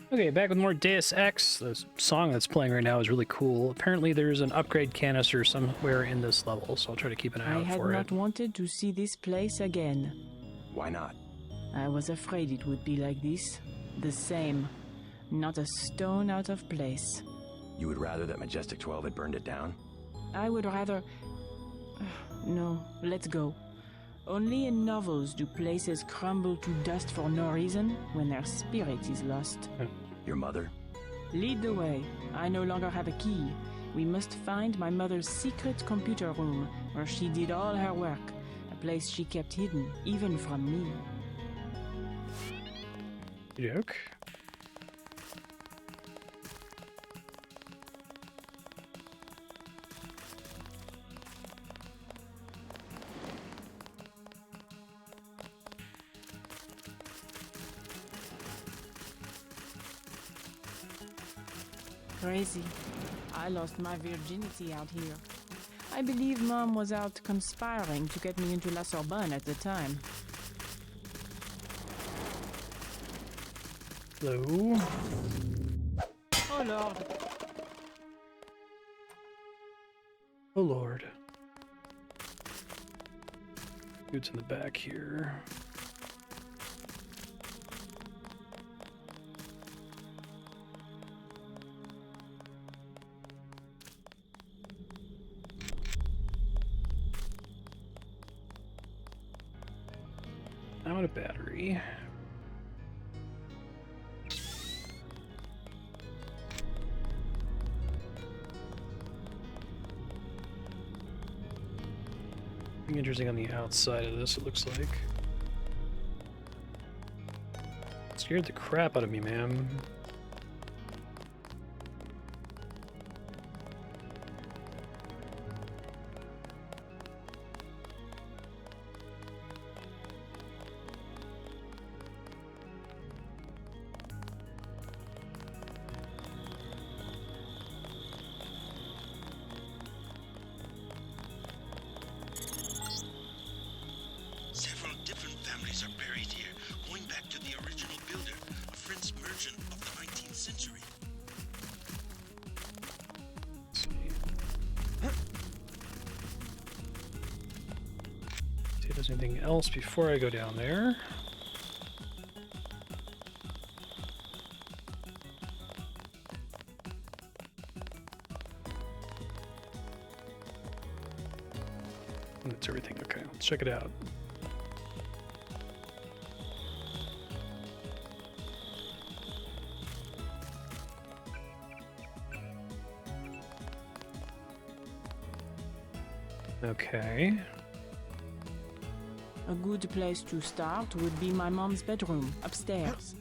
Okay, back with more Deus Ex. The song that's playing right now is really cool. Apparently there's an upgrade canister somewhere in this level, so I'll try to keep an eye out for it. I had not wanted to see this place again. Why not? I was afraid it would be like this. The same. Not a stone out of place. You would rather that Majestic 12 had burned it down? I would rather... No, let's go. Only in novels do places crumble to dust for no reason when their spirit is lost. Your mother? Lead the way. I no longer have a key. We must find my mother's secret computer room, where she did all her work. A place she kept hidden, even from me. Joke. Crazy. I lost my virginity out here. I believe Mom was out conspiring to get me into La Sorbonne at the time. Hello. Oh Lord. Oh Lord. Boots in the back here. Out of battery. Something interesting on the outside of this, it looks like. Scared the crap out of me, man. Anything else before I go down there? That's everything. Okay, let's check it out. Okay. A good place to start would be my mom's bedroom, upstairs.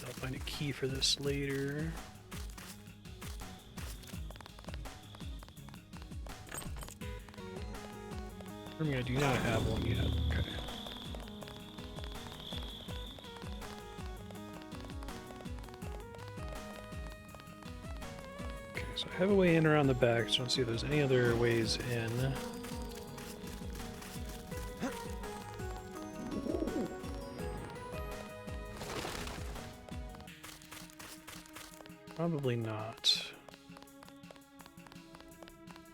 I'll find a key for this later. I do not have one yet. Okay. Okay, so I have a way in around the back, so let's see if there's any other ways in. Probably not.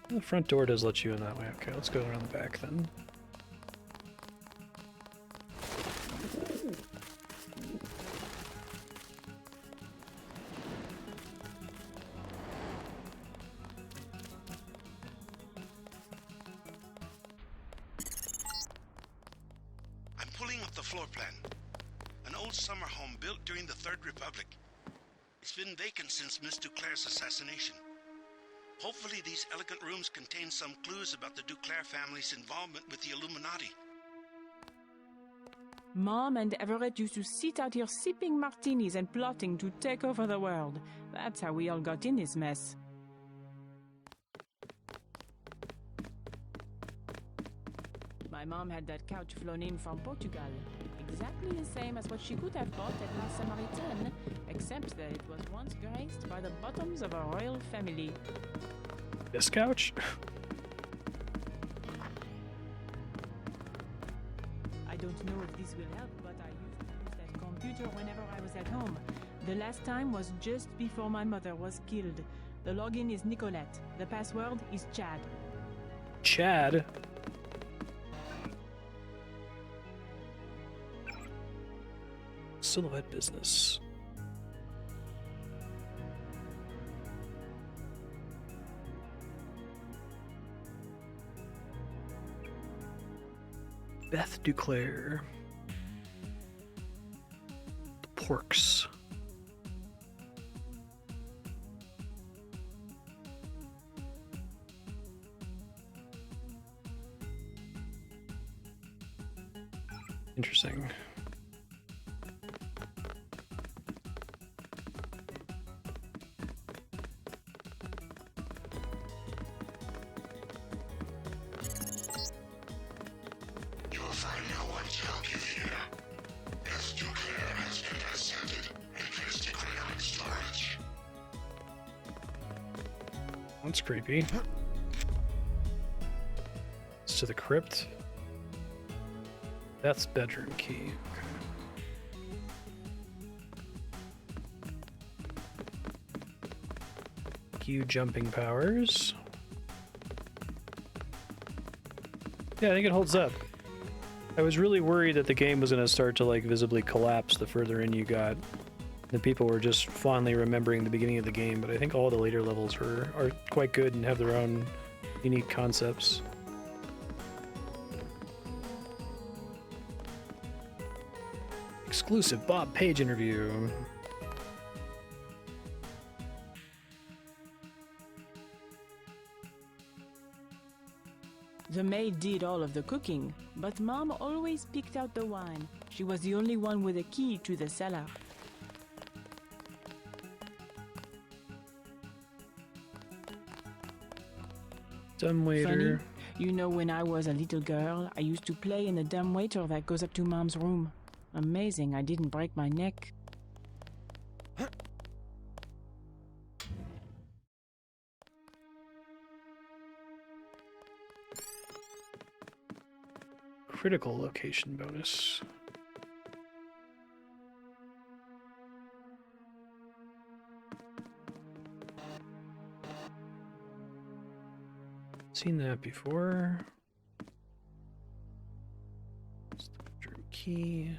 The front door does let you in that way. Okay, let's go around the back then. I'm pulling up the floor plan. An old summer home built during the Third Republic. It's been vacant since Miss Duclair's assassination. Hopefully these elegant rooms contain some clues about the Duclair family's involvement with the Illuminati. Mom and Everett used to sit out here sipping martinis and plotting to take over the world. That's how we all got in this mess. My mom had that couch flown in from Portugal. Exactly the same as what she could have bought at La Samaritaine, except that it was once graced by the bottoms of a royal family. This couch? I don't know if this will help, but I used to use that computer computer whenever I was at home. The last time was just before my mother was killed. The login is Nicolette. The password is Chad. Chad? Silhouette business. Beth Duclair. The Porks. Interesting. You will find no one to help you here. Beth Duclair has been ascended and placed in cryonic storage. That's creepy. It's to the crypt. Beth's bedroom key. Q jumping powers. Yeah, I think it holds up. I was really worried that the game was going to start to like visibly collapse the further in you got. The people were just fondly remembering the beginning of the game, but I think all the later levels are quite good and have their own unique concepts. Exclusive Bob Page interview. The maid did all of the cooking, but Mom always picked out the wine. She was the only one with a key to the cellar. Dumbwaiter. Funny, you know, when I was a little girl, I used to play in a dumbwaiter that goes up to Mom's room. Amazing, I didn't break my neck. Critical location bonus. Seen that before. It's the bedroom key.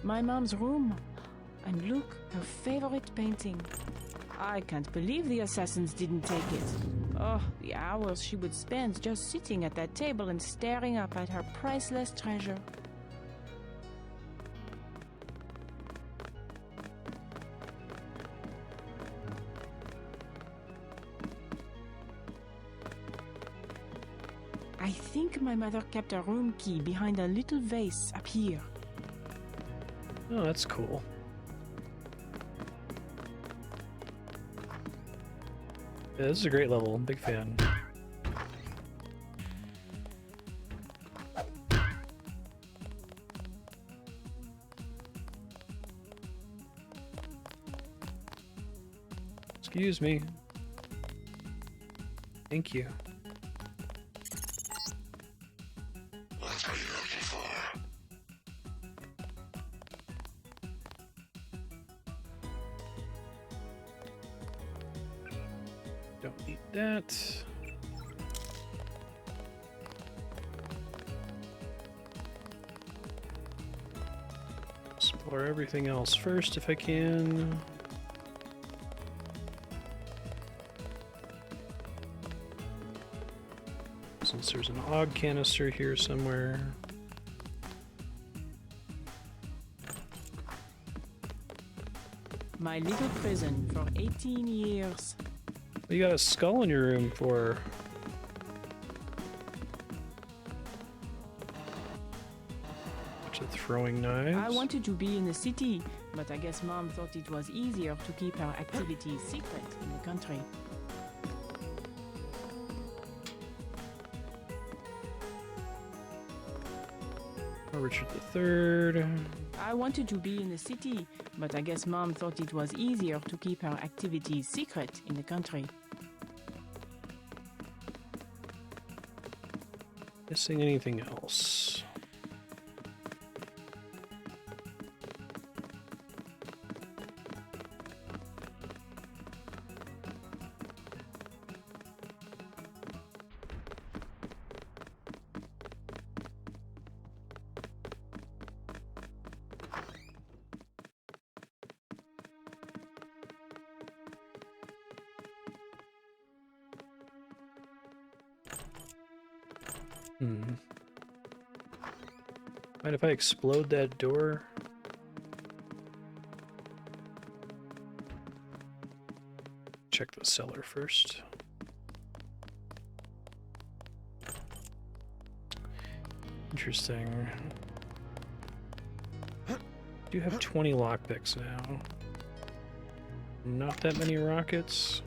My mom's room. And look, her favorite painting. I can't believe the assassins didn't take it. Oh, the hours she would spend just sitting at that table and staring up at her priceless treasure. I think my mother kept her room key behind a little vase up here. Oh, that's cool. Yeah, this is a great level. I'm a big fan. Excuse me. Thank you. What are you looking for? Don't need that. Explore everything else first if I can. Since there's an AUG canister here somewhere. My little prison for 18 years. What you got a skull in your room for? Bunch of throwing knives. I wanted to be in the city, but I guess Mom thought it was easier to keep her activities secret in the country. Richard III. I wanted to be in the city, but I guess Mom thought it was easier to keep her activities secret in the country. Missing anything else? Mind if I explode that door? Check the cellar first. Interesting. Do have 20 lockpicks now. Not that many rockets.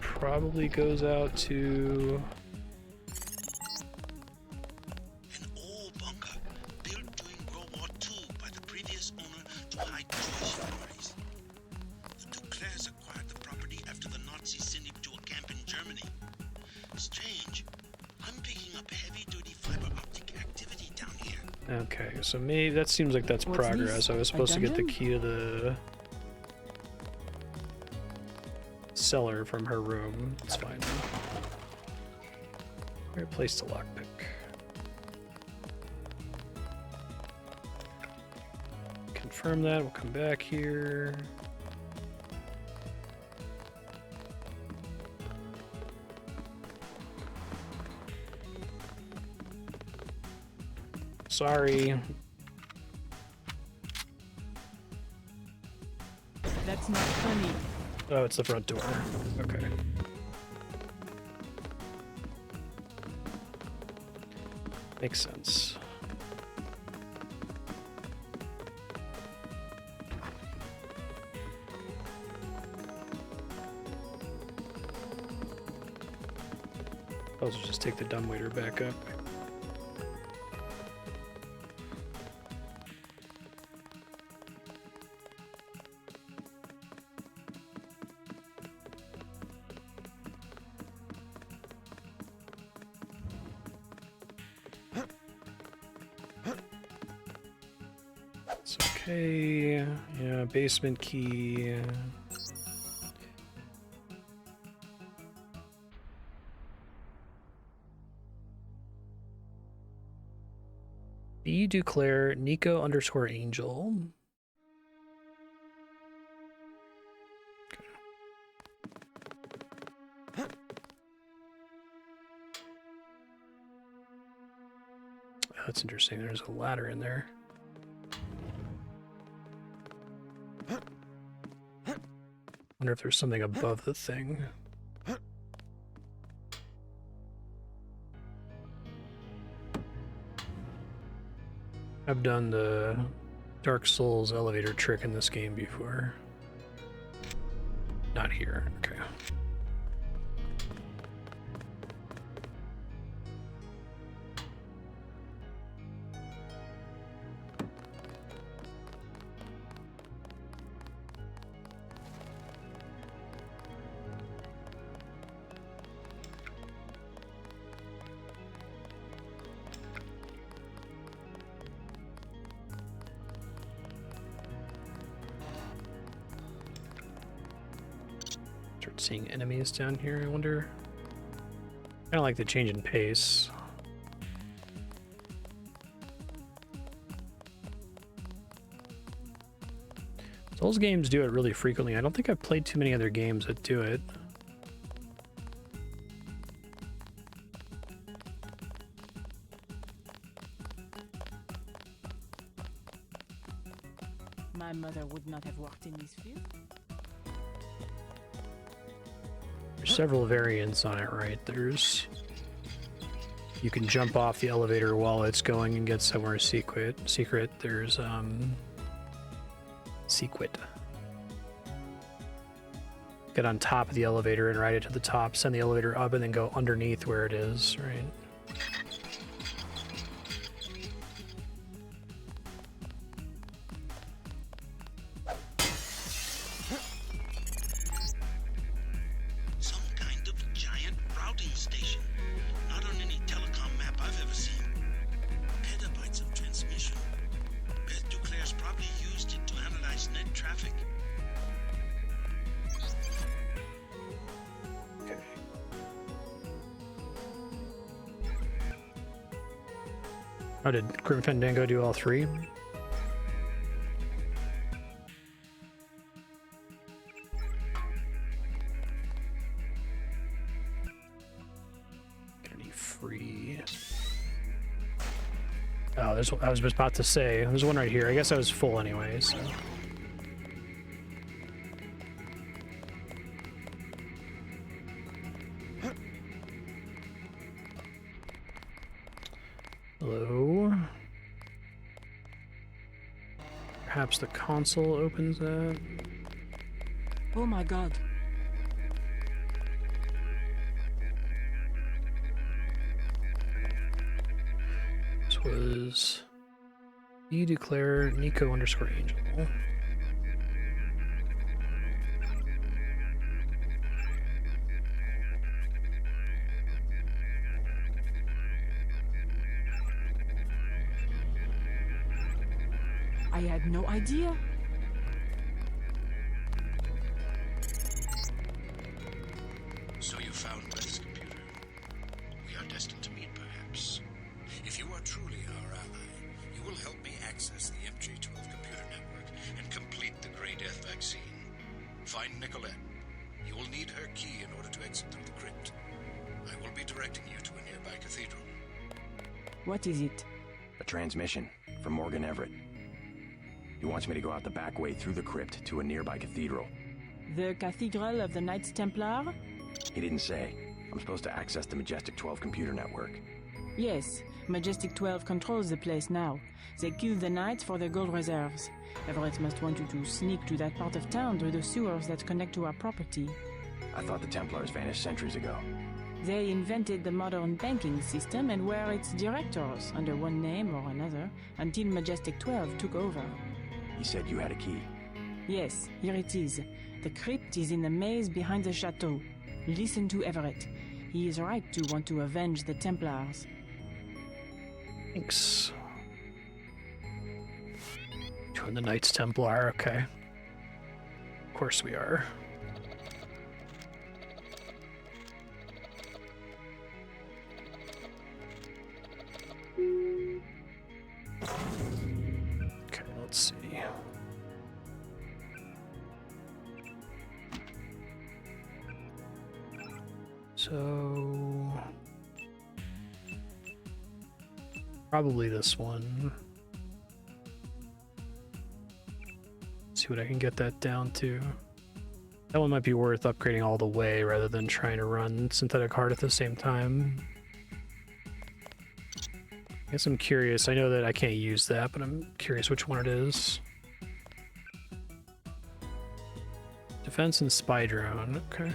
Probably goes out to an old bunker built during World War II by the previous owner to hide Jewish bodies. The Duclairs acquired the property after the Nazis sent him to a camp in Germany. Strange. I'm picking up heavy-duty fiber optic activity down here. Okay, so maybe that seems like that's progress. This? I was supposed to get the key to the cellar from her room. It's fine. Great place to lockpick. Confirm that. We'll come back here. Sorry. That's not funny. Oh, it's the front door. Okay. Makes sense. I'll also just take the dumbwaiter back up. Okay, yeah, basement key. B. Duclair, Nico _ Angel. Okay. Oh, that's interesting. There's a ladder in there. Wonder if there's something above the thing. I've done the Dark Souls elevator trick in this game before. Not here. Okay. Seeing enemies down here, I wonder. Kind of like the change in pace. Souls games do it really frequently. I don't think I've played too many other games that do it. My mother would not have worked in this field. There's several variants on it, right? There's... You can jump off the elevator while it's going and get somewhere secret. There's, secret. Get on top of the elevator and ride it to the top, send the elevator up, and then go underneath where it is, right? Some kind of giant routing station. Not on any telecom map I've ever seen. Petabytes of transmission. Beth Duclair's probably used it to analyze net traffic. Oh, did Grim Fandango do all three? Get any free? Oh, there's. I was about to say there's one right here. I guess I was full anyway. So. Hello. Perhaps the console opens that. Oh my god. This was you declare Nico _ Angel. I had no idea. So you found Beth's computer. We are destined to meet, perhaps. If you are truly our ally, you will help me access the MJ-12 computer network and complete the Grey Death vaccine. Find Nicolette. You will need her key in order to exit through the crypt. I will be directing you to a nearby cathedral. What is it? A transmission from Morgan Everett. He wants me to go out the back way through the crypt to a nearby cathedral. The Cathedral of the Knights Templar? He didn't say. I'm supposed to access the Majestic 12 computer network. Yes, Majestic 12 controls the place now. They kill the Knights for their gold reserves. Everett must want you to sneak to that part of town through the sewers that connect to our property. I thought the Templars vanished centuries ago. They invented the modern banking system and were its directors, under one name or another, until Majestic 12 took over. He said you had a key. Yes, here it is. The crypt is in the maze behind the chateau. Listen to Everett. He is right to want to avenge the Templars. Thanks. Join the Knights Templar, okay. Of course we are. Okay, let's see. So... probably this one. See what I can get that down to. That one might be worth upgrading all the way rather than trying to run synthetic heart at the same time. I guess I'm curious. I know that I can't use that, but I'm curious which one it is. Defense and spy drone. Okay.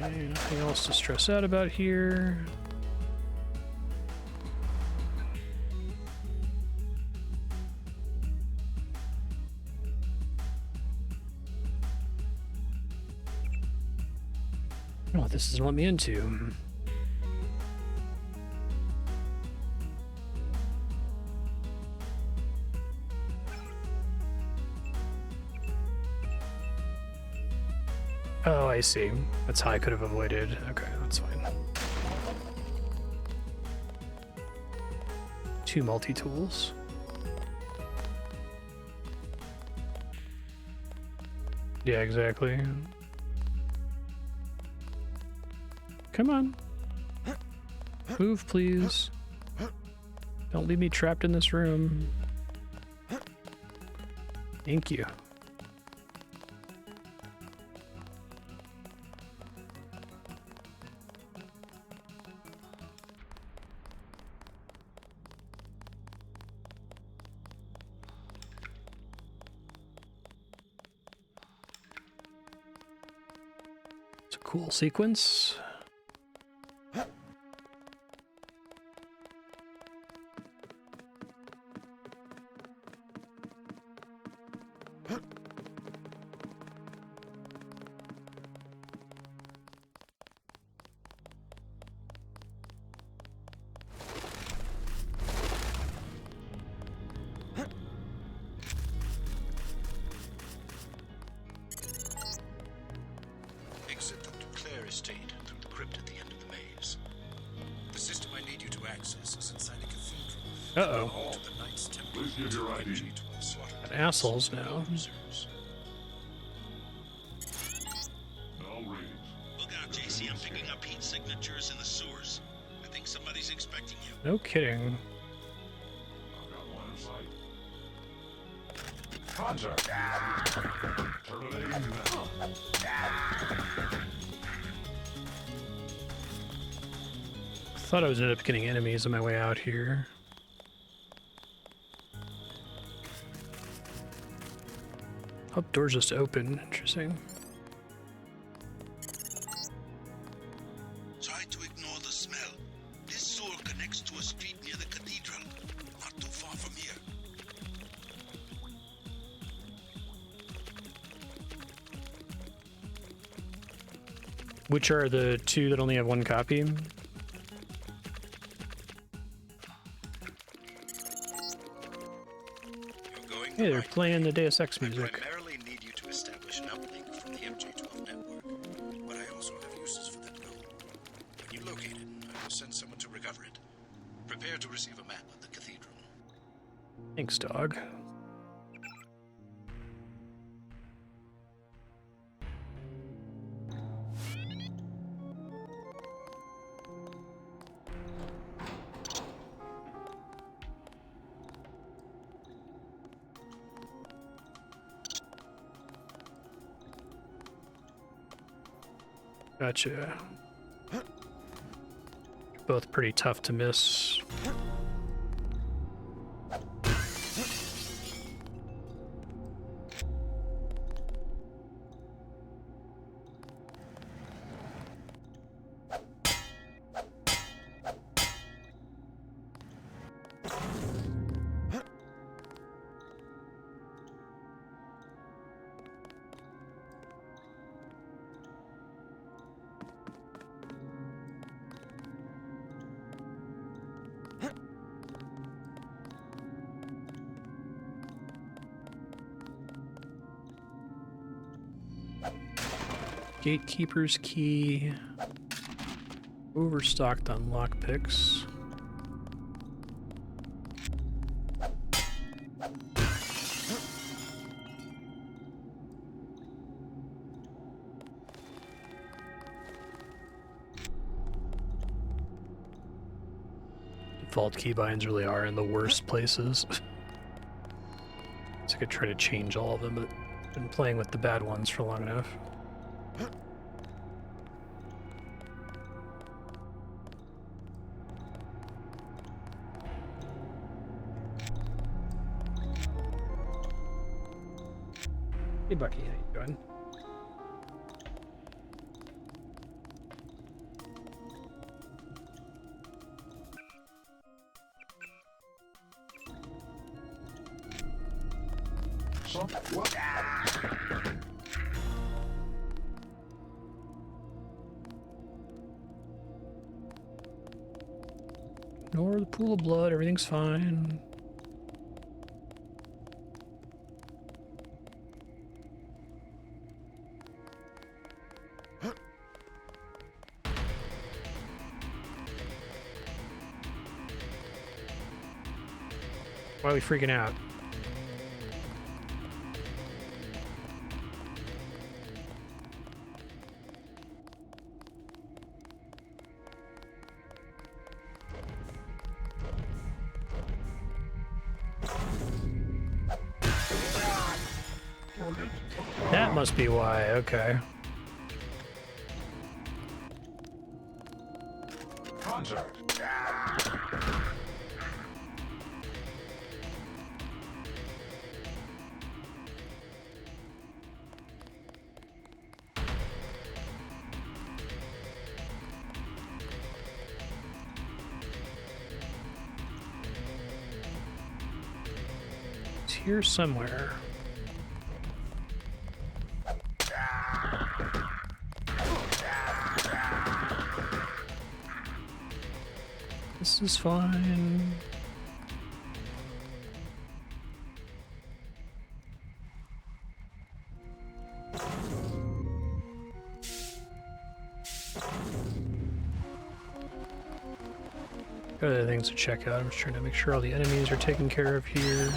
Okay, nothing else to stress out about here. Oh, this doesn't let me into. Oh, I see. That's how I could have avoided. Okay, that's fine. 2 multi-tools. Yeah, exactly. Come on. Move, please. Don't leave me trapped in this room. Thank you. It's a cool sequence. Exit the Duclair estate through the crypt at the end of the maze. The system I need you to access is inside the cathedral. Uh-oh. Home to the Knights Templar Please give your ID. MG-12 slaughter. Got assholes now. Reserves. No readings. Look out, JC. I'm picking up heat signatures in the sewers. I think somebody's expecting you. No kidding. I've got one in sight. Contact. Terminating now. Thought I was ended up getting enemies on my way out here. Oh, door's just open. Interesting. Try to ignore the smell. This sewer connects to a street near the cathedral, not too far from here. Which are the two that only have one copy? Hey, they're playing the Deus Ex I music. primarily need you to establish an uplink from the MG-12 network, but I also have uses for that node. When you locate it, I will send someone to recover it. Prepare to receive a map of the cathedral. Thanks, dog. Gotcha. Both pretty tough to miss. Gatekeeper's key. Overstocked on lockpicks. Default keybinds really are in the worst places. So I could try to change all of them, but I've been playing with the bad ones for long enough. Hey Bucky, how you doing? Ignore the pool of blood, everything's fine. Why are we freaking out? must be why, okay. Contact. It's here somewhere. This is fine. Got other things to check out. I'm just trying to make sure all the enemies are taken care of here.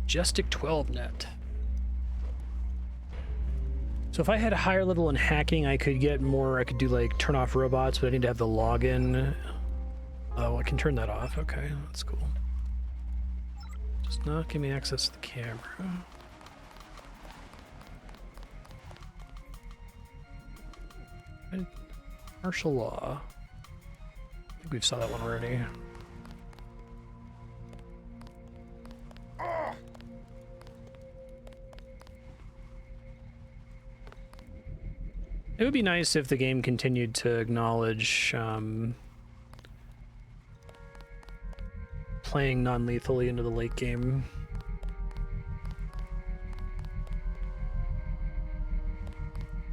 Majestic 12 net. So if I had a higher level in hacking, I could get more. I could do like turn off robots, but I need to have the login. Oh, I can turn that off. Okay, that's cool. Just not give me access to the camera. Martial law. I think we've saw that one already. It would be nice if the game continued to acknowledge playing non-lethally into the late game.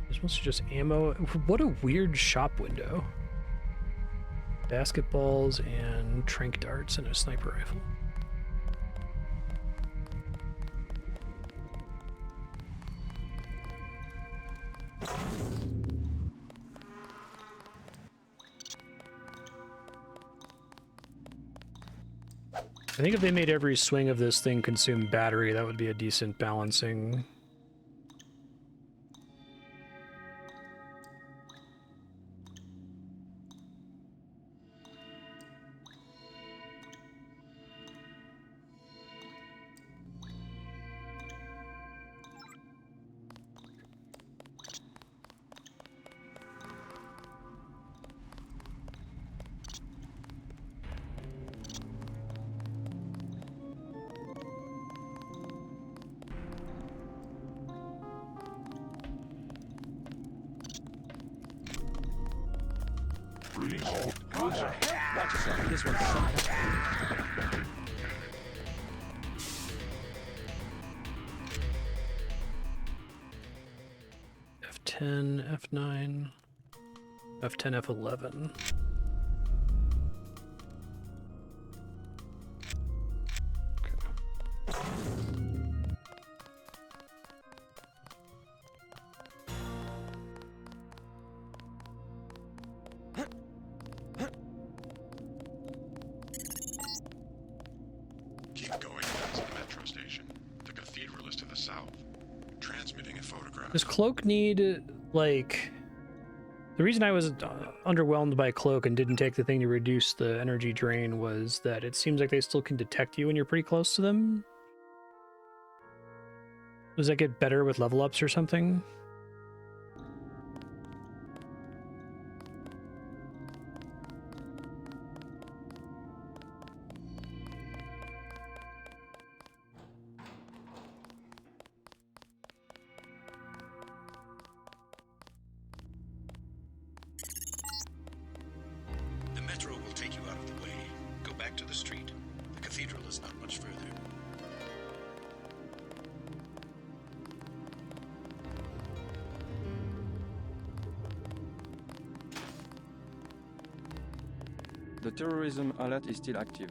There's mostly just ammo. What a weird shop window. Basketballs and tranq darts and a sniper rifle. I think if they made every swing of this thing consume battery, that would be a decent balancing. F10, F9, F10, F11. Keep going back to the metro station. The cathedral is to the south. Transmitting a photograph. Does Cloak need, like... The reason I was underwhelmed by Cloak and didn't take the thing to reduce the energy drain was that it seems like they still can detect you when you're pretty close to them. Does that get better with level ups or something? The metro will take you out of the way. Go back to the street. The cathedral is not much further. The terrorism alert is still active.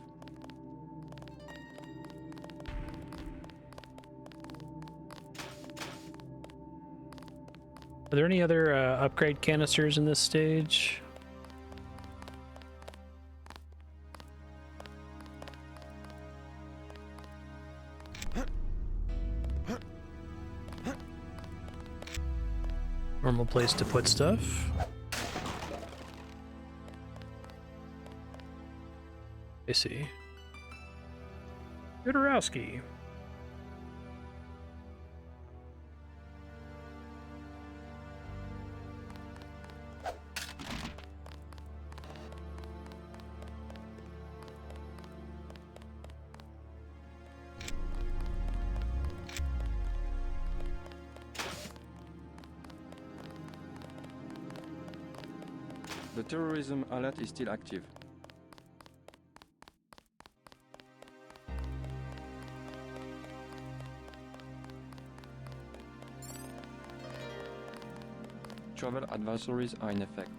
Are there any other upgrade canisters in this stage? Normal place to put stuff. I see. Jodorowsky. The terrorism alert is still active. Travel advisories are in effect.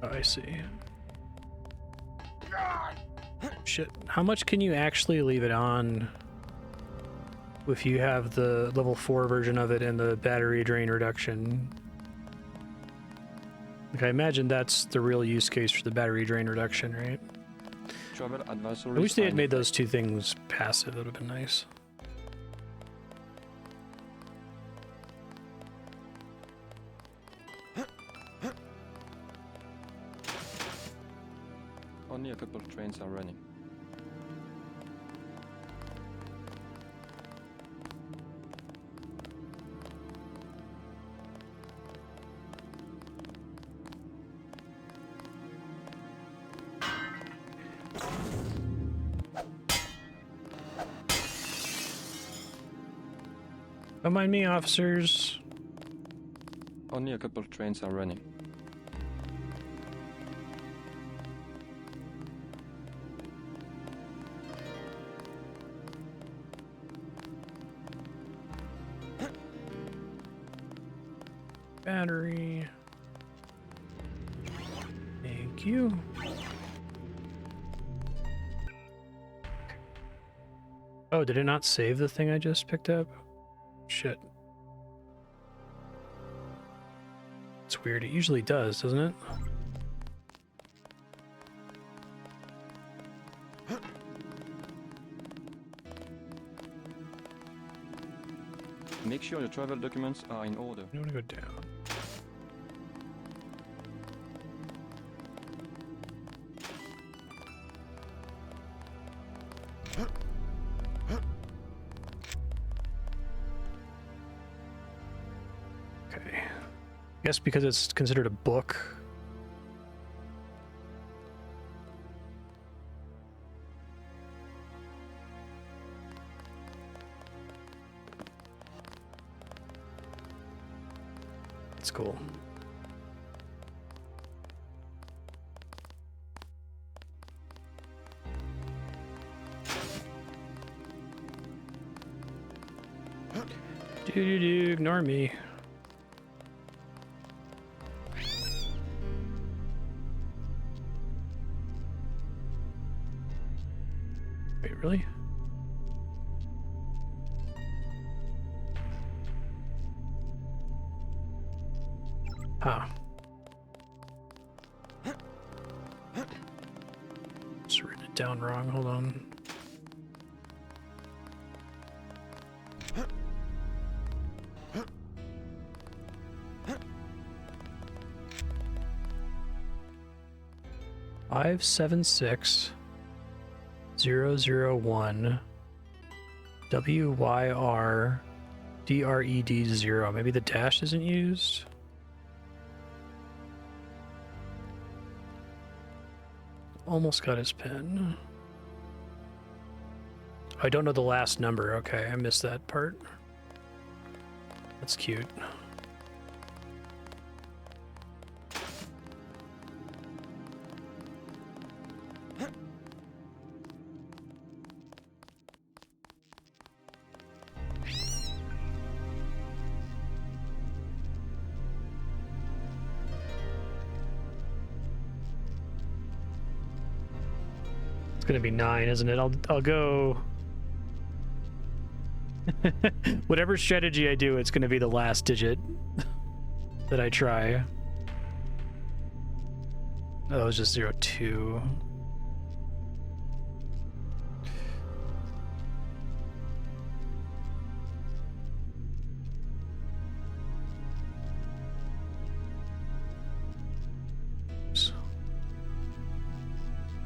Oh, I see. Shit. How much can you actually leave it on if you have the level 4 version of it and the battery drain reduction? Like, I imagine that's the real use case for the battery drain reduction, right? Travel advisories. I wish they are had in made effect. those two things passive. That would have been nice. Only a couple of trains are running. Don't mind me, officers. Only a couple of trains are running. Battery. Thank you. Oh, did it not save the thing I just picked up? Shit. It's weird. It usually does, doesn't it? Make sure your travel documents are in order. I want to go down. Okay. I guess because it's considered a book. That's cool. Do, ignore me. Wait, really? Huh. Just written it down wrong. Hold on. Five 7 6 0 0 1 WYR DRED 0. Maybe the dash isn't used. Almost got his pen. I don't know the last number. Okay, I missed that part. That's cute. It's gonna be 9, isn't it? I'll go. Whatever strategy I do, it's gonna be the last digit that I try. Oh, it was just 0 2.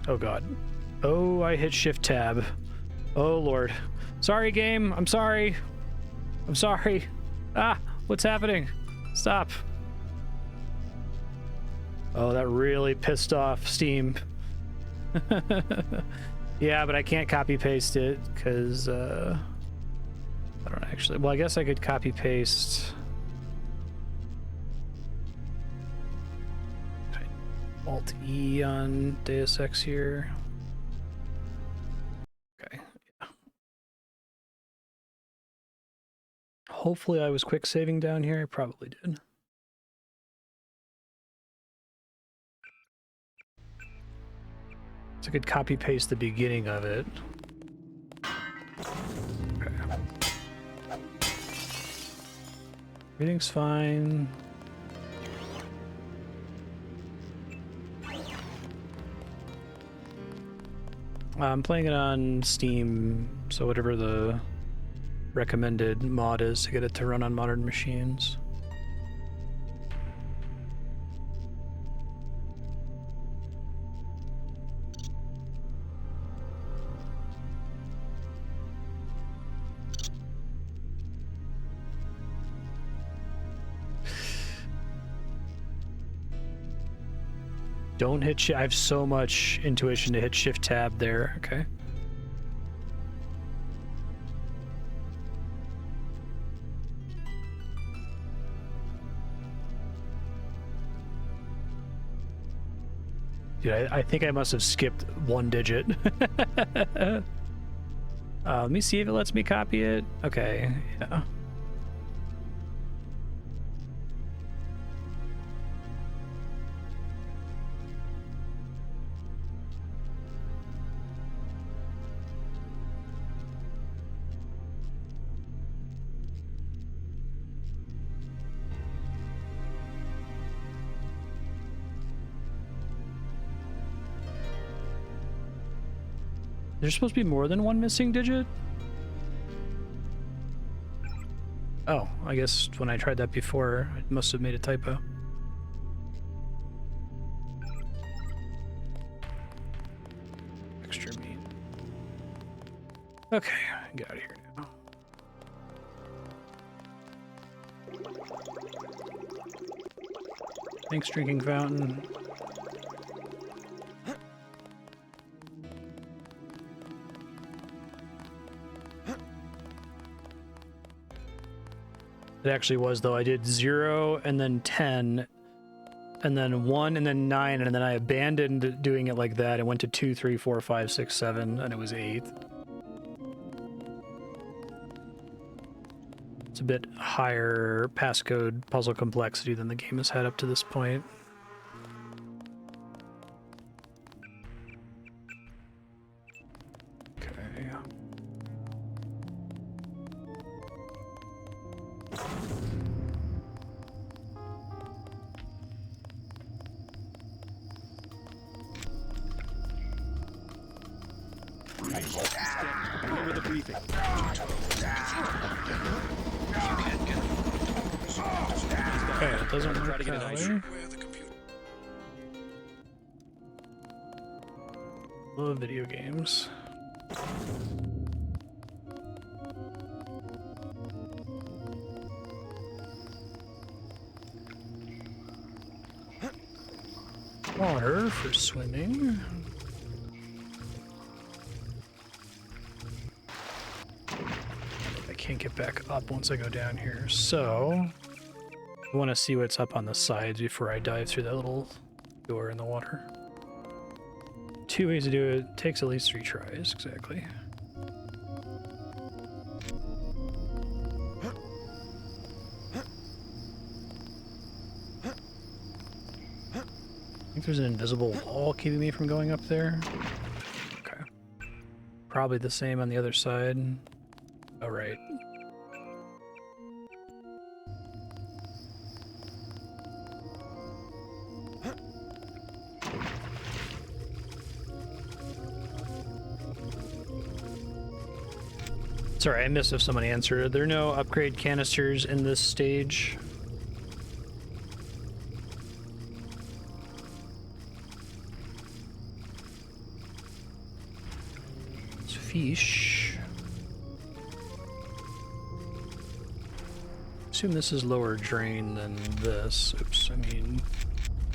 Oh god. Oh, I hit shift tab. Oh lord. Sorry, game. I'm sorry. I'm sorry. Ah, what's happening? Stop. Oh, that really pissed off Steam. Yeah, but I can't copy paste it because I don't actually. Well, I guess I could copy paste. Alt E on Deus Ex here. Okay. Yeah. Hopefully I was quick saving down here. I probably did. So I could copy paste the beginning of it. Okay. Everything's fine. I'm playing it on Steam, so whatever the recommended mod is to get it to run on modern machines. Don't hit I have so much intuition to hit shift tab there. Okay. Dude, I think I must have skipped one digit. Let me see if it lets me copy it. Okay, yeah. There's supposed to be more than one missing digit? Oh, I guess when I tried that before, it must have made a typo. Extra meat. Okay, get out of here now. Thanks, drinking fountain. It actually was, though. I did 0 and then 10 and then 1 and then 9, and then I abandoned doing it like that and went to 2, 3, 4, 5, 6, 7, and it was 8. It's a bit higher passcode puzzle complexity than the game has had up to this point. Love video games. Water for swimming. I can't get back up once I go down here, so I want to see what's up on the sides before I dive through that little door in the water. 2 ways to do it. Takes at least 3 tries, exactly. I think there's an invisible wall keeping me from going up there. Okay. Probably the same on the other side. Oh, right. Sorry, I missed if someone answered. Are there no upgrade canisters in this stage? fish. Assume this is lower drain than this. Oops, I mean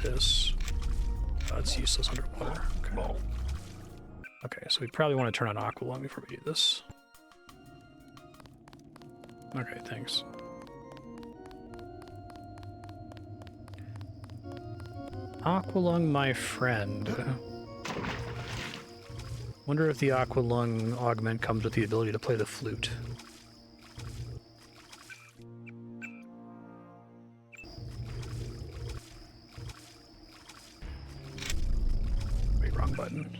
this. Oh, it's useless underwater. Okay. Okay, so we probably want to turn on Aqualung before we do this. Okay, thanks. Aqualung, my friend. Wonder if the Aqualung augment comes with the ability to play the flute. Wait, wrong button.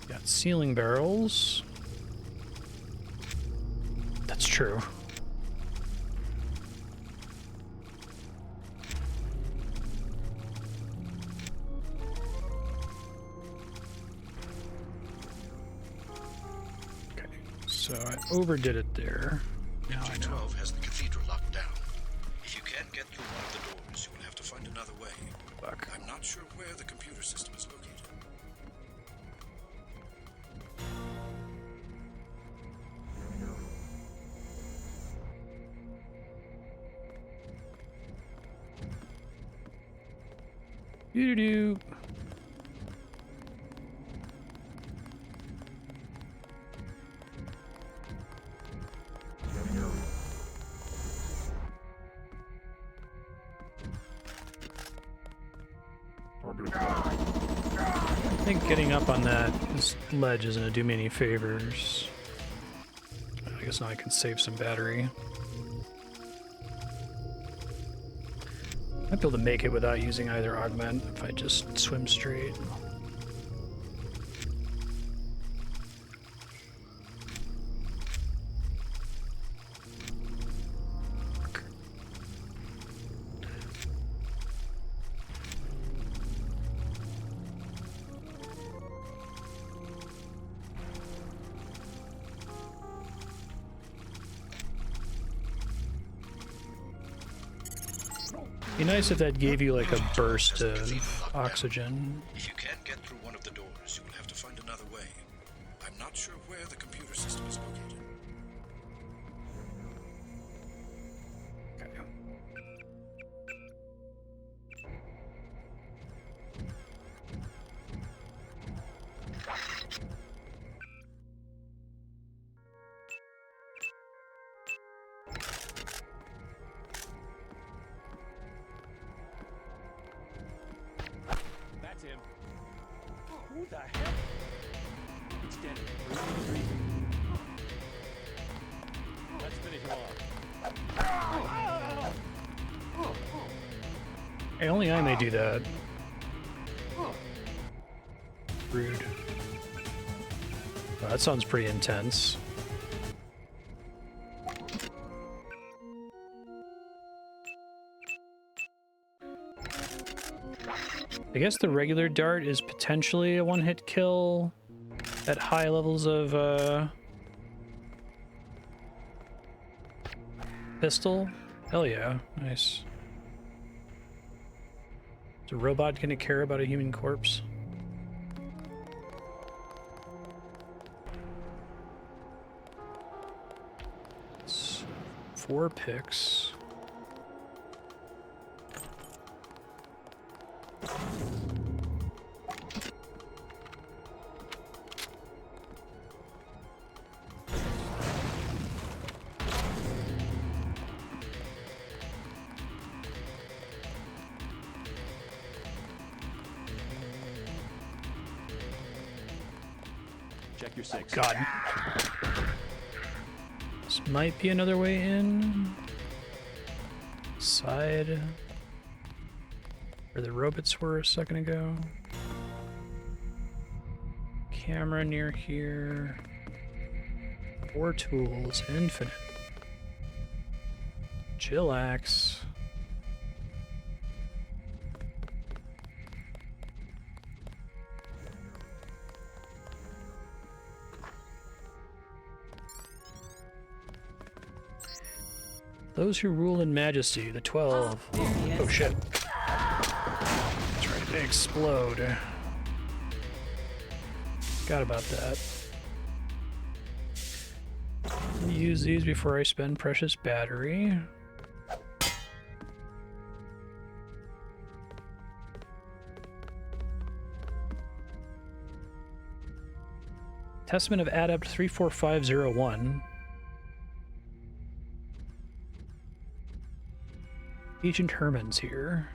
Got sealing barrels. That's true. Okay, so I overdid it there. Now I know. MG-12 has the Cathedral locked down. If you can't get through one of the doors, you will have to find another way. Fuck. I'm not sure where the computer system is located. Doo-doo-doo. I think getting up on that ledge isn't gonna do me any favors. I guess now I can save some battery. Might be able to make it without using either augment if I just swim straight. Be nice if that gave you like a burst of oxygen. If you can't get through one of the doors, you will have to find another way. I'm not sure where the computer system is located. Okay. That's him. Who the hell? It's dead. Let's finish him off. Hey, only I may do that. Rude. Oh, that sounds pretty intense. I guess the regular dart is potentially a one-hit kill at high levels of pistol. Hell yeah, nice. Is a robot gonna care about a human corpse? It's 4 picks. Check your 6. God. This might be another way in. Side. Where the robots were a second ago. Camera near here. 4 tools, infinite. Chillax. Those who rule in majesty, the 12. Oh shit. That's right, they explode. Forgot about that. Use these before I spend precious battery. Testament of Adept 34501. Agent Hermann's here.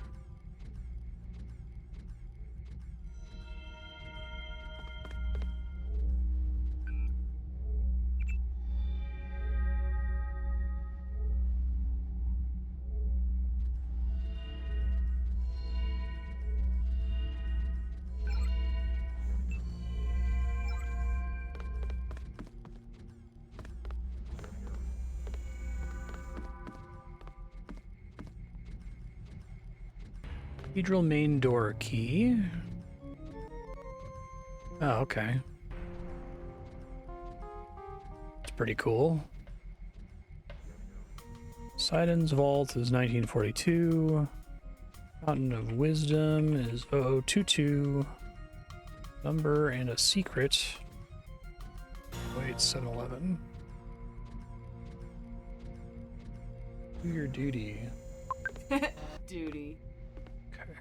Cathedral main door key. Oh, okay. It's pretty cool. Sidon's vault is 1942. Fountain of Wisdom is 0022. Number and a secret. Wait, 711. Do your duty. Duty. Okay.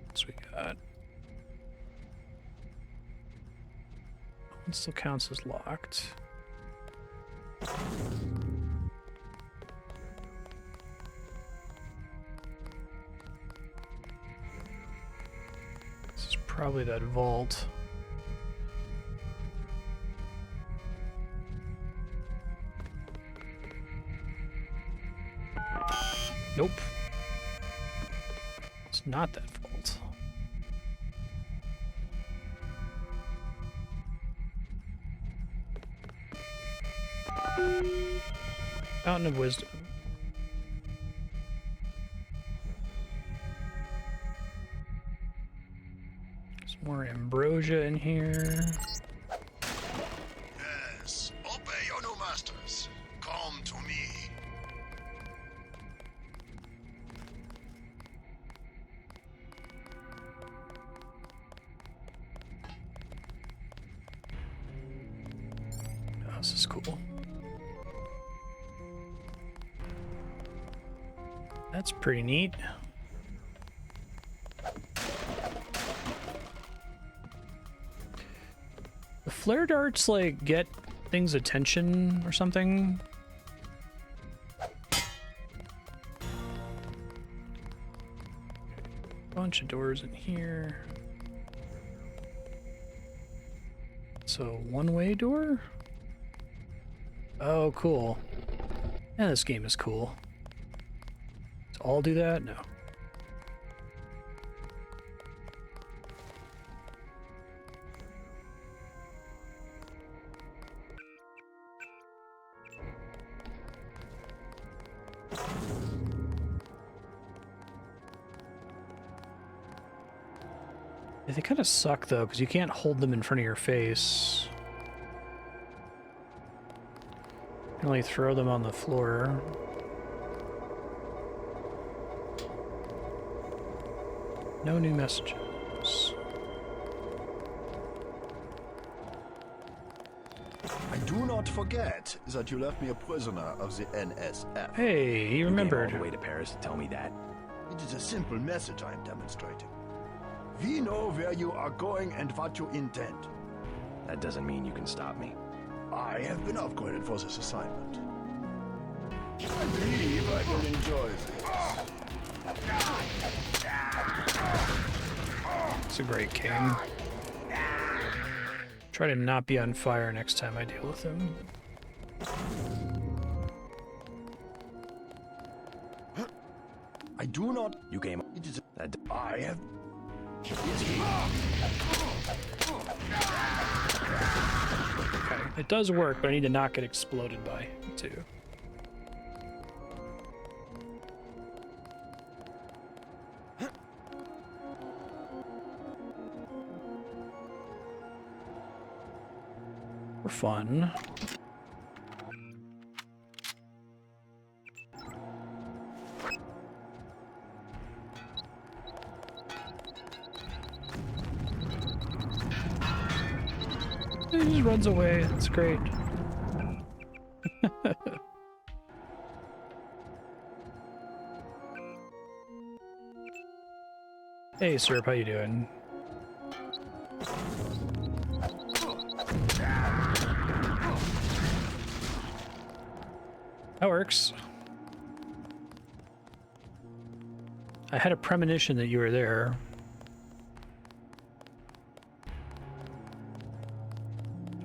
What we got? One still counts as locked. This is probably that vault. Nope. It's not that vault. Fountain of Wisdom. There's more Ambrosia in here. Yes, obey your new masters. Come to me. Oh, this is cool. That's pretty neat. The flare darts, like, get things' attention or something. Bunch of doors in here. So, one-way door? Oh, cool. Yeah, this game is cool. Does all do that? No. Yeah, they kind of suck, though, because you can't hold them in front of your face. You can only throw them on the floor. No new messages. I do not forget that you left me a prisoner of the NSF. Hey, he You remembered. came all the way to Paris to tell me that. It is a simple message I am demonstrating. We know where you are going and what you intend. That doesn't mean you can stop me. I have been upgraded for this assignment. I believe I will enjoy this. It's a great king. Try to not be on fire next time I deal with him. I do not. You came. It is. That I have. Okay, it does work, but I need to not get exploded by, too. For fun. He just runs away. It's great. Hey, Serp, how you doing? That works. I had a premonition that you were there.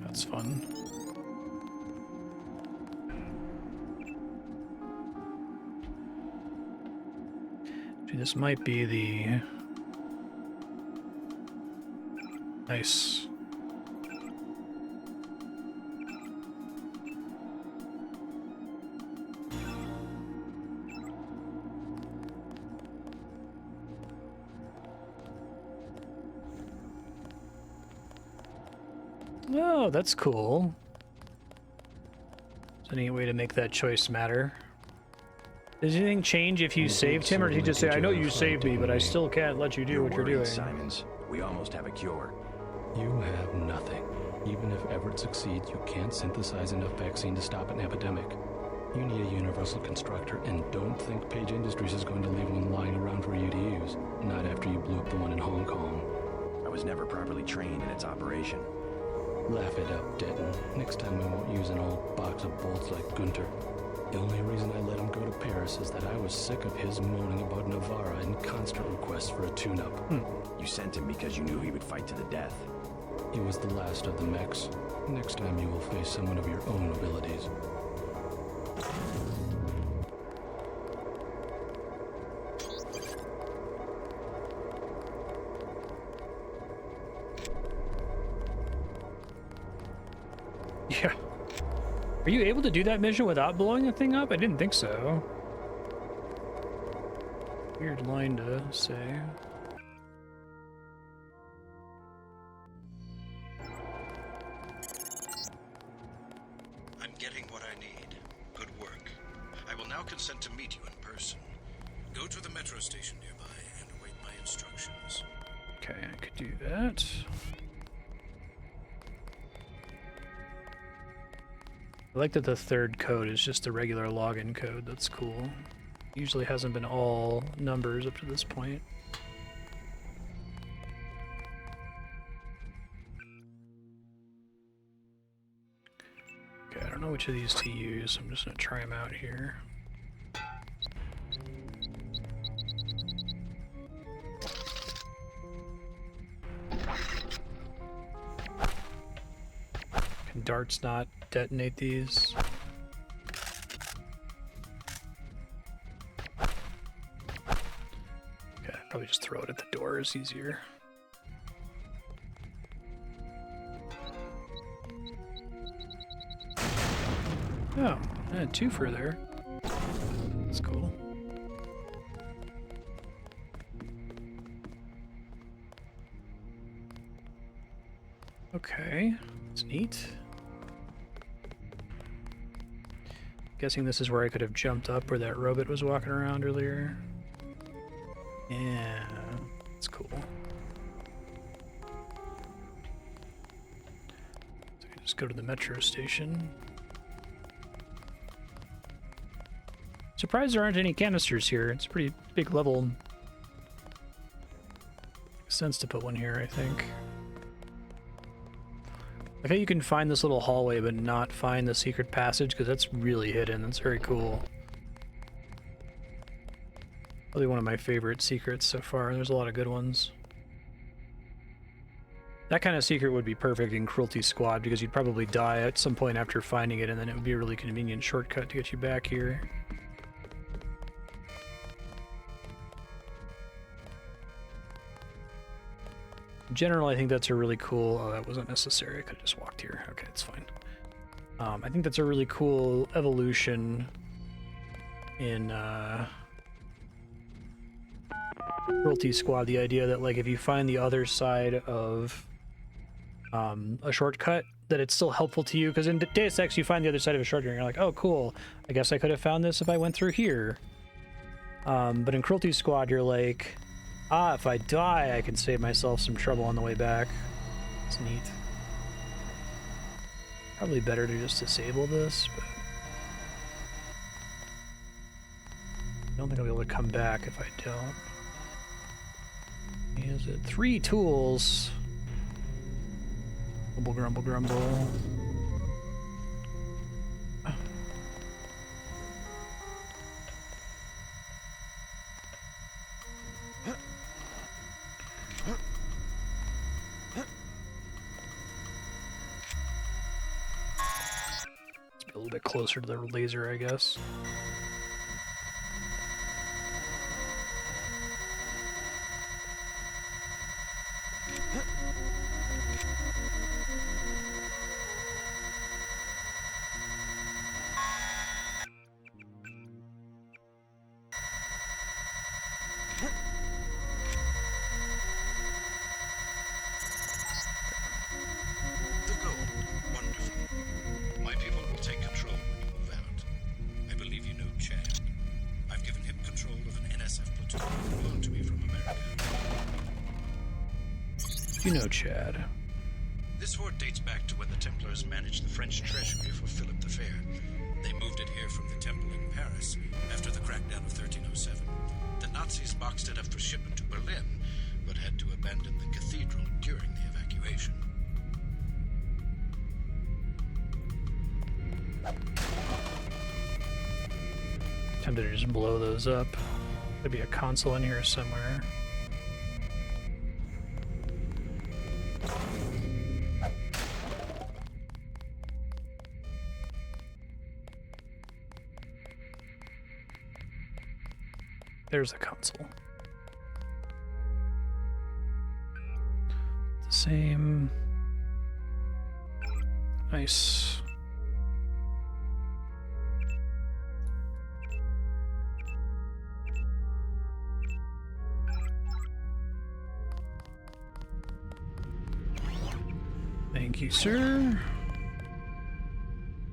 That's fun. Gee, this might be the... Nice. Oh, that's cool. Is there any way to make that choice matter? Does anything change if you saved him, or did he just say, I know you saved me, but I still can't let you do what you're doing? Simons. We almost have a cure. You have nothing. Even if Everett succeeds, you can't synthesize enough vaccine to stop an epidemic. You need a Universal Constructor, and don't think Page Industries is going to leave one lying around for you to use. Not after you blew up the one in Hong Kong. I was never properly trained in its operation. Laugh it up, Denton. Next time we won't use an old box of bolts like Gunther. The only reason I let him go to Paris is that I was sick of his moaning about Navarra and constant requests for a tune-up. You sent him because you knew he would fight to the death. He was the last of the mechs. Next time you will face someone of your own abilities. Yeah. Are you able to do that mission without blowing the thing up? I didn't think so. Weird line to say. I'm getting what I need. Good work. I will now consent to meet you in person. Go to the metro station nearby and await my instructions. Okay, I could do that. I like that the third code is just the regular login code. That's cool. Usually hasn't been all numbers up to this point. Okay, I don't know which of these to use. I'm just gonna try them out here. Can darts not detonate these? Okay, probably just throw it at the door is easier. Oh, I had two for there. That's cool. Okay, that's neat. Guessing this is where I could have jumped up where that robot was walking around earlier. Yeah, that's cool. So I can just go to the metro station. Surprised there aren't any canisters here. It's a pretty big level. Makes sense to put one here, I think. Like how you can find this little hallway but not find the secret passage, because that's really hidden. That's very cool. Probably one of my favorite secrets so far. There's a lot of good ones. That kind of secret would be perfect in Cruelty Squad, because you'd probably die at some point after finding it, and then it would be a really convenient shortcut to get you back here. In general, I think that's a really cool... Oh, that wasn't necessary. I could have just walked here. Okay, it's fine. I think that's a really cool evolution in Cruelty Squad. The idea that, like, if you find the other side of a shortcut, that it's still helpful to you. Because in Deus Ex, you find the other side of a shortcut, and you're like, oh, cool. I guess I could have found this if I went through here. But in Cruelty Squad, you're like... Ah, if I die, I can save myself some trouble on the way back. It's neat. Probably better to just disable this, but I don't think I'll be able to come back if I don't. Is it 3 tools? Grumble, grumble, grumble. Let's be a little bit closer to the laser, I guess. The goal. Wonderful. My people will take control when you move out. I believe you know Chad. I've given him control of an NSF platoon loaned to me from America. You know Chad. This horde dates back to when the Templars managed the French treasury for Philip the Fair. They moved it here from the temple in Paris after the crackdown of 1307. The Nazis boxed it up for shipment to Berlin, but had to abandon the cathedral during the evacuation. Tempted to just blow those up. There'd be a console in here somewhere. There's a console. The same. Nice. Thank you, sir.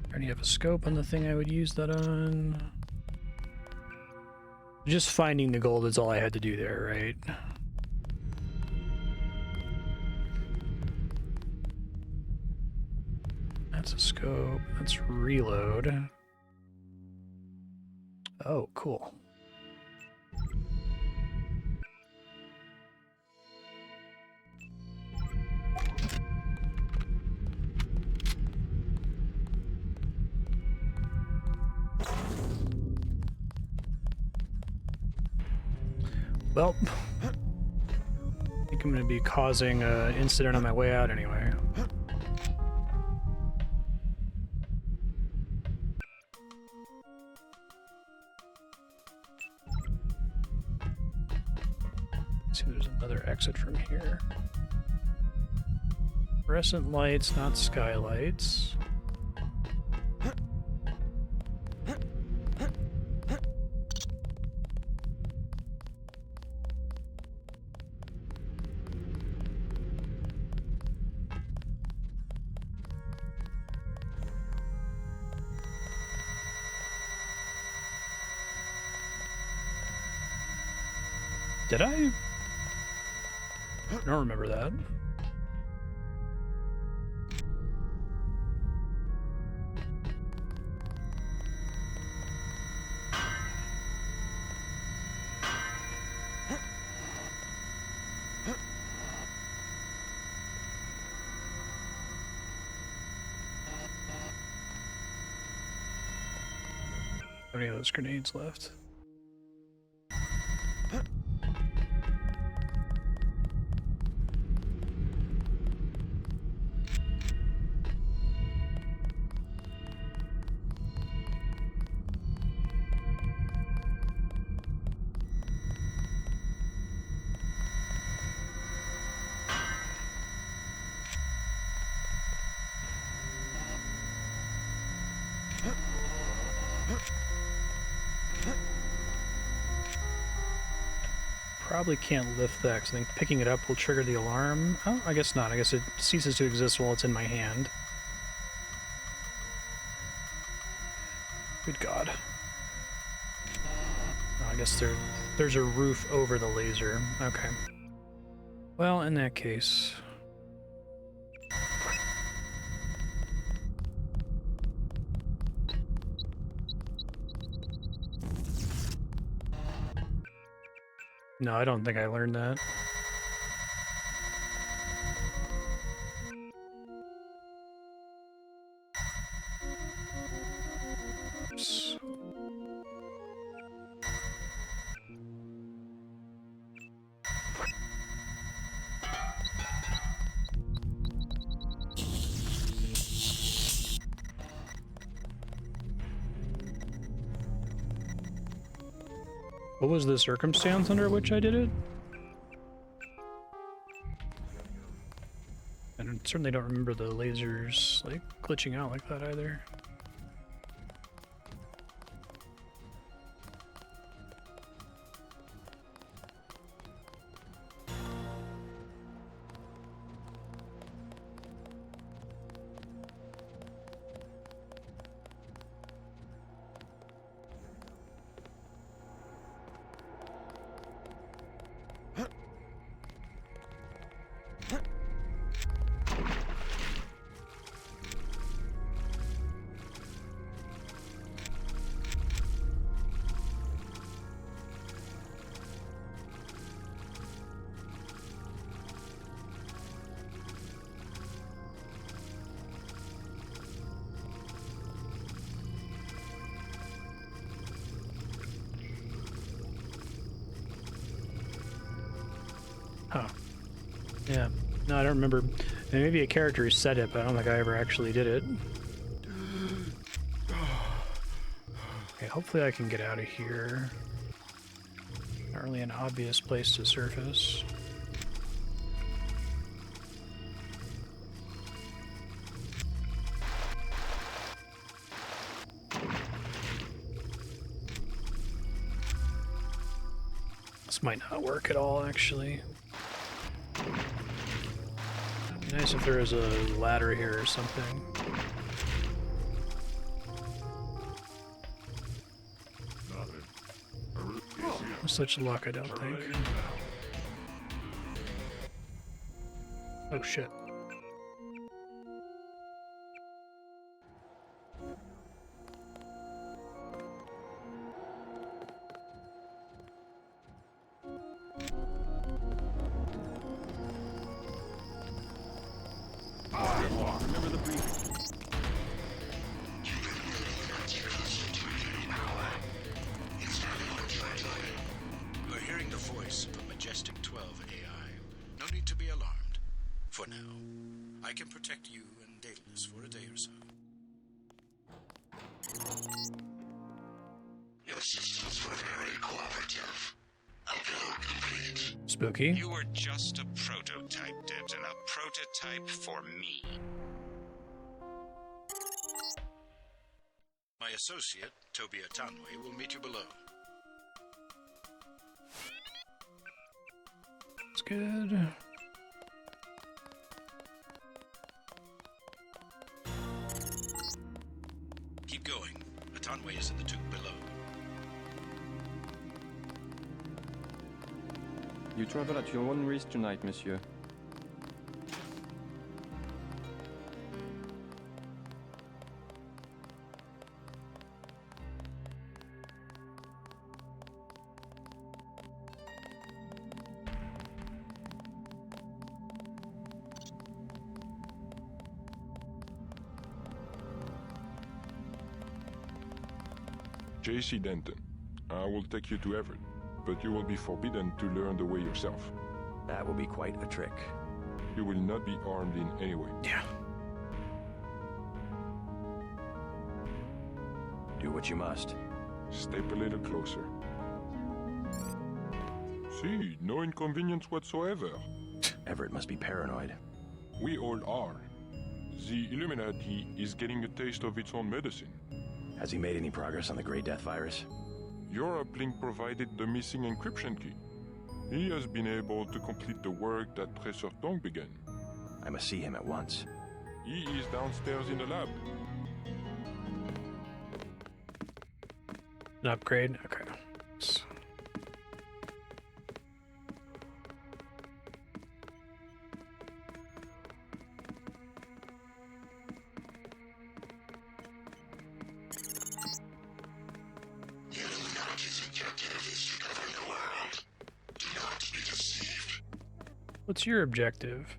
Already have a scope on the thing I would use that on. Just finding the gold is all I had to do there, right? That's a scope. That's reload. Oh, cool. Well, I think I'm going to be causing an incident on my way out anyway. Let's see, there's another exit from here. Fluorescent lights, not skylights. Did I? I don't remember that. How many of those grenades left? Probably can't lift that because I think picking it up will trigger the alarm. Oh, I guess not. I guess it ceases to exist while it's in my hand. Good God. Oh, I guess there's a roof over the laser. Okay. Well, in that case... No, I don't think I learned that. Oops. What was the circumstance under which I did it? I certainly don't remember the lasers like glitching out like that either. Huh. Yeah. No, I don't remember. Maybe a character said it, but I don't think I ever actually did it. Okay, hopefully I can get out of here. Not really an obvious place to surface. This might not work at all, actually. It'd be nice if there was a ladder here or something. Such luck, I don't think. Oh shit. Remember the briefing. We're hearing the voice of a majestic 12 AI. No need to be alarmed. For now, I can protect you and Daedalus for a day or so. Your systems were very cooperative. Upload complete. Spooky. You were just a prototype, Debs, and a prototype for me. My associate, Toby Atanwe, will meet you below. That's good. Keep going. Atanwe is in the tube below. You travel at your own risk tonight, monsieur. J.C. Denton, I will take you to Everett, but you will be forbidden to learn the way yourself. That will be quite a trick. You will not be armed in any way. Yeah. Do what you must. Step a little closer. See, no inconvenience whatsoever. Everett must be paranoid. We all are. The Illuminati is getting a taste of its own medicine. Has he made any progress on the Grey Death virus? Your Uplink provided the missing encryption key. He has been able to complete the work that Professor Tong began. I must see him at once. He is downstairs in the lab. An upgrade? Okay. The Illuminati's objective is to govern the world. Do What's your objective?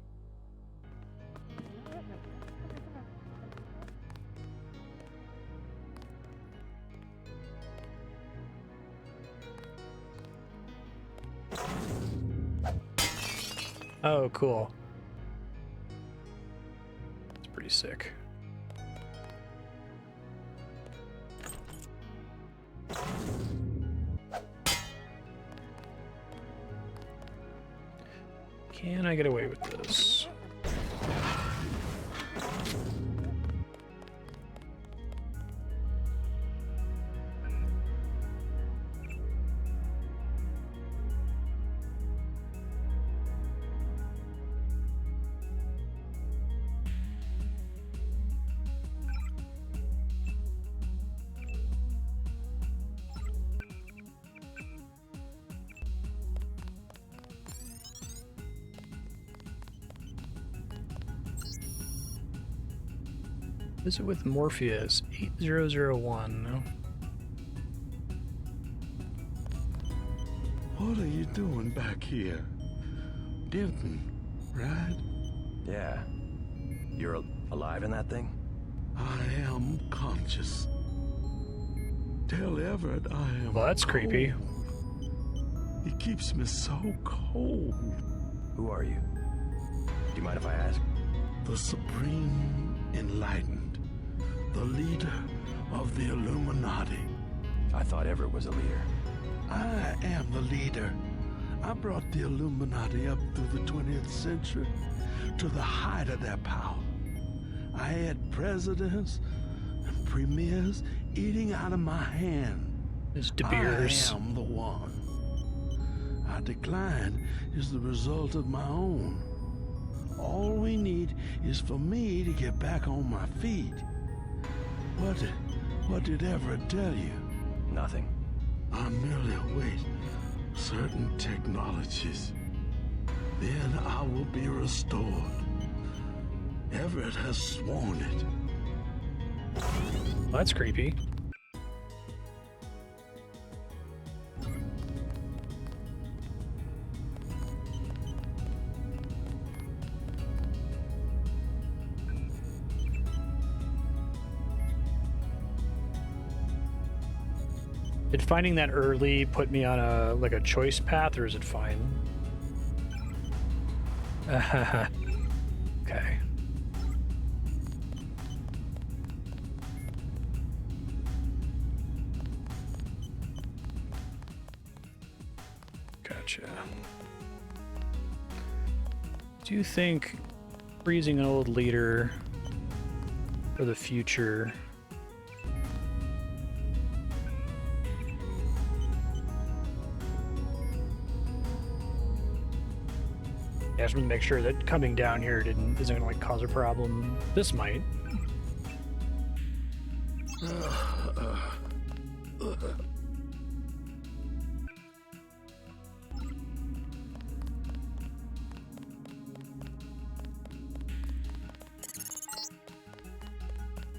Oh, cool. It's pretty sick. Can I get away with this? Visit with Morpheus, 8001. What are you doing back here? Denton, right? Yeah. You're alive in that thing? I am conscious. Tell Everett I am Well, that's cold. creepy. He keeps me so cold. Who are you? Do you mind if I ask? The Supreme Enlightened. The leader of the Illuminati. I thought Everett was a leader. I am the leader. I brought the Illuminati up through the 20th century to the height of their power. I had presidents and premiers eating out of my hand. It's DeBeers. I am the one. Our decline is the result of my own. All we need is for me to get back on my feet. What did Everett tell you? Nothing. I merely await certain technologies. Then I will be restored. Everett has sworn it. Well, that's creepy. Did finding that early put me on a choice path, or is it fine? Okay. Gotcha. Do you think freezing an old leader for the future I just want to make sure that coming down here isn't gonna like cause a problem. This might.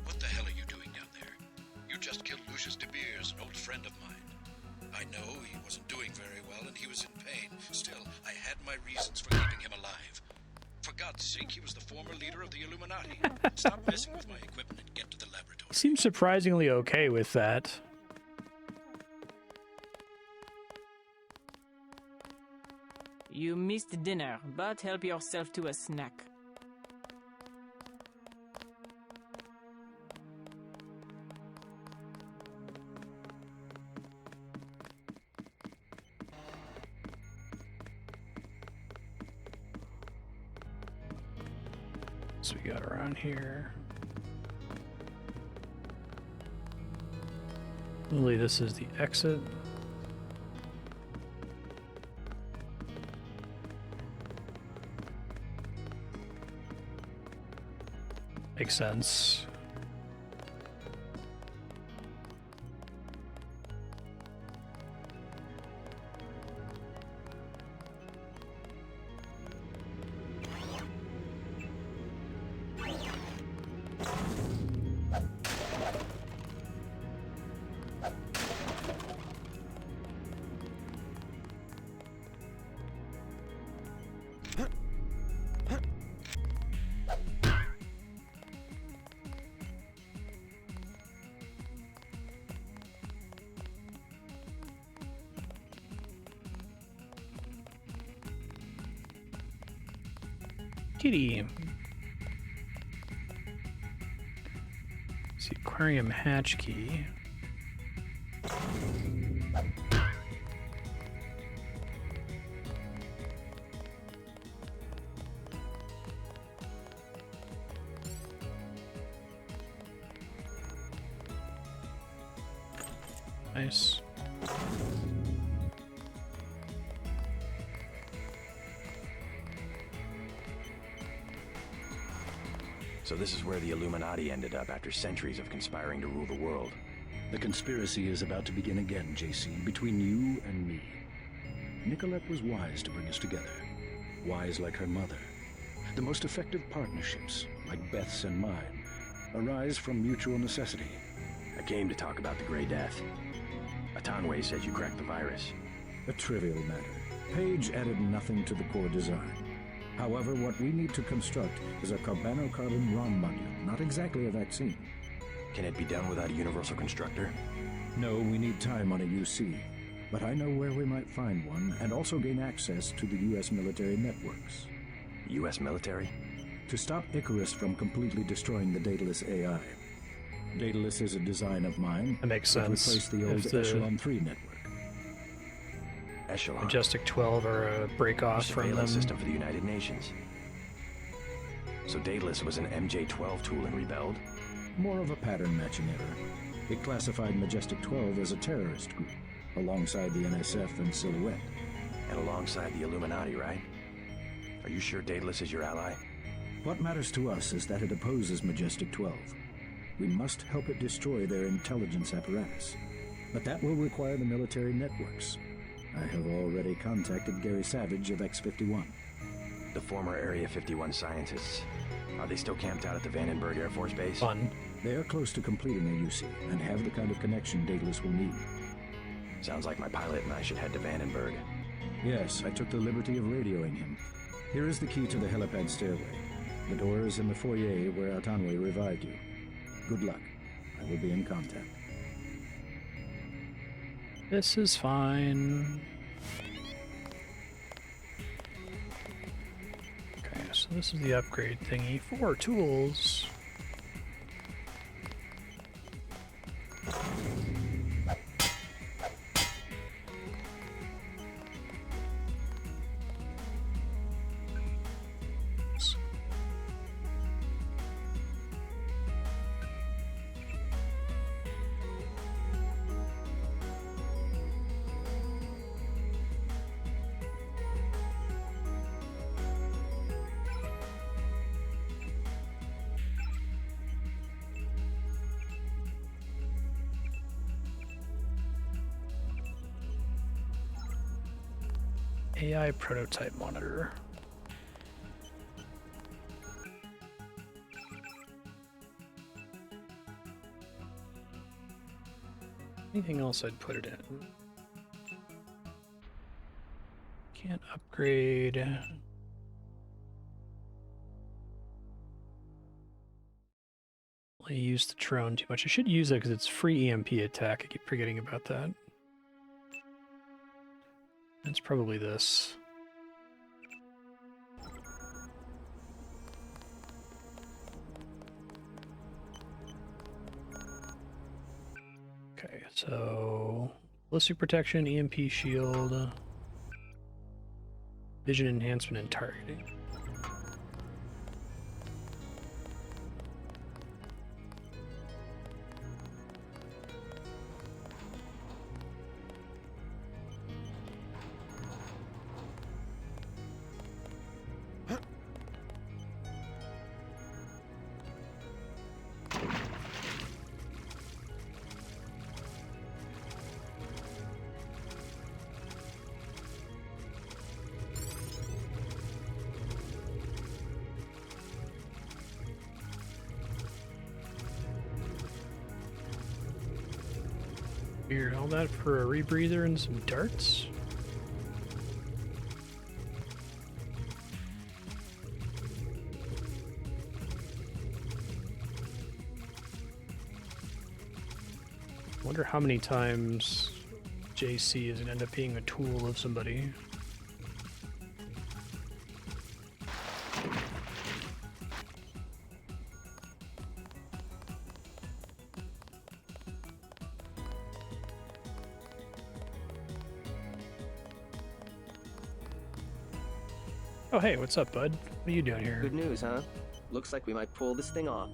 What the hell are you doing down there? You just killed Lucius DeBeers, an old friend of mine. I know he wasn't doing very well and he was in pain. Still, I had my reasons for keeping him alive. For God's sake, he was the former leader of the Illuminati. Stop messing with my equipment and get to the laboratory. He seems surprisingly okay with that. You missed dinner, but help yourself to a snack. So we got around here. Lily, this is the exit. Makes sense. Kitty. It's the aquarium hatch key. Nice. So this is where the Illuminati ended up after centuries of conspiring to rule the world. The conspiracy is about to begin again, JC, between you and me. Nicolette was wise to bring us together. Wise like her mother. The most effective partnerships, like Beth's and mine, arise from mutual necessity. I came to talk about the Grey Death. Atanwe says you cracked the virus. A trivial matter. Page added nothing to the core design. However, what we need to construct is a carbon ROM module, not exactly a vaccine. Can it be done without a Universal Constructor? No, we need time on a UC. But I know where we might find one, and also gain access to the U.S. military networks. U.S. military? To stop Icarus from completely destroying the Daedalus AI. Daedalus is a design of mine. That makes that sense. Replaced the old If the Echelon 3 network. Echelon. Majestic 12 are a break off from them. Surveillance system for the United Nations. So Daedalus was an MJ-12 tool and rebelled? More of a pattern matching error. It classified Majestic 12 as a terrorist group, alongside the NSF and Silhouette. And alongside the Illuminati, right? Are you sure Daedalus is your ally? What matters to us is that it opposes Majestic 12. We must help it destroy their intelligence apparatus. But that will require the military networks. I have already contacted Gary Savage of X-51. The former Area 51 scientists. Are they still camped out at the Vandenberg Air Force Base? Fun. They are close to completing a UC and have the kind of connection Daedalus will need. Sounds like my pilot and I should head to Vandenberg. Yes, I took the liberty of radioing him. Here is the key to the helipad stairway. The door is in the foyer where Atanwe revived you. Good luck. I will be in contact. This is fine. Okay, so this is the upgrade thingy. 4 tools. AI prototype monitor. Anything else I'd put it in? Can't upgrade. I use the drone too much. I should use it because it's free EMP attack. I keep forgetting about that. It's probably this. Okay, so ballistic protection, EMP shield, vision enhancement, and targeting. Weird, all that for a rebreather and some darts? Wonder how many times JC is gonna end up being a tool of somebody. Oh, hey, what's up, bud? What are you doing here? Good news, huh? Looks like we might pull this thing off.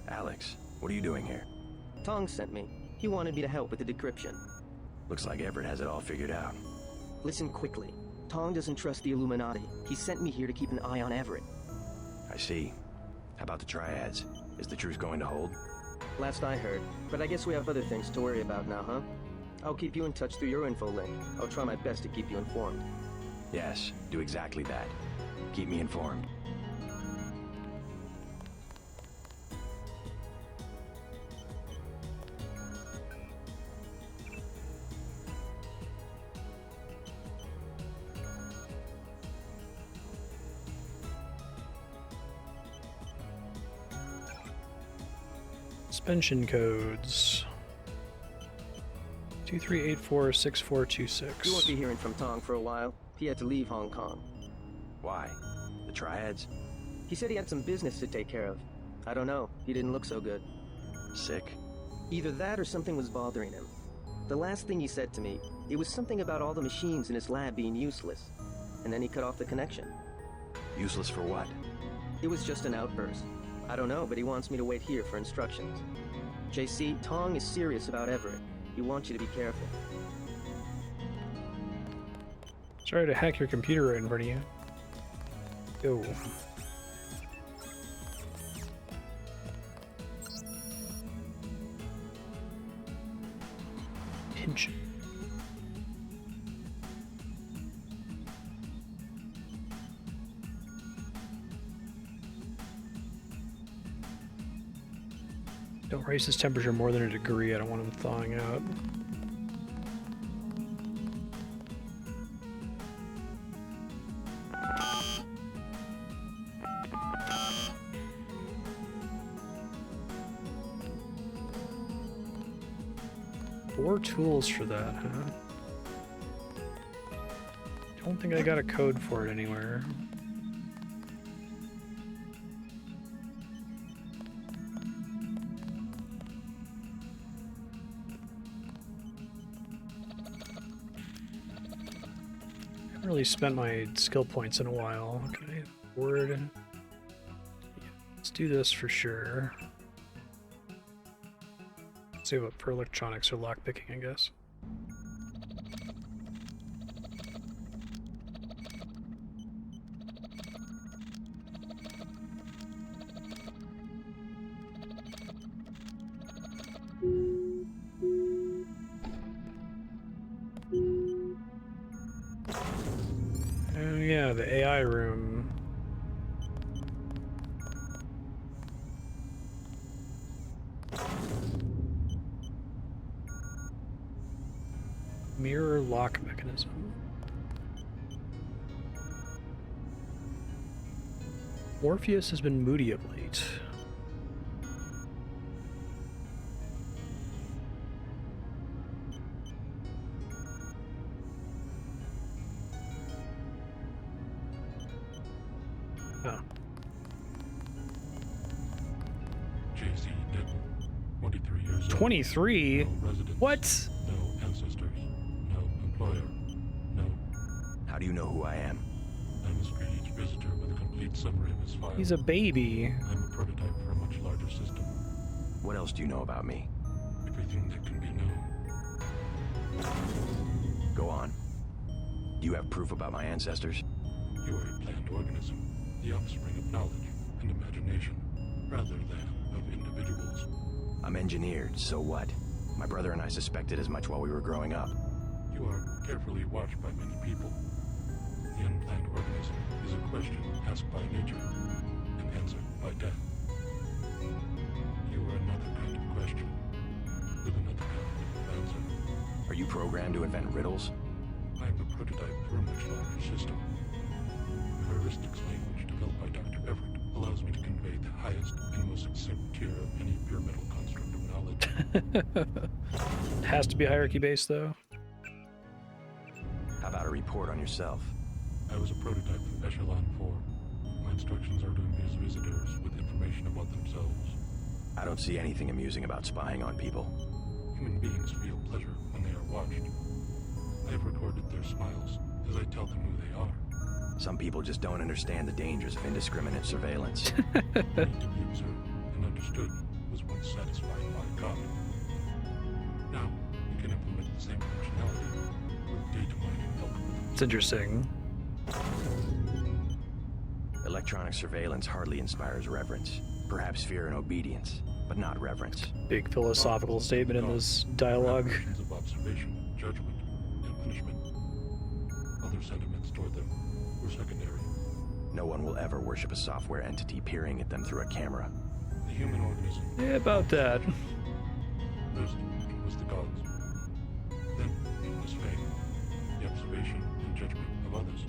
Alex, what are you doing here? Tong sent me. He wanted me to help with the decryption. Looks like Everett has it all figured out. Listen quickly. Tong doesn't trust the Illuminati. He sent me here to keep an eye on Everett. I see. How about the triads? Is the truce going to hold? Last I heard. But I guess we have other things to worry about now, huh? I'll keep you in touch through your info link. I'll try my best to keep you informed. Yes, do exactly that. Keep me informed. Suspension codes. 23846426. You won't be hearing from Tong for a while. He had to leave Hong Kong. Why? The triads? He said he had some business to take care of. I don't know. He didn't look so good. Sick? Either that or something was bothering him. The last thing he said to me, it was something about all the machines in his lab being useless. And then he cut off the connection. Useless for what? It was just an outburst. I don't know, but he wants me to wait here for instructions. JC, Tong is serious about Everett. He wants you to be careful. Sorry to hack your computer right in front of you. Yo. Pinch. Don't raise his temperature more than a degree. I don't want him thawing out. Four tools for that, huh? Don't think I got a code for it anywhere. Haven't really spent my skill points in a while. Okay, word. Yeah, let's do this for sure. See what for electronics or lockpicking, I guess. Oh yeah, the AI room. Mirror lock mechanism. Morpheus has been moody of late. Oh. JC dead. 23 years old. 23? No residence. What? No ancestors. No employer. No. How do you know who I am? I'm a strange visitor with a complete summary of his file. He's a baby. I'm a prototype for a much larger system. What else do you know about me? Everything that can be known. Go on. Do you have proof about my ancestors? You are a planned organism, the offspring of knowledge and imagination, rather than of individuals. I'm engineered, so what? My brother and I suspected as much while we were growing up. You are carefully watched by many people. The unplanned organism is a question asked by nature and answered by death. You are another kind of question with another kind of answer. Are you programmed to invent riddles? I am a prototype for a much larger system. The heuristics language developed by Dr. Everett allows me to convey the highest and most succinct tier of any pyramidal construct of knowledge. It has to be hierarchy based though. How about a report on yourself? I was a prototype of Echelon 4. My instructions are to amuse visitors with information about themselves. I don't see anything amusing about spying on people. Human beings feel pleasure when they are watched. I have recorded their smiles as I tell them who they are. Some people just don't understand the dangers of indiscriminate surveillance. Need to be observed and understood was once satisfied by God. Now, we can implement the same functionality with data mining algorithms. It's interesting. Electronic surveillance hardly inspires reverence. Perhaps fear and obedience, but not reverence. Big philosophical statement in this dialogue. Notions of observation, judgment, and punishment. Other sentiments toward them were secondary. No one will ever worship a software entity peering at them through a camera. The human organism. Yeah, about that. First, it was the gods. Then, it was fame, the observation and judgment of others.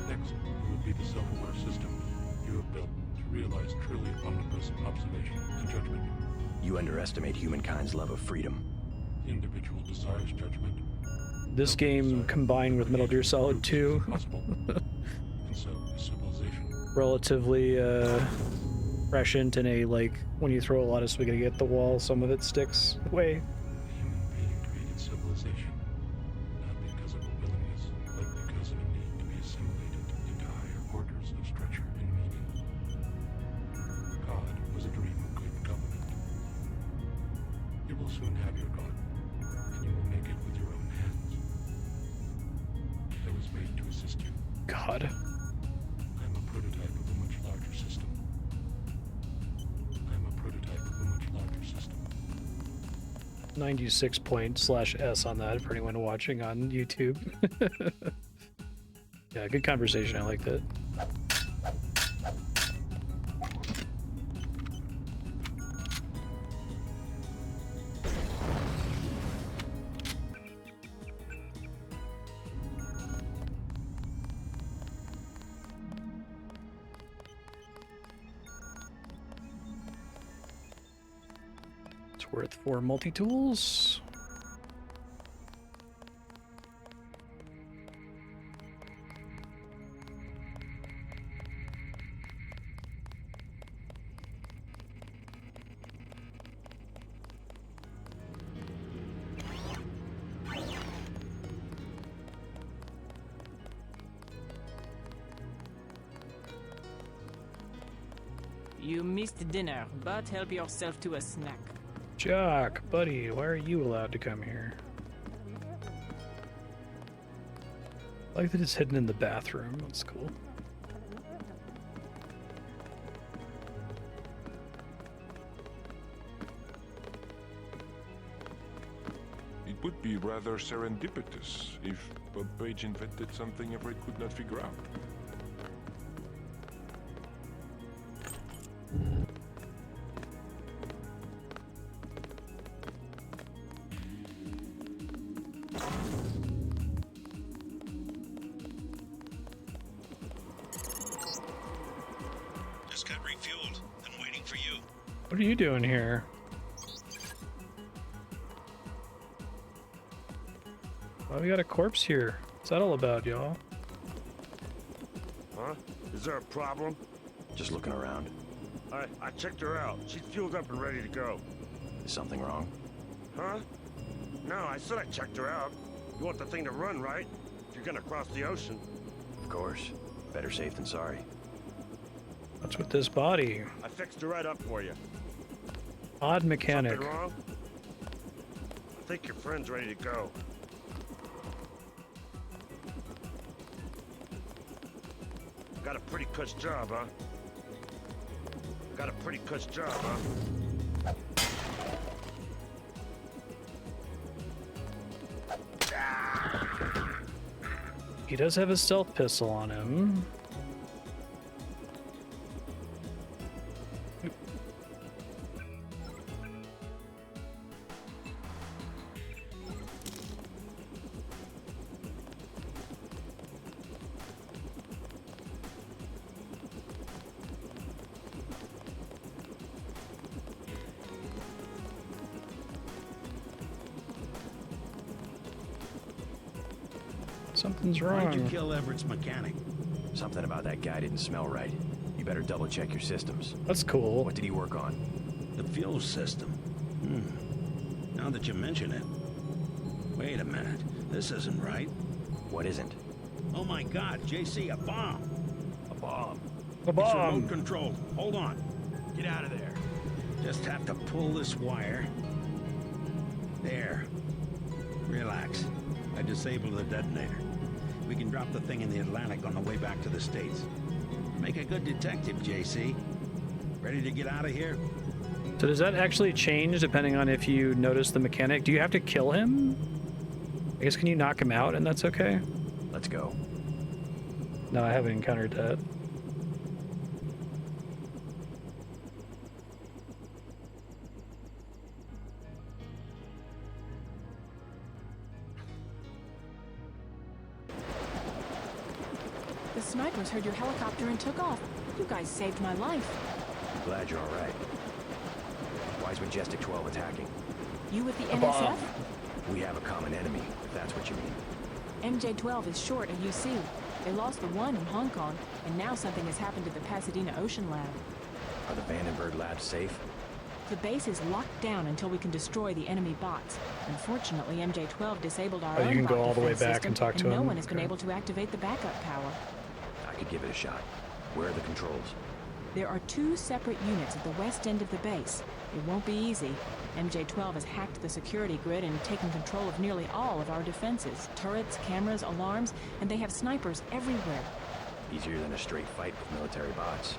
Next, it would be the self-aware system you have built to realize truly omnipresent observation and judgment. You underestimate humankind's love of freedom. The individual desires judgment. This game combined with Metal Gear Solid 2. And so is civilization. Relatively prescient in a, like, when you throw a lot of spaghetti at the wall, some of it sticks away. The human being created civilization, not because of a willingness, but because of a need to be assimilated into higher orders of structure and meaning. God was a dream of good government. You will soon have your God, and you will make it with your own hands. I was made to assist you. God. I'm a prototype of a much larger system. I'm a prototype of a much larger system. 96./S on that for anyone watching on YouTube. Yeah, good conversation. I liked it. It's worth 4 multi-tools. You missed dinner, but help yourself to a snack. Jock, buddy, why are you allowed to come here? I like that it's hidden in the bathroom. That's cool. It would be rather serendipitous if Bob Page invented something Everett could not figure out. Just got refueled. I'm waiting for you. What are you doing here? Why we got a corpse here? What's that all about, y'all? Huh? Is there a problem? Just looking around. I checked her out. She's fueled up and ready to go. Is something wrong? Huh? No, I said I checked her out. You want the thing to run, right? If you're gonna cross the ocean. Of course. Better safe than sorry. What's with this body? I fixed her right up for you. Odd mechanic. Something wrong? I think your friend's ready to go. Got a pretty cush job, huh? Got a pretty cush job, huh? He does have a stealth pistol on him. Something's wrong. Why'd you kill Everett's mechanic? Something about that guy didn't smell right. You better double check your systems. That's cool. What did he work on? The fuel system. Now that you mention it. Wait a minute. This isn't right. What isn't? Oh my God, JC, a bomb! A bomb. A It's bomb. remote controlled. Hold on. Get out of there. Just have to pull this wire. There. Relax. I disabled the detonator. We can drop the thing in the Atlantic on the way back to the States. Make a good detective, JC. Ready to get out of here? So does that actually change depending on if you notice the mechanic? Do you have to kill him? I guess can you knock him out and that's okay? Let's go. No, I haven't encountered that. The snipers heard your helicopter and took off. You guys saved my life. Glad you're all right. Why's Majestic 12 attacking? You with the NSF? We have a common enemy, if that's what you mean. MJ-12 is short at UC. They lost the one in Hong Kong, and now something has happened to the Pasadena Ocean Lab. Are the Vandenberg labs safe? The base is locked down until we can destroy the enemy bots. Unfortunately, MJ-12 disabled our Oh, own you can go bot all the way defense back and system, talk to no him? one has been Okay. able to activate the backup power. I could give it a shot. Where are the controls? There are 2 separate units at the west end of the base. It won't be easy. MJ-12 has hacked the security grid and taken control of nearly all of our defenses. Turrets, cameras, alarms, and they have snipers everywhere. Easier than a straight fight with military bots.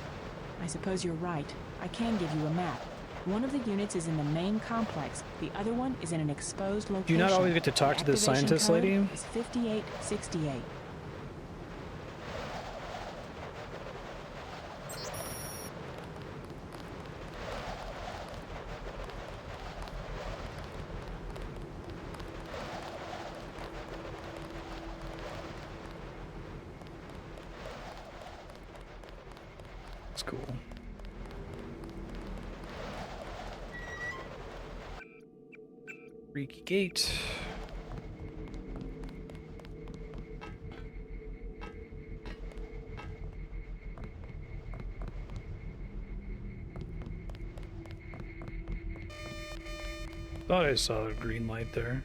I suppose you're right. I can give you a map. One of the units is in the main complex. The other one is in an exposed location. Do you not always get to talk to the activation scientist code lady? is 5868. That's cool. Freaky gate. Thought I saw a green light there.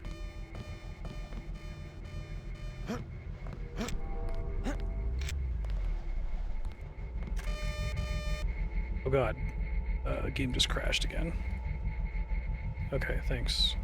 Oh god. Game just crashed again. Okay, thanks.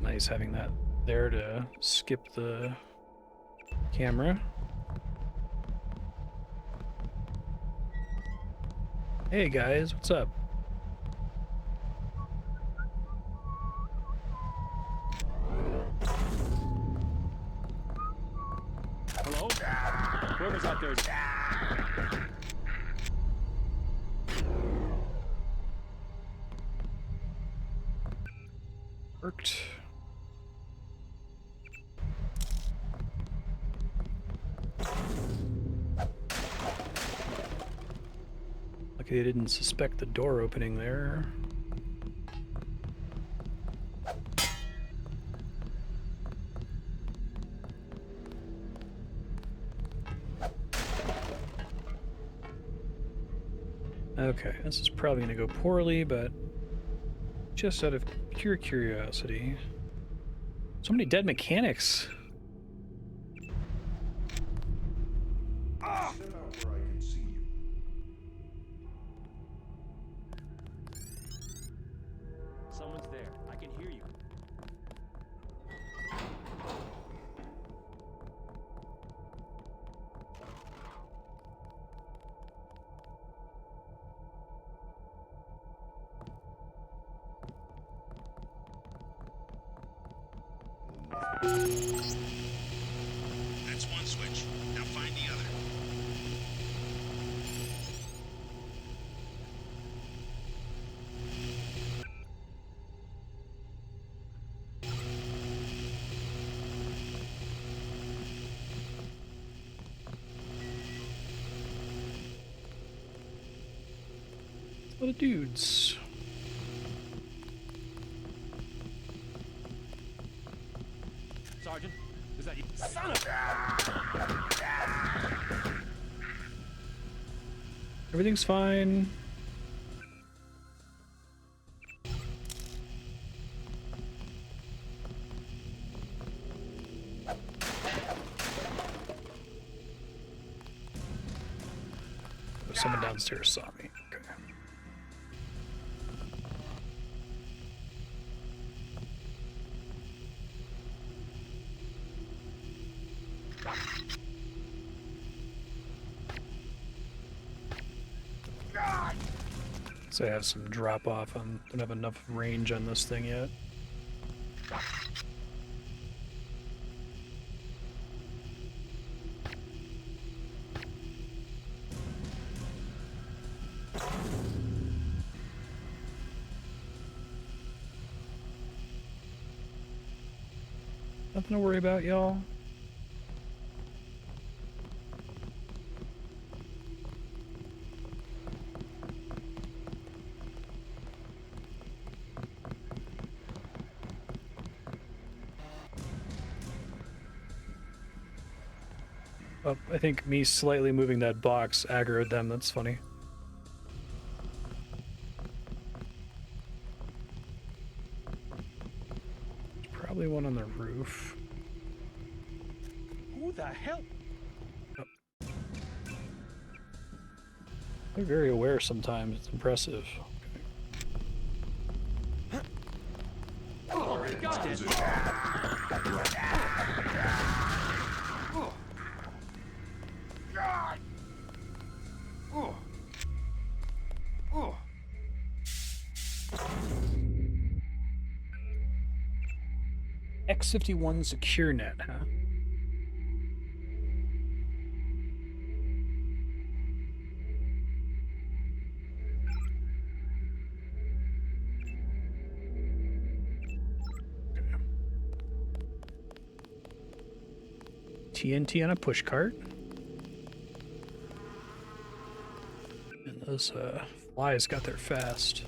Nice having that there to skip the camera. Hey guys, what's up? Hello? Whoever's out there is... Worked. Lucky they didn't suspect the door opening there. Okay, this is probably going to go poorly, but just out of pure curiosity. So many dead mechanics. there. I can hear you. That's one switch. Now find the other. A lot of dudes. Sergeant, is that you? Son of Everything's fine. Someone downstairs saw me. Okay. So I have some drop off. I don't have enough range on this thing yet. Nothing to worry about, y'all. Oh, I think me slightly moving that box aggroed them. That's funny. There's probably one on the roof. Who the hell? Oh. They're very aware sometimes. It's impressive. Oh, God. X51 secure net, huh? TNT on a push cart. And those flies got there fast.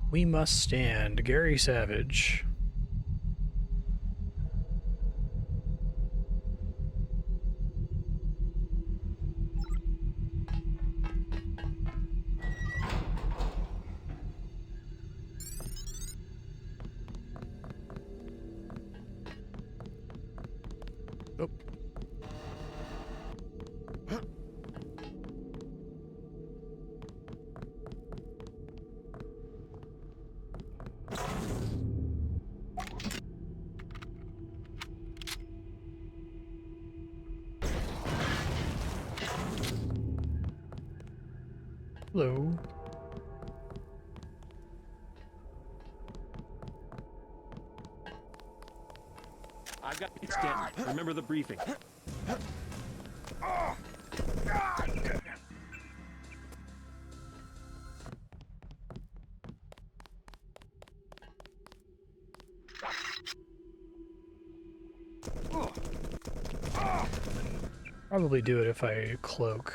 We must stand. Gary Savage. Oh. Hello. I've got it, Stanton. Remember the briefing. Probably do it if I cloak.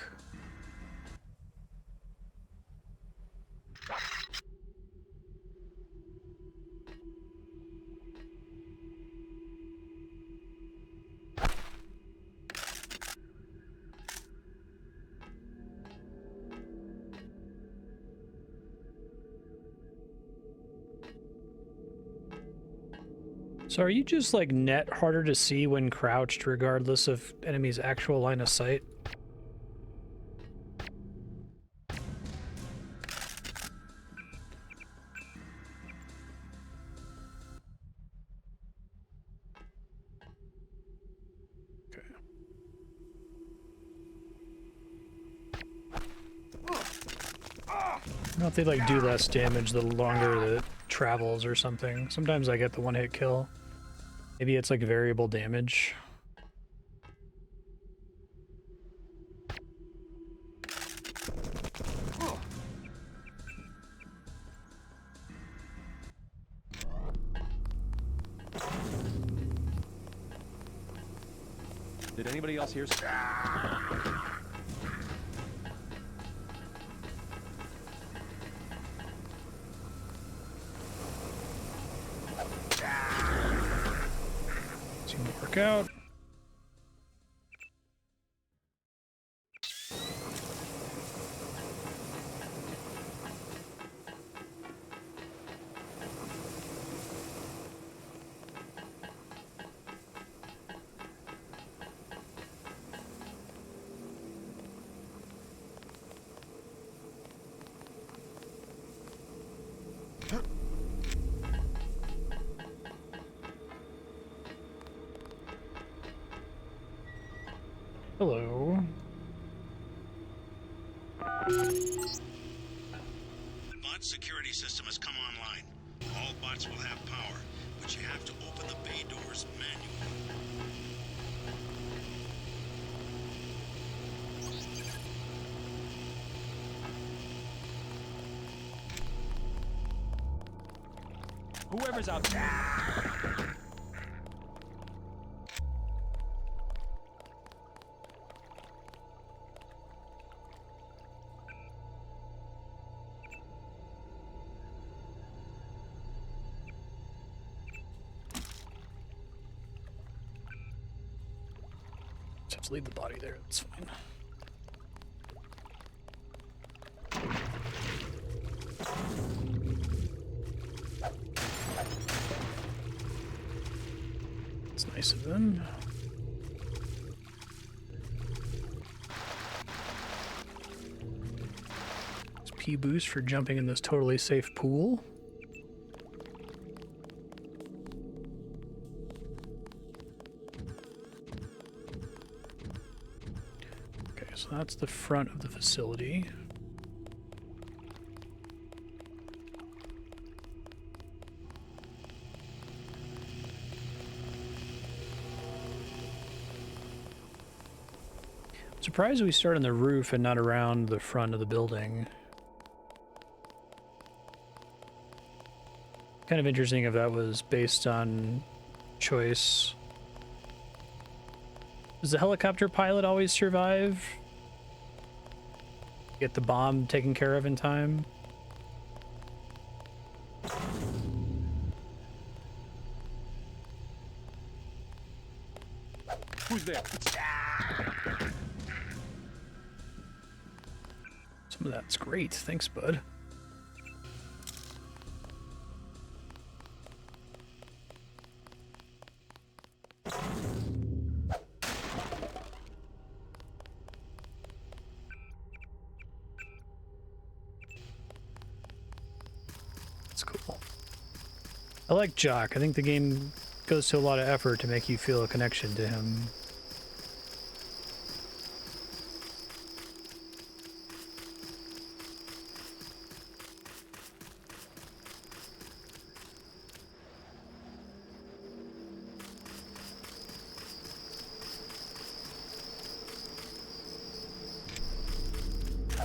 So are you just like net harder to see when crouched regardless of enemy's actual line of sight? Okay. I don't know if they like do less damage the longer it travels or something. Sometimes I get the one-hit kill. Maybe it's like variable damage. Did anybody else hear? Seem to work out. Hello. Bot security system has come online. All bots will have power, but you have to open the bay doors manually. Whoever's out there. Just leave the body there, that's fine. It's nice of them. It's P boost for jumping in this totally safe pool. So that's the front of the facility. I'm surprised we start on the roof and not around the front of the building. Kind of interesting if that was based on choice. Does the helicopter pilot always survive? Get the bomb taken care of in time? Who's there? Some of that's great. Thanks, bud. I like Jock. I think the game goes to a lot of effort to make you feel a connection to him.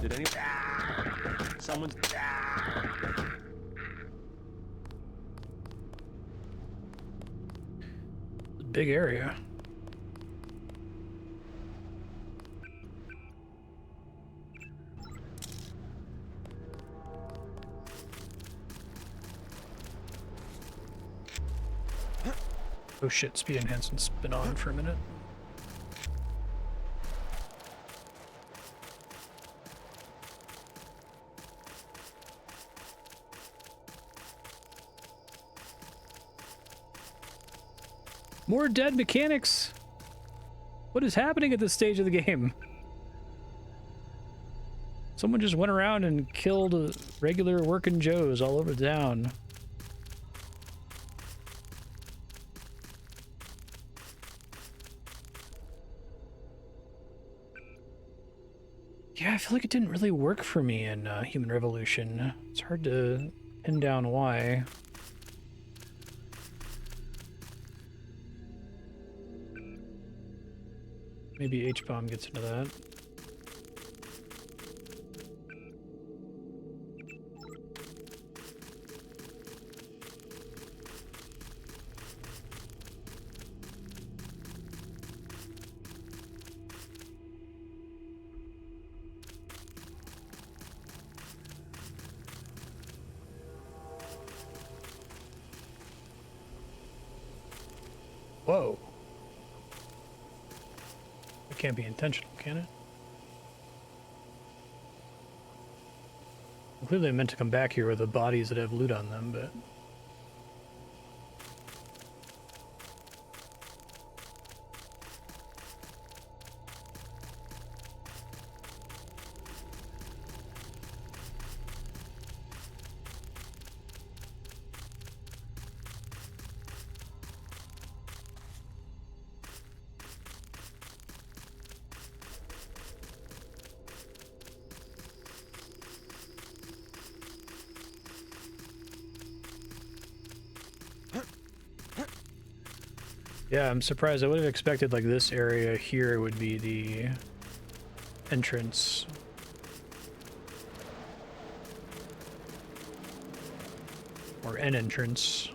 Did any? Someone's. Big area. Oh shit, speed enhancement's been on for a minute. More dead mechanics! What is happening at this stage of the game? Someone just went around and killed regular working Joes all over town. Yeah, I feel like it didn't really work for me in Human Revolution. It's hard to pin down why. Maybe H-Bomb gets into that. Whoa. It can't be intentional, can it? Clearly I meant to come back here with the bodies that have loot on them, but... Yeah, I'm surprised. I would have expected like this area here would be the entrance. Or an entrance.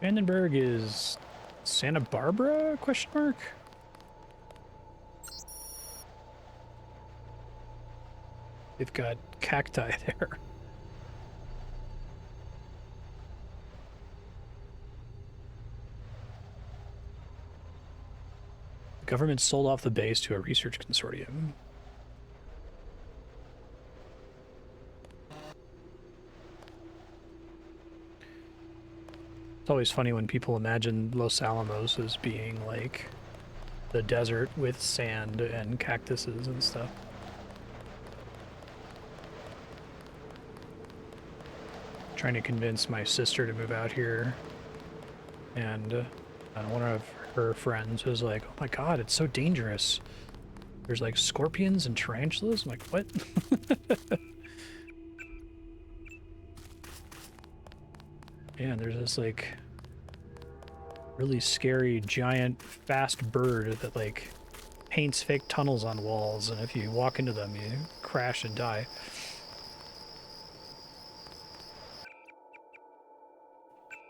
Vandenberg is Santa Barbara? Question mark. They've got cacti there. The government sold off the base to a research consortium. It's always funny when people imagine Los Alamos as being like the desert with sand and cactuses and stuff. Trying to convince my sister to move out here, and one of her friends was like, "Oh my god, it's so dangerous. There's like scorpions and tarantulas." I'm like, "What?" Yeah, and there's this like really scary giant fast bird that like paints fake tunnels on walls, and if you walk into them you crash and die.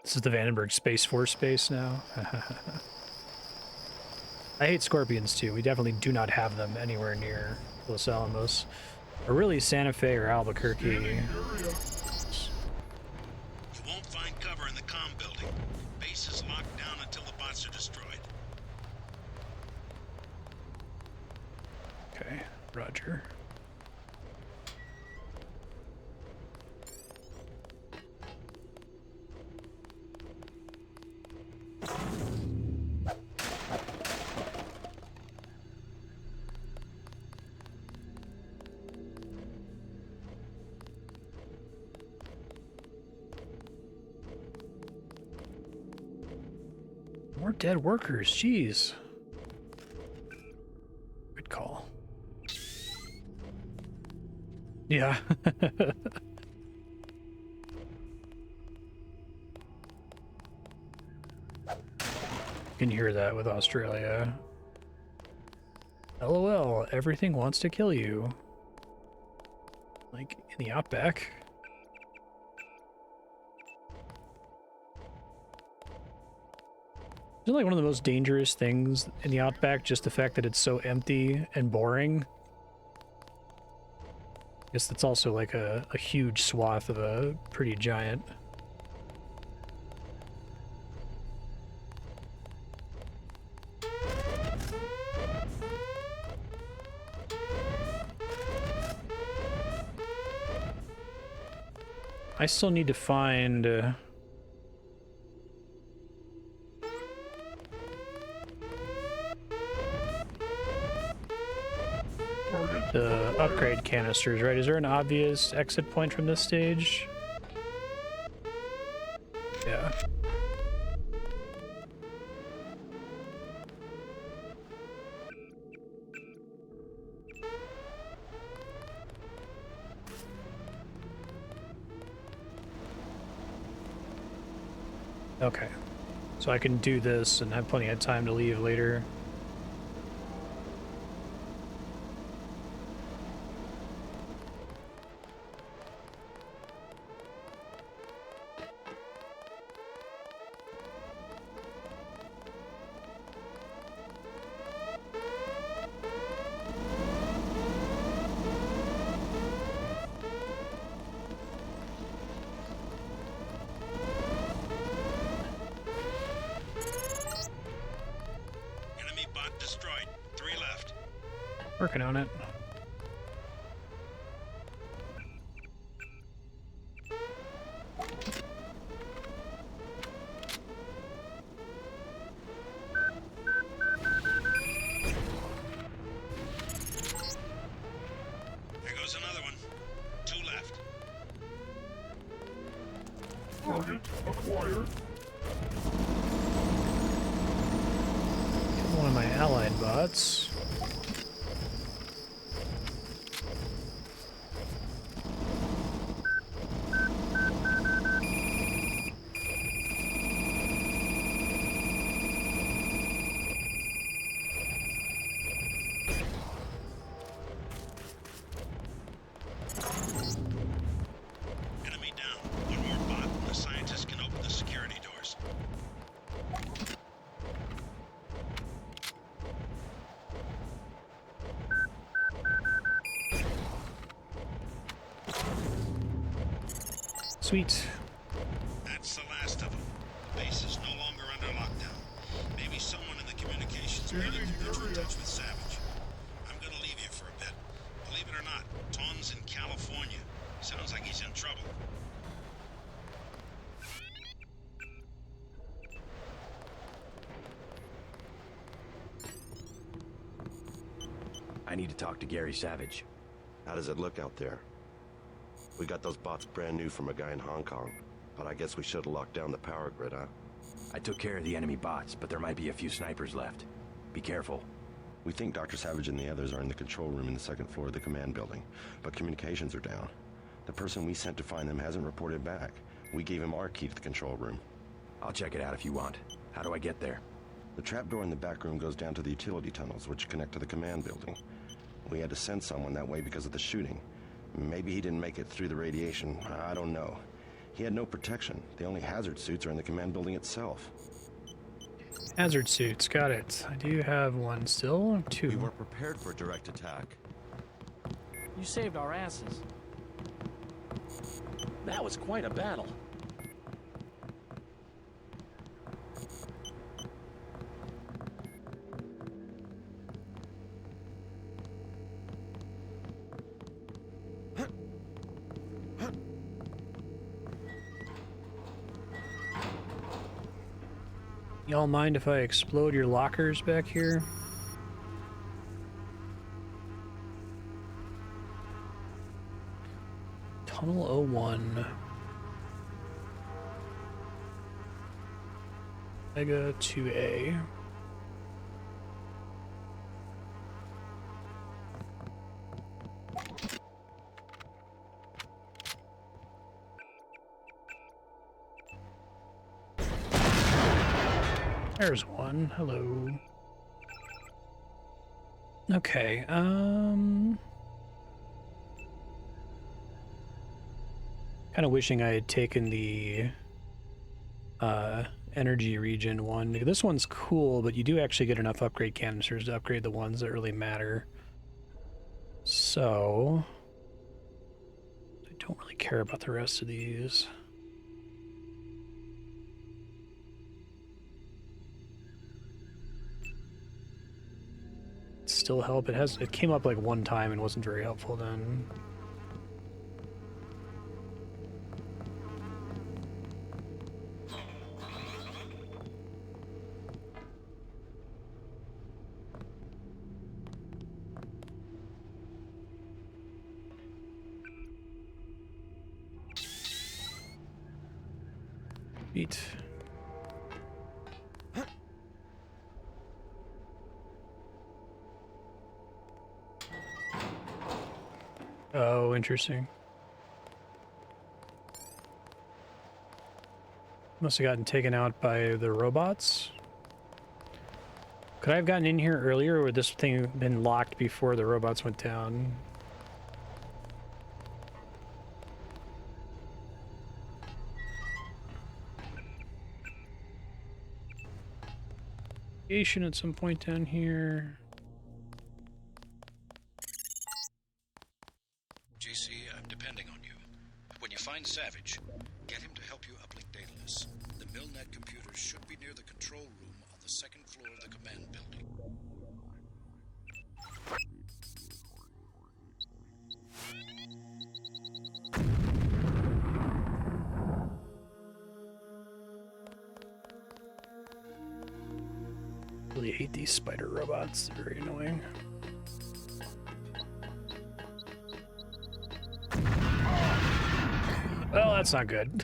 This is the Vandenberg Space Force base now. I hate scorpions too. We definitely do not have them anywhere near Los Alamos, or really Santa Fe or Albuquerque. Roger. More dead workers, jeez. Good call. Yeah. You can hear that with Australia. LOL, everything wants to kill you. Like, in the outback. Isn't like one of the most dangerous things in the outback just the fact that it's so empty and boring? I guess that's also like a huge swath of a pretty giant. I still need to find the upgrade canisters, right? Is there an obvious exit point from this stage? Yeah. Okay. So I can do this and have plenty of time to leave later. Working on it. There goes another one. 2 left. Target acquired. One of my allied bots. Sweet. That's the last of them. The base is no longer under lockdown. Maybe someone in the communications building can put you in touch with Savage. I'm gonna leave you for a bit. Believe it or not, Ton's in California. Sounds like he's in trouble. I need to talk to Gary Savage. How does it look out there? We got those bots brand new from a guy in Hong Kong, but I guess we should have locked down the power grid, huh? I took care of the enemy bots, but there might be a few snipers left. Be careful. We think Dr. Savage and the others are in the control room in the second floor of the command building, but communications are down. The person we sent to find them hasn't reported back. We gave him our key to the control room. I'll check it out if you want. How do I get there? The trapdoor in the back room goes down to the utility tunnels, which connect to the command building. We had to send someone that way because of the shooting. Maybe he didn't make it through the radiation. I don't know. He had no protection. The only hazard suits are in the command building itself. Hazard suits, got it. I do have one still. 2. We were prepared for direct attack. You saved our asses. That was quite a battle. Y'all mind if I explode your lockers back here? Tunnel 01. Mega 2A. There's one. Hello. Okay, kind of wishing I had taken the energy region one. This one's cool, but you do actually get enough upgrade canisters to upgrade the ones that really matter. So I don't really care about the rest of these. Still help. It came up like one time and wasn't very helpful then. Beat. Oh, interesting. Must have gotten taken out by the robots. Could I have gotten in here earlier, or would this thing been locked before the robots went down? Station at some point down here. JC, I'm depending on you. When you find Savage, get him to help you uplink Daedalus. The MilNet computers should be near the control room on the second floor of the command building. Really hate these spider robots. They're very annoying. Well, that's not good.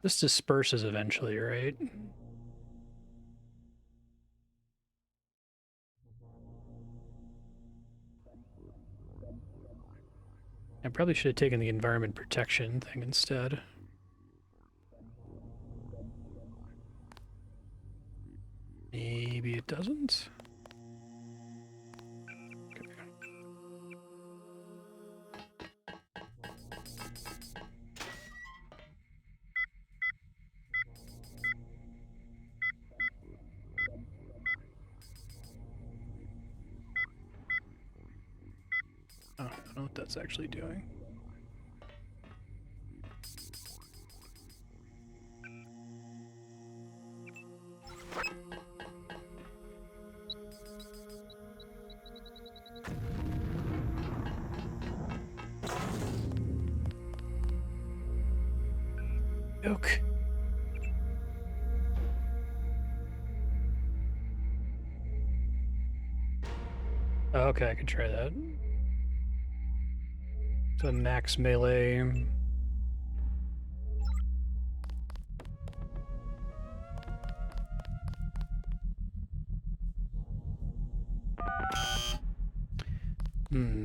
This disperses eventually, right? I probably should have taken the environment protection thing instead. Maybe it doesn't. Okay. Oh, I don't know what that's actually doing. Yoke. Oh, okay, I could try that. So max melee.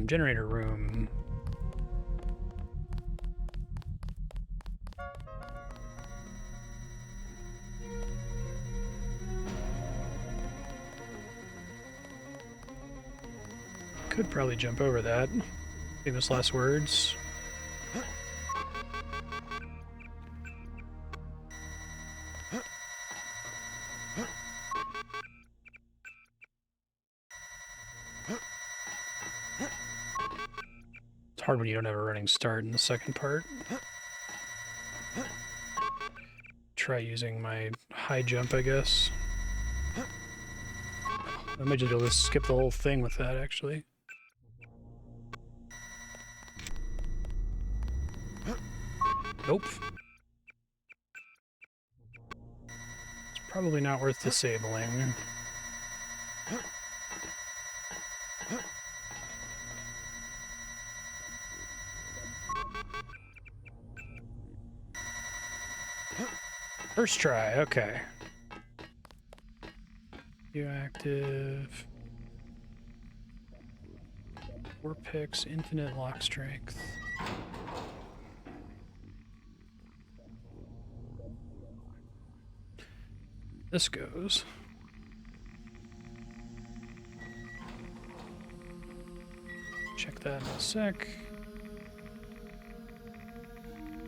Generator room. Could probably jump over that. Famous last words. It's hard when you don't have a running start in the second part. Try using my high jump, I guess. I might just be able to skip the whole thing with that, actually. Nope. It's probably not worth disabling. First try, okay. Radioactive. 4 picks, infinite lock strength. This goes. Check that in a sec.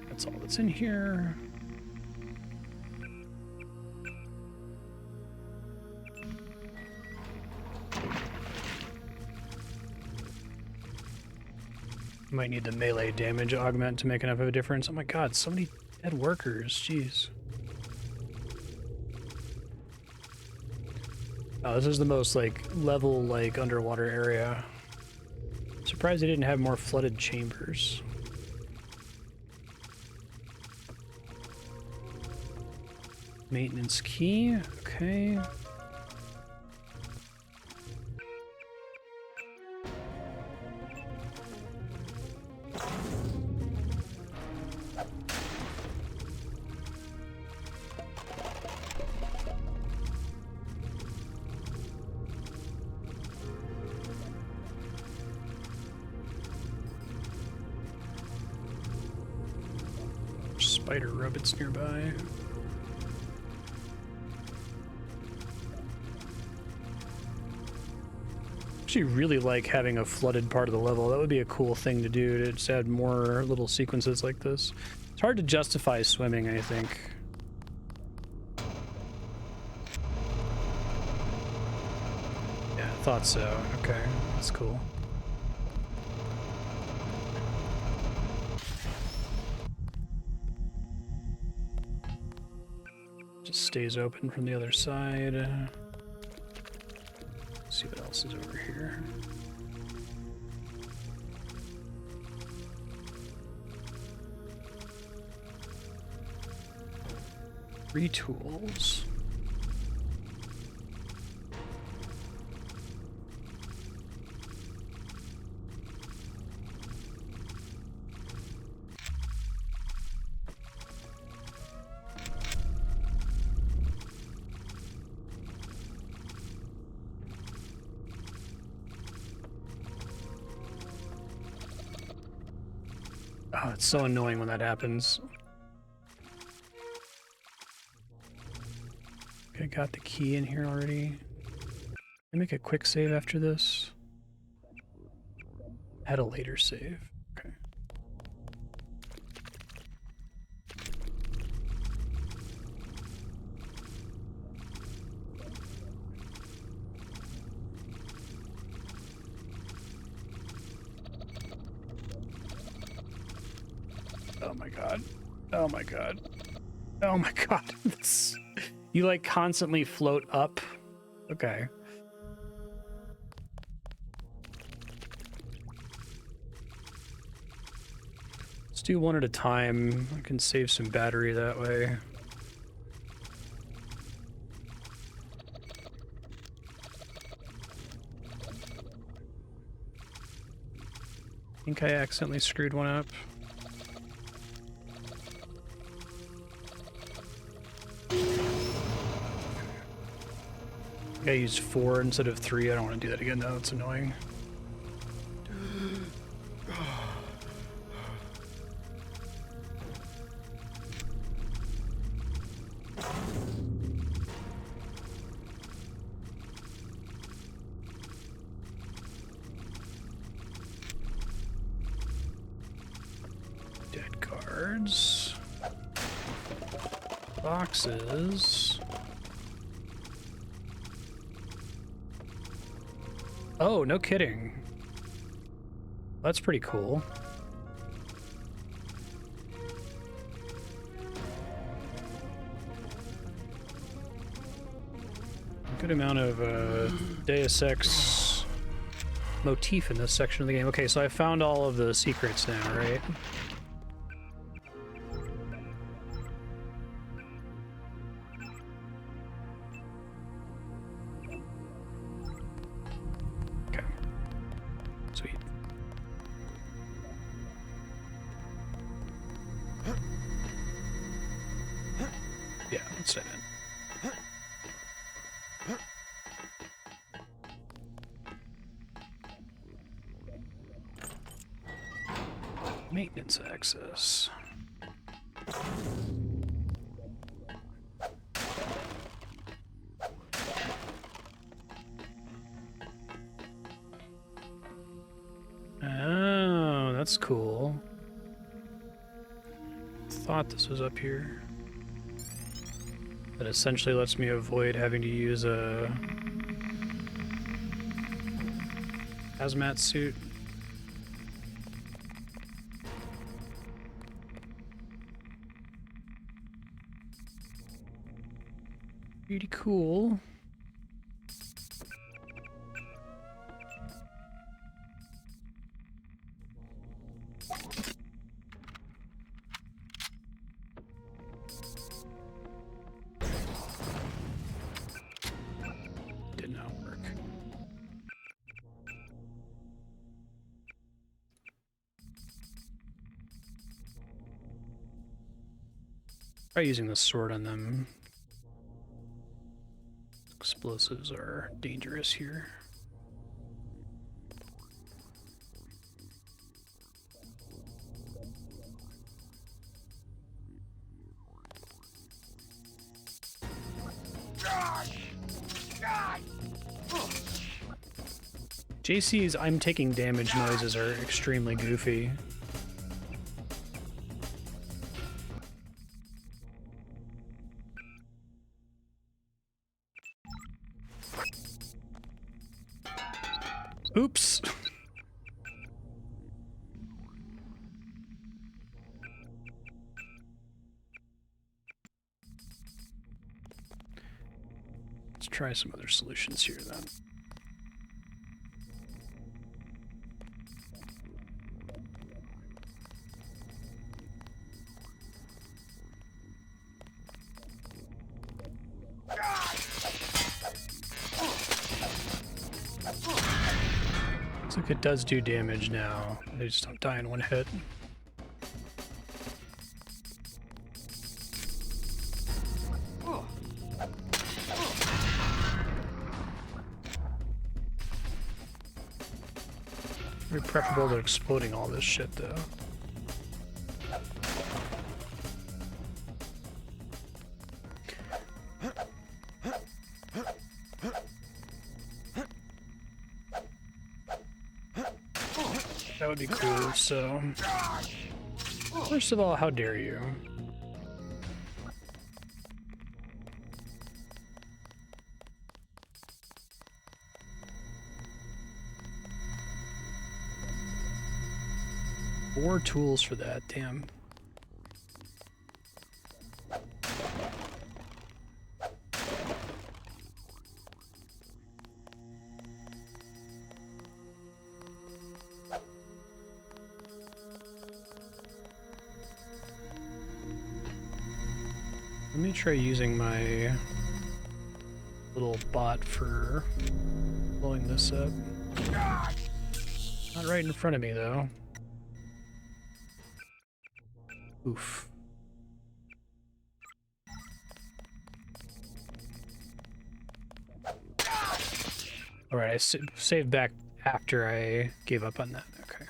That's all that's in here. Might need the melee damage augment to make enough of a difference. Oh my god, so many dead workers, jeez. Oh, this is the most, like, level, like, underwater area. Surprised they didn't have more flooded chambers. Maintenance key, okay. Spider robots nearby. Actually really like having a flooded part of the level. That would be a cool thing to do, to just add more little sequences like this. It's hard to justify swimming, I think. Yeah, I thought so. Okay, that's cool. Just stays open from the other side. Let's see what else is over here. Retools. Oh, it's so annoying when that happens. Okay, got the key in here already. Can I make a quick save after this? Had a later save. Okay. Oh my god. Oh my god. Oh my god. You like constantly float up? Okay. Let's do one at a time. I can save some battery that way. I think I accidentally screwed one up. I used 4 instead of 3. I don't want to do that again though, it's annoying. Dead cards. Boxes. Oh, no kidding. That's pretty cool. Good amount of Deus Ex motif in this section of the game. Okay, so I found all of the secrets now, right? Grants access. Oh, that's cool. Thought this was up here. That essentially lets me avoid having to use a hazmat suit. Pretty cool. Did not work. Try using the sword on them. Explosives are dangerous here. JC's I'm taking damage noises are extremely goofy. Oops. Let's try some other solutions here then. Looks like it does do damage now. They just don't die in one hit. Very preferable to exploding all this shit though. That would be cool, so... First of all, how dare you? More tools for that, damn. Let me try using my little bot for blowing this up. Not right in front of me, though. Oof. Alright, I saved back after I gave up on that. Okay.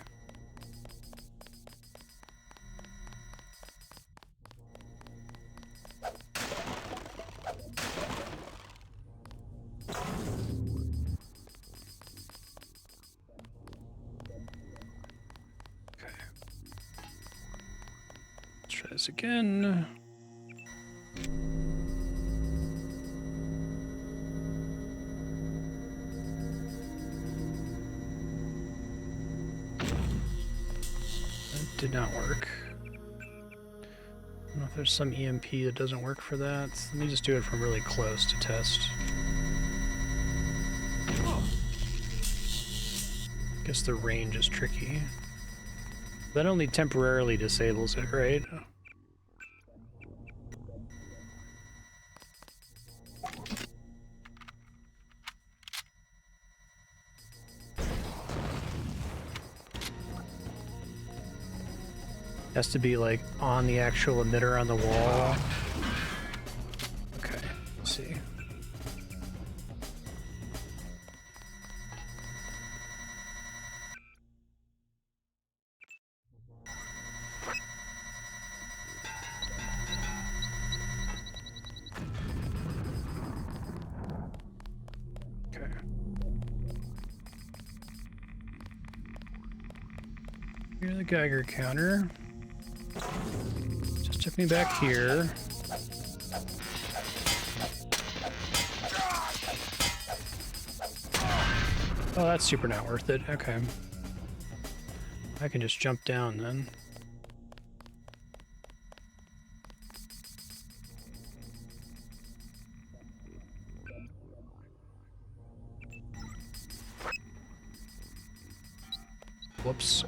Again. That did not work. I don't know if there's some EMP that doesn't work for that. Let me just do it from really close to test. Guess the range is tricky. That only temporarily disables it, right? Has to be like on the actual emitter on the wall. Okay, let's see. Near the Geiger counter. Just took me back here. Oh, that's super not worth it. Okay. I can just jump down then. Whoops.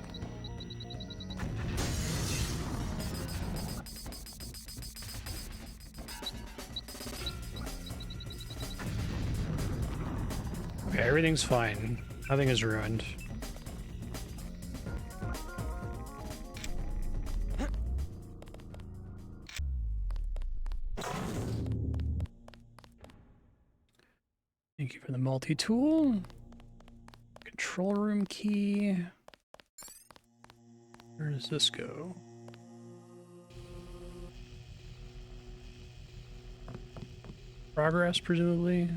Okay, everything's fine. Nothing is ruined. Thank you for the multi-tool. Control room key. Where does this go? Progress, presumably.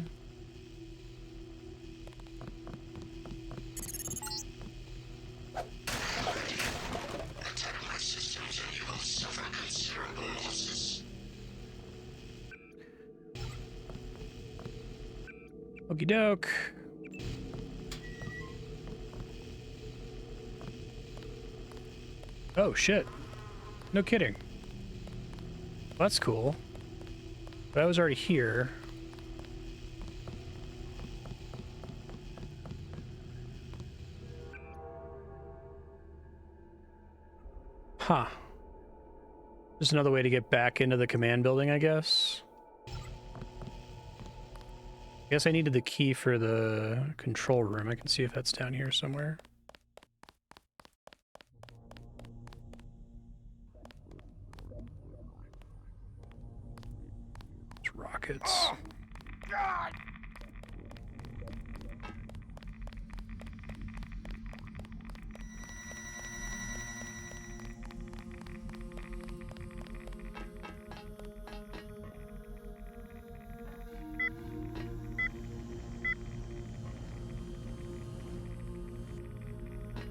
Okie doke. Oh shit. No kidding. Well, that's cool. But I was already here. Huh. Just another way to get back into the command building, I guess. I guess I needed the key for the control room. I can see if that's down here somewhere. It's rockets. Oh, God!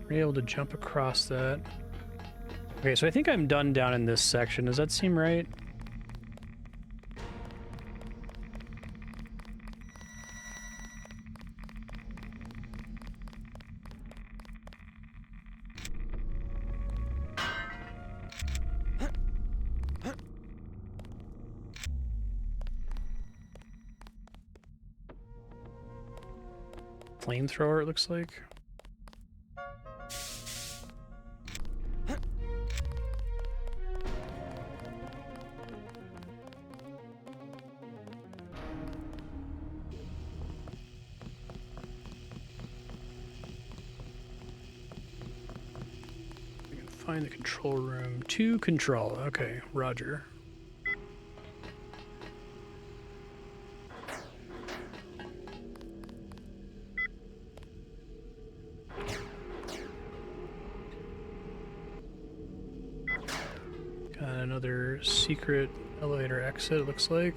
Be able to jump across that. Okay, so I think I'm done down in this section. Does that seem right? Flamethrower, it looks like. Find the control room. To control. Okay, roger. Got another secret elevator exit, it looks like.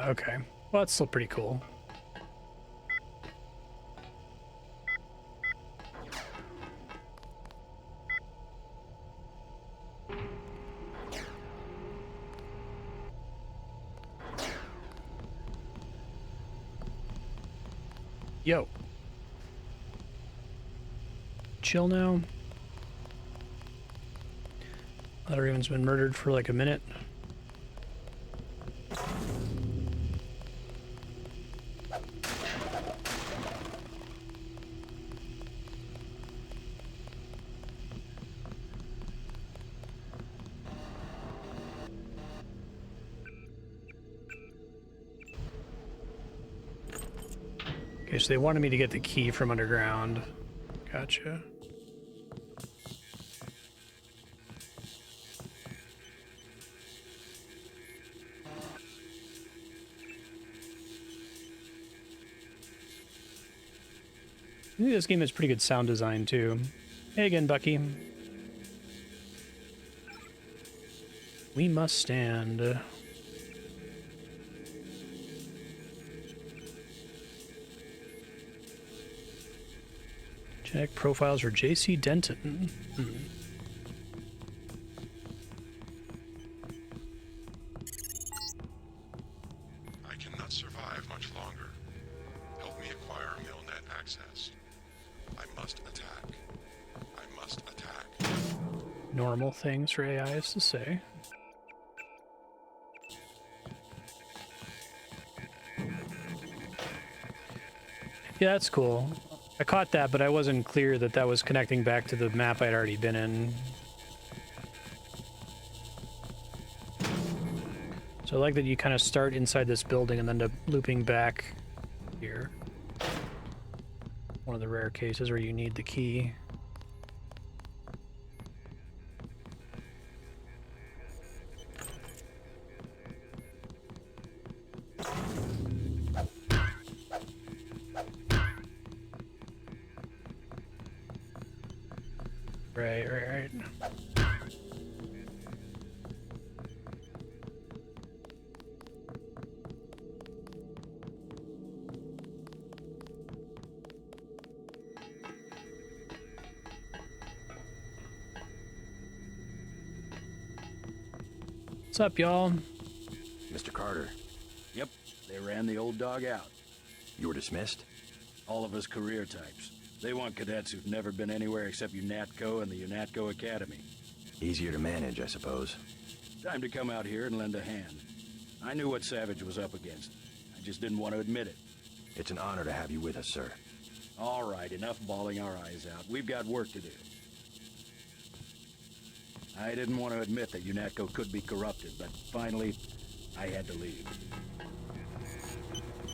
Okay. Well, that's still pretty cool. Yo. Chill now. Thought everyone's been murdered for like a minute. Okay, so they wanted me to get the key from underground. Gotcha. I think this game has pretty good sound design too. Hey again, Bucky. We must stand. Check profiles for J.C. Denton. I cannot survive much longer. Help me acquire MilNet access. I must attack. I must attack. Normal things for AIs to say. Yeah, that's cool. I caught that, but I wasn't clear that that was connecting back to the map I'd already been in. So I like that you kind of start inside this building and then end up looping back here. One of the rare cases where you need the key. Right. What's up, y'all? Mr. Carter. Yep, they ran the old dog out. You were dismissed? All of us career types. They want cadets who've never been anywhere except UNATCO and the UNATCO Academy. Easier to manage, I suppose. Time to come out here and lend a hand. I knew what Savage was up against. I just didn't want to admit it. It's an honor to have you with us, sir. All right, enough bawling our eyes out. We've got work to do. I didn't want to admit that UNATCO could be corrupted, but finally, I had to leave.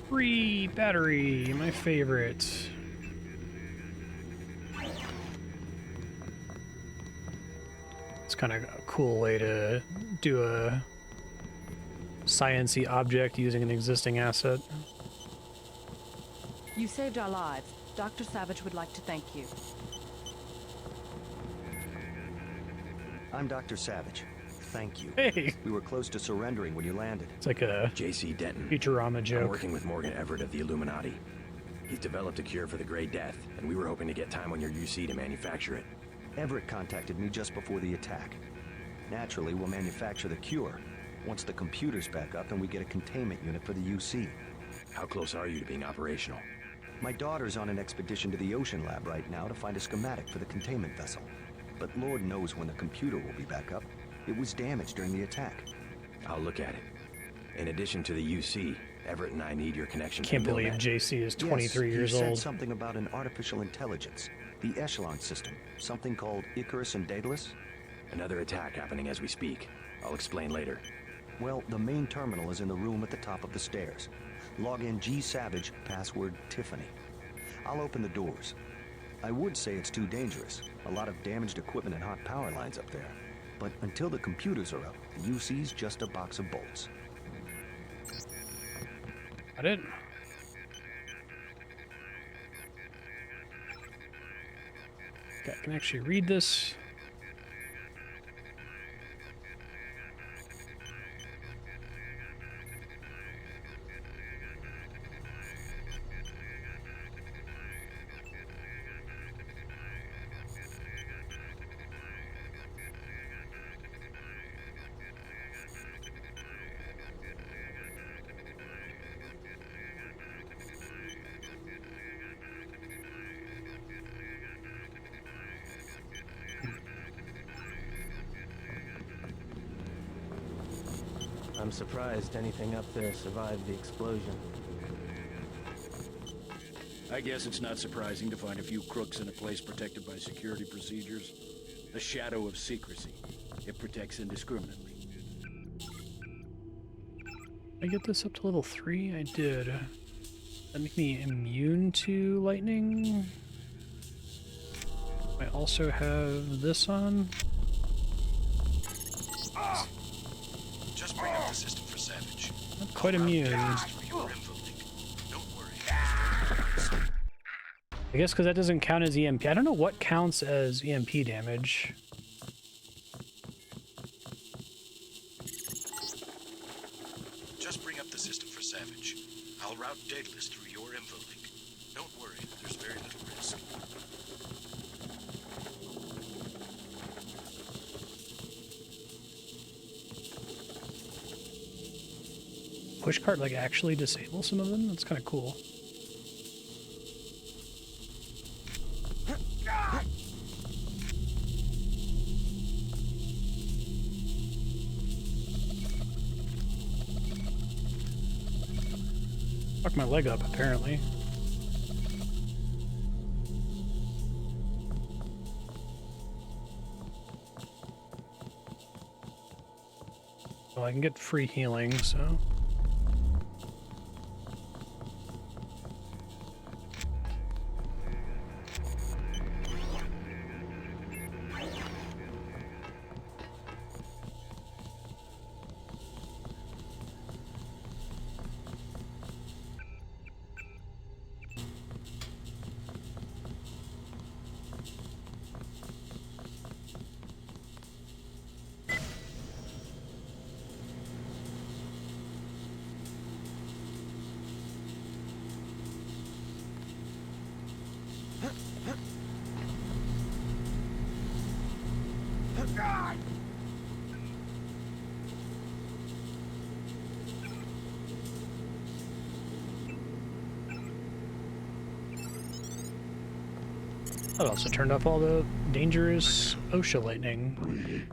Free battery, my favorite. It's kind of a cool way to do a science-y object using an existing asset. You saved our lives. Dr. Savage would like to thank you. I'm Dr. Savage. Thank you. Hey! We were close to surrendering when you landed. It's like a J.C. Denton. Futurama joke. I'm working with Morgan Everett of the Illuminati. He's developed a cure for the Grey Death, and we were hoping to get time on your UC to manufacture it. Everett contacted me just before the attack. Naturally, we'll manufacture the cure once the computer's back up and we get a containment unit for the UC. How close are you to being operational? My daughter's on an expedition to the ocean lab right now to find a schematic for the containment vessel. But Lord knows when the computer will be back up. It was damaged during the attack. I'll look at it. In addition to the UC, Everett and I need your connection. Can't believe JC is 23 years old. old. Said something about an artificial intelligence. The Echelon system. Something called Icarus and Daedalus. Another attack happening as we speak. I'll explain later. Well, the main terminal is in the room at the top of the stairs. Log in G Savage, password Tiffany. I'll open the doors. I would say it's too dangerous. A lot of damaged equipment and hot power lines up there. But until the computers are up, the UC's just a box of bolts. Got it. Okay, I can actually read this. I'm surprised anything up there survived the explosion. I guess it's not surprising to find a few crooks in a place protected by security procedures. The shadow of secrecy. It protects indiscriminately. Did I get this up to level 3? I did. Does that make me immune to lightning? I also have this on. Just bring up the system for Savage. Not quite immune. I guess because that doesn't count as EMP. I don't know what counts as EMP damage. Just bring up the system for Savage. I'll route Daedalus through your info link. Don't worry, there's very little risk. Pushcart like actually disable some of them? That's kind of cool. Fuck my leg up, apparently. Well, I can get free healing, so... That also turned off all the dangerous OSHA lightning.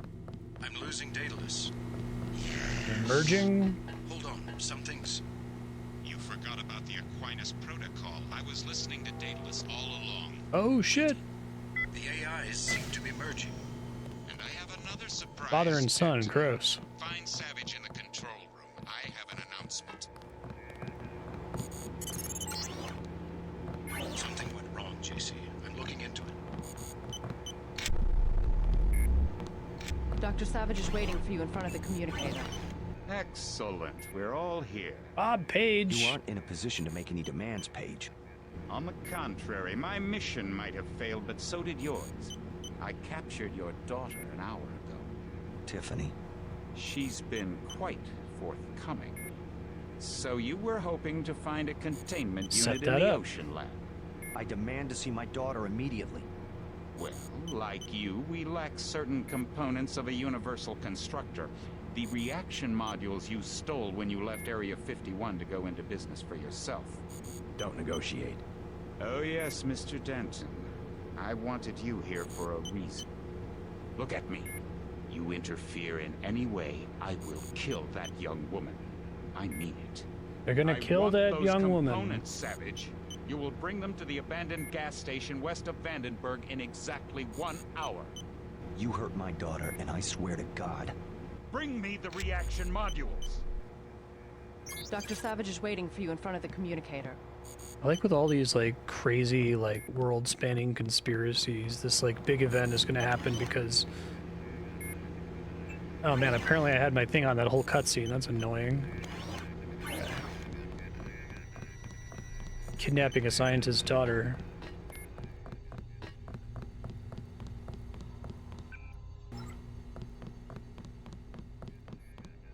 I'm losing Daedalus. Merging? Hold on, some things. You forgot about the Aquinas protocol. I was listening to Daedalus all along. Oh shit! The AIs seem to be merging. And I have another surprise. Father and son, gross. Find Savage in the control room. I have an announcement. Something went wrong, JC. I'm looking into it. Dr. Savage is waiting for you in front of the communicator. Excellent. We're all here. Bob Page. You aren't in a position to make any demands, Page. On the contrary, my mission might have failed, but so did yours. I captured your daughter an hour ago. Tiffany. She's been quite forthcoming. So you were hoping to find a containment unit in the ocean lab? I demand to see my daughter immediately. Well, like you, we lack certain components of a Universal Constructor. The reaction modules you stole when you left Area 51 to go into business for yourself. Don't negotiate. Oh yes, Mr. Denton. I wanted you here for a reason. Look at me. You interfere in any way, I will kill that young woman. I mean it. They're gonna kill that young woman. Components, Savage. You will bring them to the abandoned gas station west of Vandenberg in exactly 1 hour. You hurt my daughter, and I swear to God. Bring me the reaction modules. Dr. Savage is waiting for you in front of the communicator. I like with all these like crazy like world-spanning conspiracies, this like big event is gonna happen because... Oh man, apparently I had my thing on that whole cutscene. That's annoying. Kidnapping a scientist's daughter.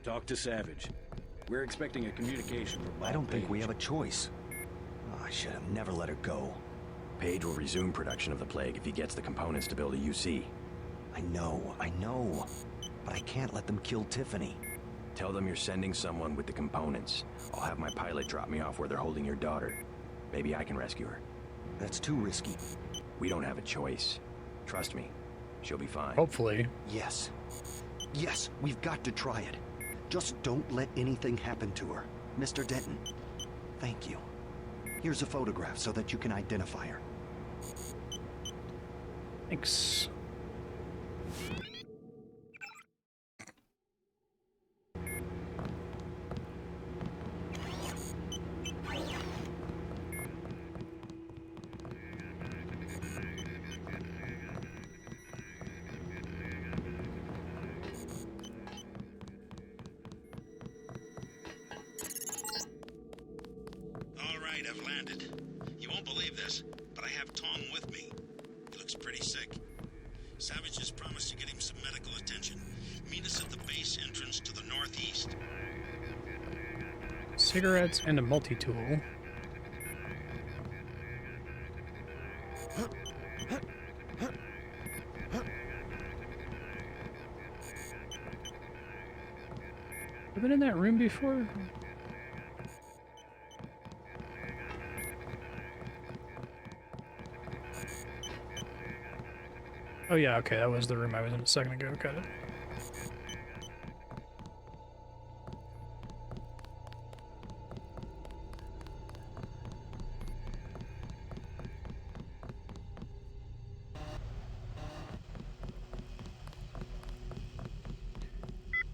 Talk to Savage. We're expecting a communication from I don't think we have a choice. Oh, I should have never let her go. Page will resume production of the Plague if he gets the components to build a UC. I know. But I can't let them kill Tiffany. Tell them you're sending someone with the components. I'll have my pilot drop me off where they're holding your daughter. Maybe I can rescue her. That's too risky. We don't have a choice. Trust me. She'll be fine. Hopefully. Yes, we've got to try it. Just don't let anything happen to her. Mr. Denton, thank you. Here's a photograph so that you can identify her. Thanks. I've landed. You won't believe this, but I have Tom with me. He looks pretty sick. Savage has promised to get him some medical attention. Meet us at the base entrance to the northeast. Cigarettes and a multi-tool. I've been in that room before? Oh yeah, okay, that was the room I was in a second ago. Got it.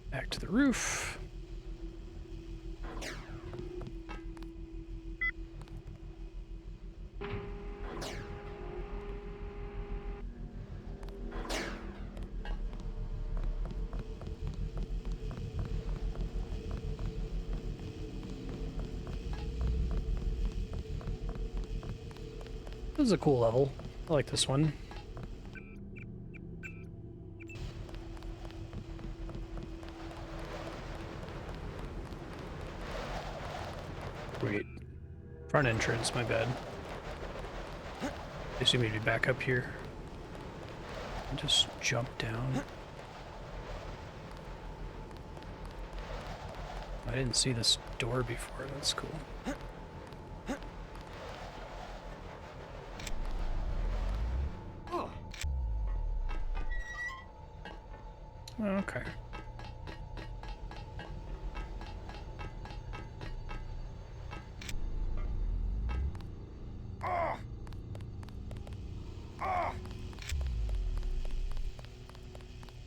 Back to the roof. This is a cool level. I like this one. Wait. Front entrance, my bad. I assume we'd be back up here. And just jump down. I didn't see this door before, that's cool. Okay. How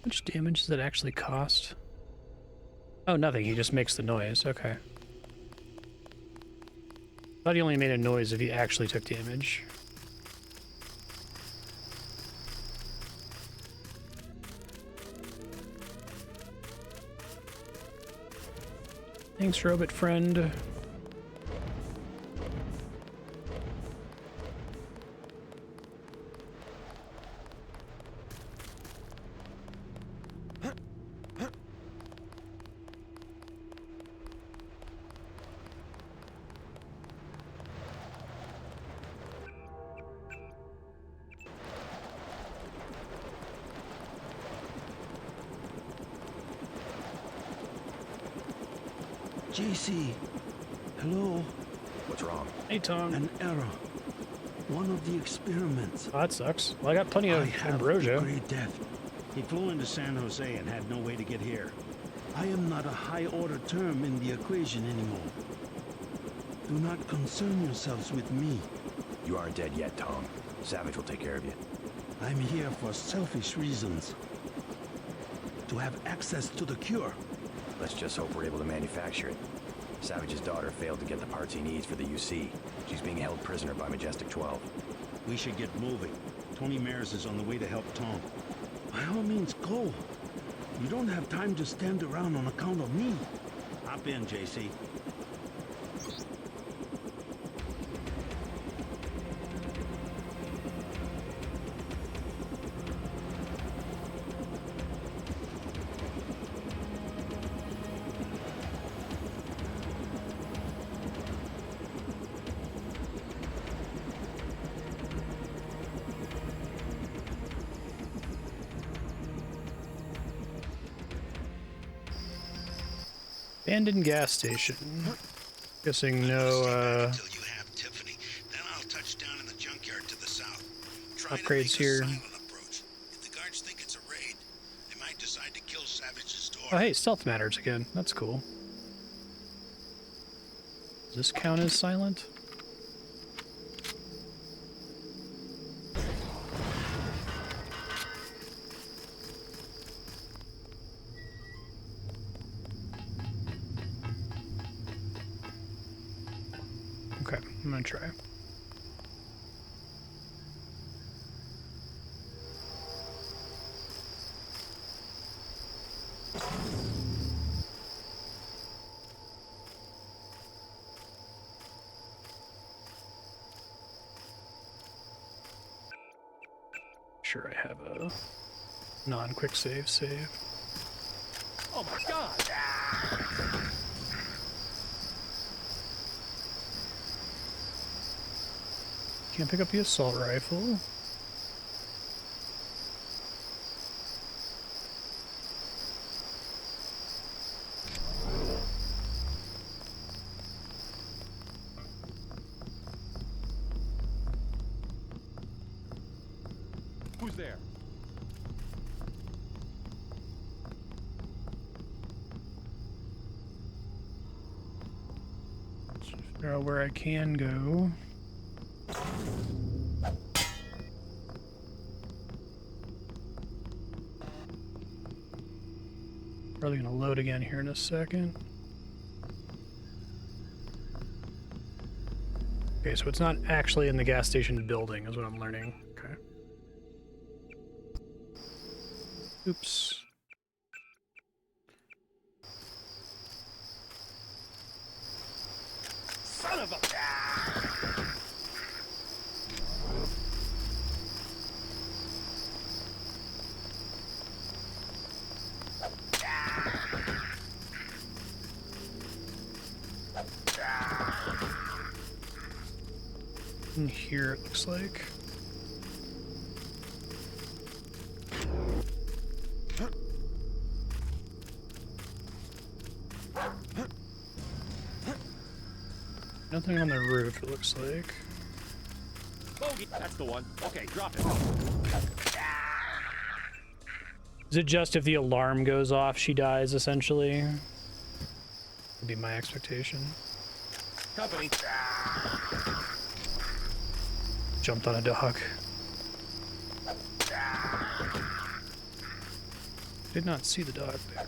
much damage does that actually cost? Oh, nothing. He just makes the noise. Okay. Thought he only made a noise if he actually took damage. Thanks, robot friend. JC, hello? What's wrong? Hey, Tom. An error. One of the experiments. Oh, that sucks. Well, I got plenty of Ambrosia. Great death. He flew into San Jose and had no way to get here. I am not a high-order term in the equation anymore. Do not concern yourselves with me. You aren't dead yet, Tom. Savage will take care of you. I'm here for selfish reasons. To have access to the cure. Let's just hope we're able to manufacture it. Savage's daughter failed to get the parts he needs for the UC. She's being held prisoner by Majestic 12. We should get moving. Tony Mares is on the way to help Tom. By all means, go. You don't have time to stand around on account of me. Hop in, JC. Abandoned gas station. Guessing no Until you have Tiffany, then I'll touch down in the junkyard to the south. Try upgrades to make here. a silent approach. If the guards think it's a raid, they might decide to kill Savage's daughter. Oh, hey, stealth matters again. That's cool. Does this count as silent? Okay, I'm gonna try. sure I have a non-quick save. Oh my god! Can't pick up the assault rifle. Who's there? Figure out where I can go. Probably gonna load again here in a second. Okay, so it's not actually in the gas station building, is what I'm learning. Okay. Oops. Son of a... In here, it looks like. Nothing on the roof, it looks like. Bogey! That's the one. Okay, drop it. Is it just if the alarm goes off, she dies, essentially? Would be my expectation. Company. Jumped on a dog. Did not see the dog there.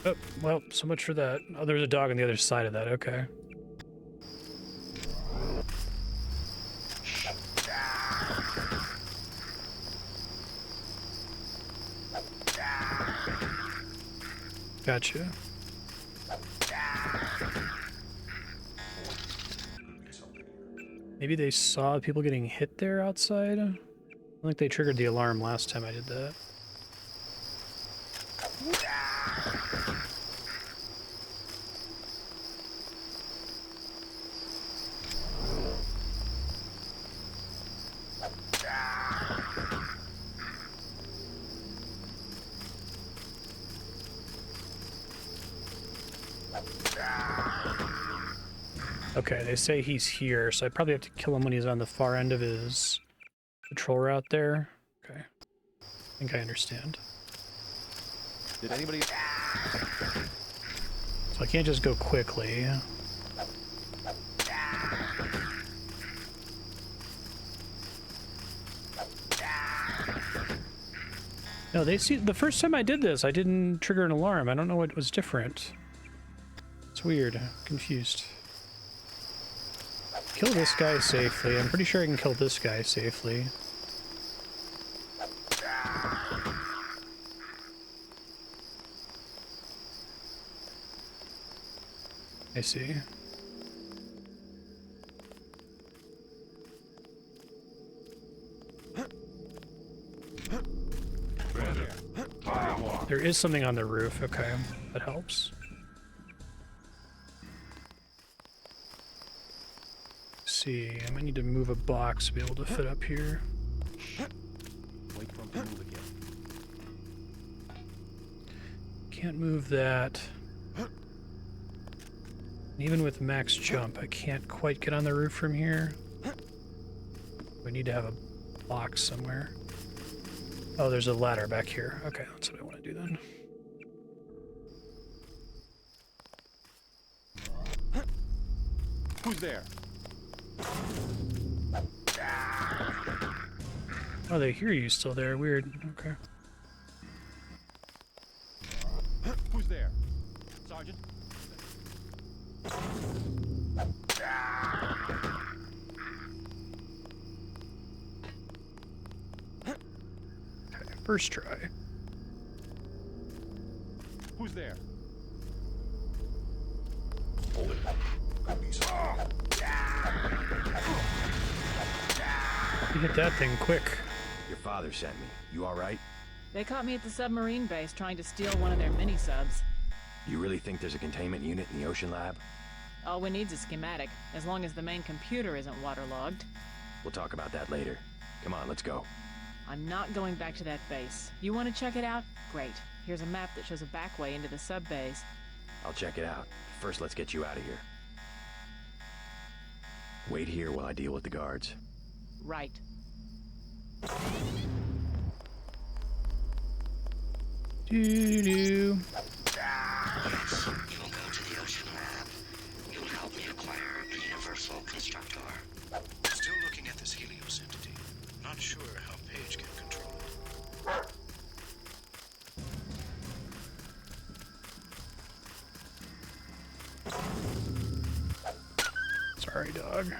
Oh, well, so much for that. Oh, there's a dog on the other side of that, okay. Gotcha. Maybe they saw people getting hit there outside? I don't think they triggered the alarm last time I did that. Okay, they say he's here, so I probably have to kill him when he's on the far end of his patrol route there. Okay. I think I understand. Did anybody... So I can't just go quickly. No, they see... The first time I did this, I didn't trigger an alarm. I don't know what was different. It's weird. I'm confused. Kill this guy safely. I'm pretty sure I can kill this guy safely. I see. There is something on the roof. Okay, that helps. See, I might need to move a box to be able to fit up here. Wait for him to move again. Can't move that. And even with max jump, I can't quite get on the roof from here. We need to have a box somewhere. Oh, there's a ladder back here. Okay, that's what I want to do then. Who's there? Oh, they hear you still there. Weird. Okay. Who's there? Sergeant? Okay, first try. Who's there? Hold it. Could be something. You hit that thing quick. Your father sent me. You all right? They caught me at the submarine base trying to steal one of their mini-subs. You really think there's a containment unit in the ocean lab? All we need's a schematic, as long as the main computer isn't waterlogged. We'll talk about that later. Come on, let's go. I'm not going back to that base. You want to check it out? Great. Here's a map that shows a back way into the sub-base. I'll check it out. First, let's get you out of here. Wait here while I deal with the guards. Right. Doo-doo. Yes, you will go to the ocean lab. You'll help me acquire the Universal Constructor. Still looking at this Helios entity. Not sure how Page can control it. Sorry, dog.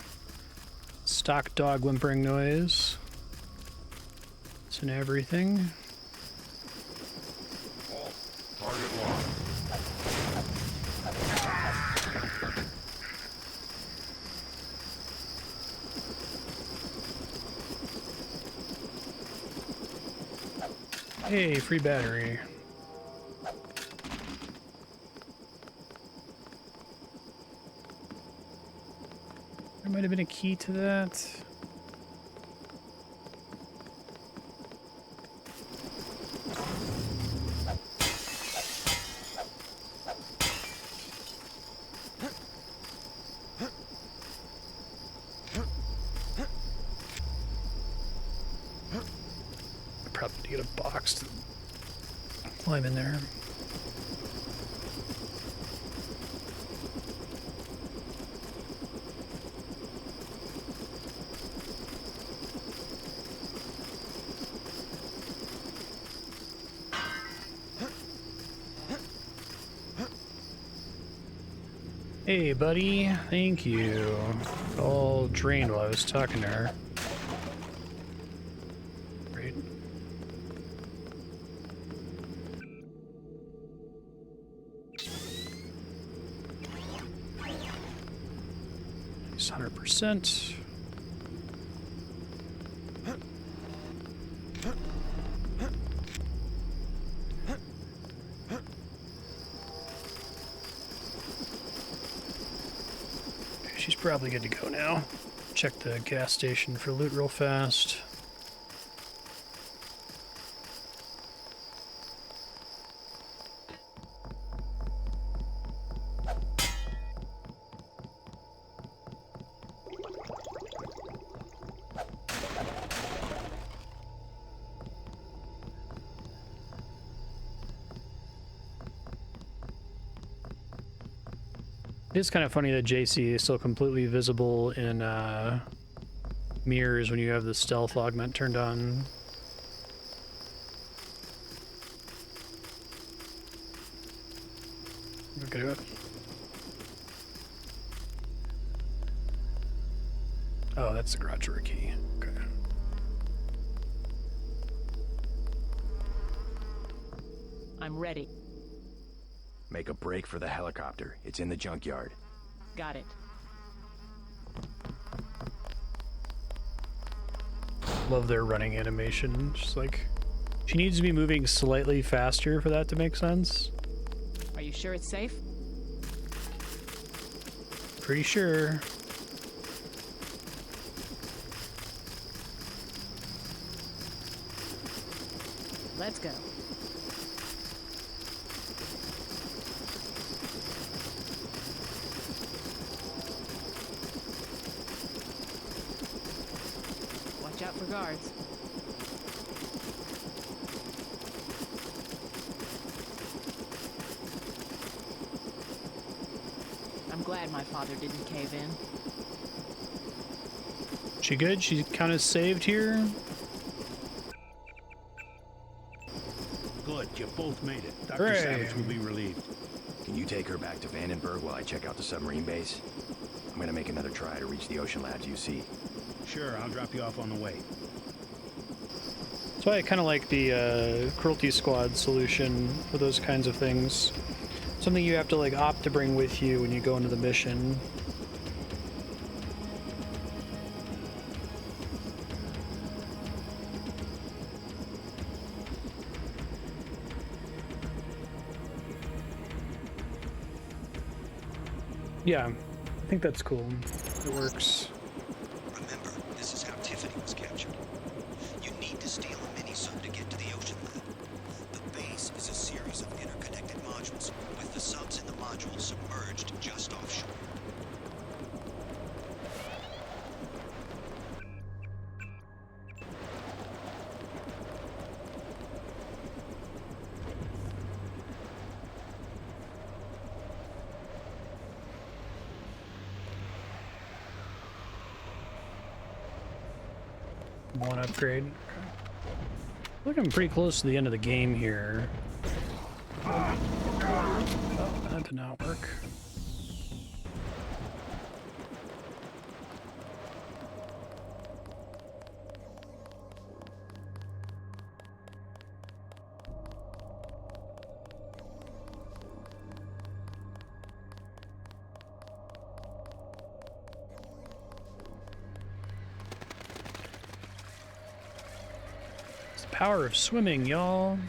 Stock dog whimpering noise. It's in everything. Target locked. Hey, free battery. There might have been a key to that. Probably need to get a box to climb in there. Hey, buddy. Thank you. All drained while I was talking to her. Great. It's 100%. She's probably good to go now. Check the gas station for loot real fast. It is kind of funny that JC is still completely visible in mirrors when you have the stealth augment turned on. Look at it. Oh, that's the garage door key. Okay. I'm ready. Make a break for the helicopter. It's in the junkyard. Got it. Love their running animation. Just like, she needs to be moving slightly faster for that to make sense. Are you sure it's safe? Pretty sure. Let's go. Watch out for guards. I'm glad my father didn't cave in. She good? She kind of saved here? Good, you both made it. Dr. Hooray. Savage will be relieved. Can you take her back to Vandenberg while I check out the submarine base? I'm gonna make another try to reach the Ocean Labs UC. Sure, I'll drop you off on the way. That's why I kind of like the cruelty squad solution for those kinds of things. Something you have to like opt to bring with you when you go into the mission. Yeah, I think that's cool. It works. Remember, this is how Tiffany was captured. You need to steal a mini-sub to get to the ocean lab. The base is a series of interconnected modules, with the subs in the module submerged just offshore. One upgrade. Looking pretty close to the end of the game here. Oh, that did not work. Power of swimming, y'all.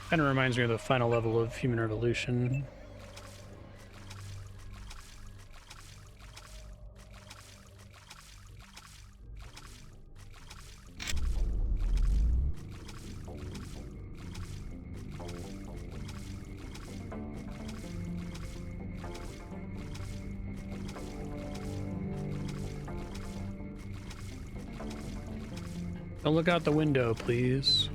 Kind of reminds me of the final level of Human Revolution. Don't look out the window, please.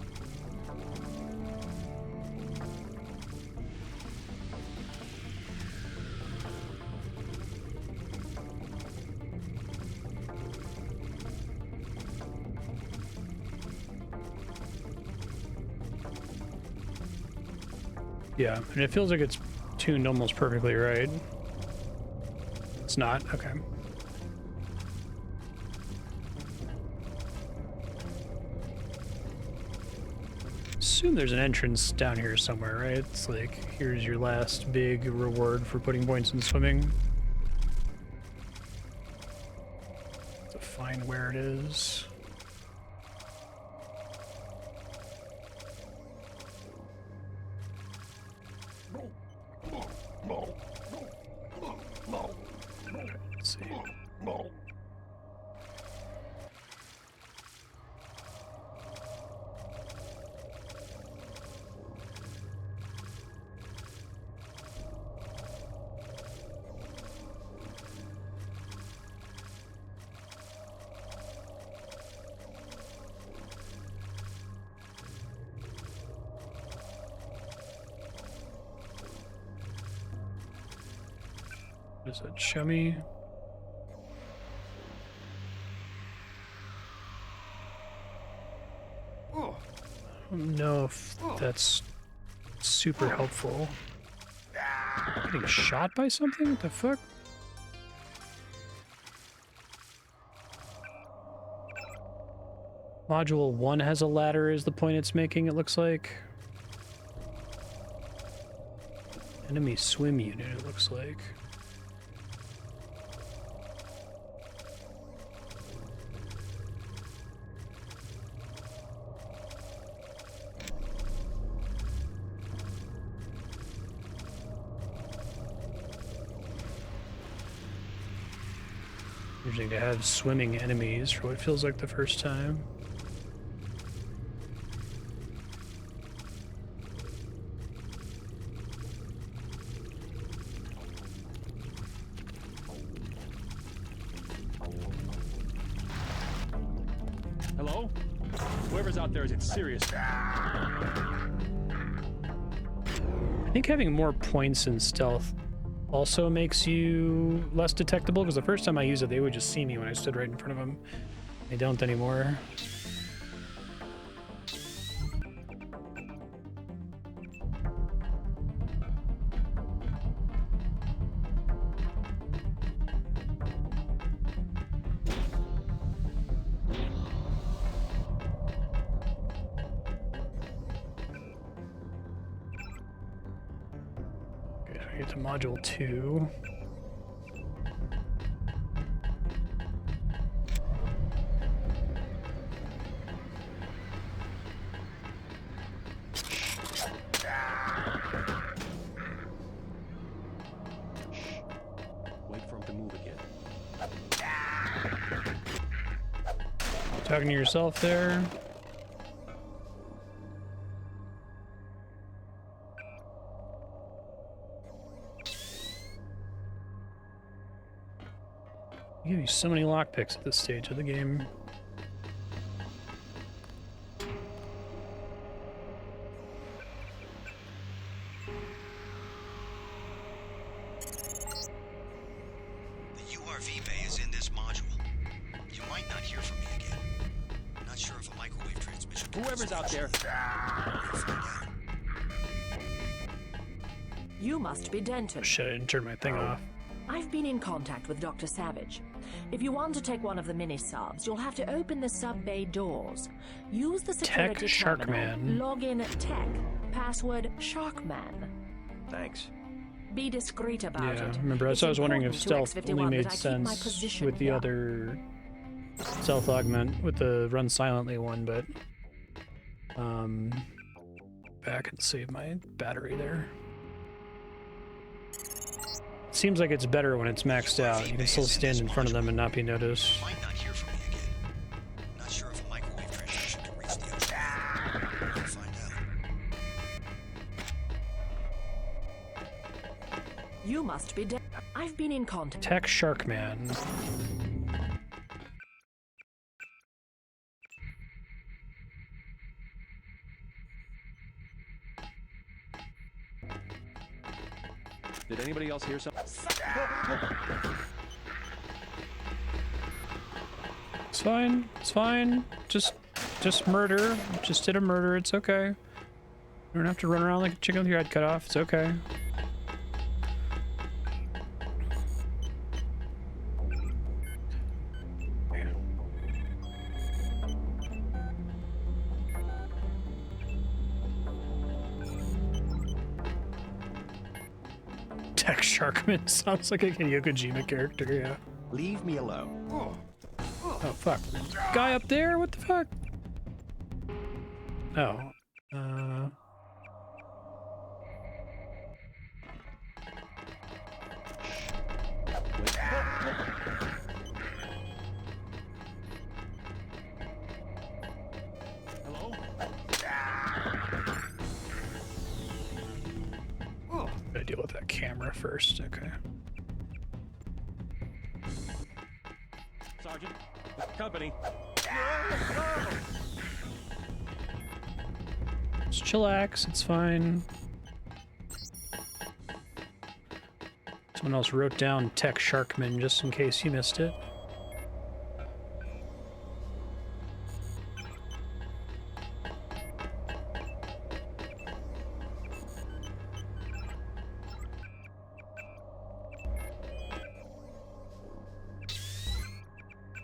Yeah, and it feels like it's tuned almost perfectly right. It's not? Okay. Assume there's an entrance down here somewhere, right? It's like, here's your last big reward for putting points in swimming. To find where it is. Let's see. Is it chummy? I don't know if that's super helpful. Getting shot by something? What the fuck? Module 1 has a ladder is the point it's making, it looks like. Enemy swim unit, it looks like. Interesting to have swimming enemies for what feels like the first time. Hello? Whoever's out there, is it serious? I think having more points in stealth also makes you less detectable, because the first time I used it, they would just see me when I stood right in front of them. They don't anymore. Get to module 2. Talking to yourself there. You give you so many lockpicks at this stage of the game. The URV bay is in this module. You might not hear from me again. Not sure if a microwave transmission. Whoever's out there. You must be Denton. Shit, I didn't turn my thing off. I've been in contact with Dr. Savage. If you want to take one of the mini-subs, you'll have to open the sub-bay doors. Use the security terminal. Sharkman. Log in tech. Password Sharkman. Thanks. Be discreet about Yeah, it. remember, so I was wondering if stealth only X51 made that I keep my sense position with the here. other stealth augment with the run silently one, but back and save my battery there. Seems like it's better when it's maxed out. You can still stand in front of them and not be noticed. Might not hear from me again. Not sure if a microwave transmission can reach the ocean. We'll find out. You must be dead. I've been in contact. Tech Sharkman. Did anybody else hear something? It's fine. It's fine. Just murder. Just did a murder. It's okay. You don't have to run around like a chicken with your head cut off. It's okay. Tech Sharkman sounds like a Hideo Kojima character, yeah. Leave me alone. Oh, fuck. Guy up there? What the fuck? Oh. Hello? Gotta deal with that camera first, okay. Sergeant, with company. Just chillax, it's fine. Someone else wrote down Tech Sharkman just in case you missed it.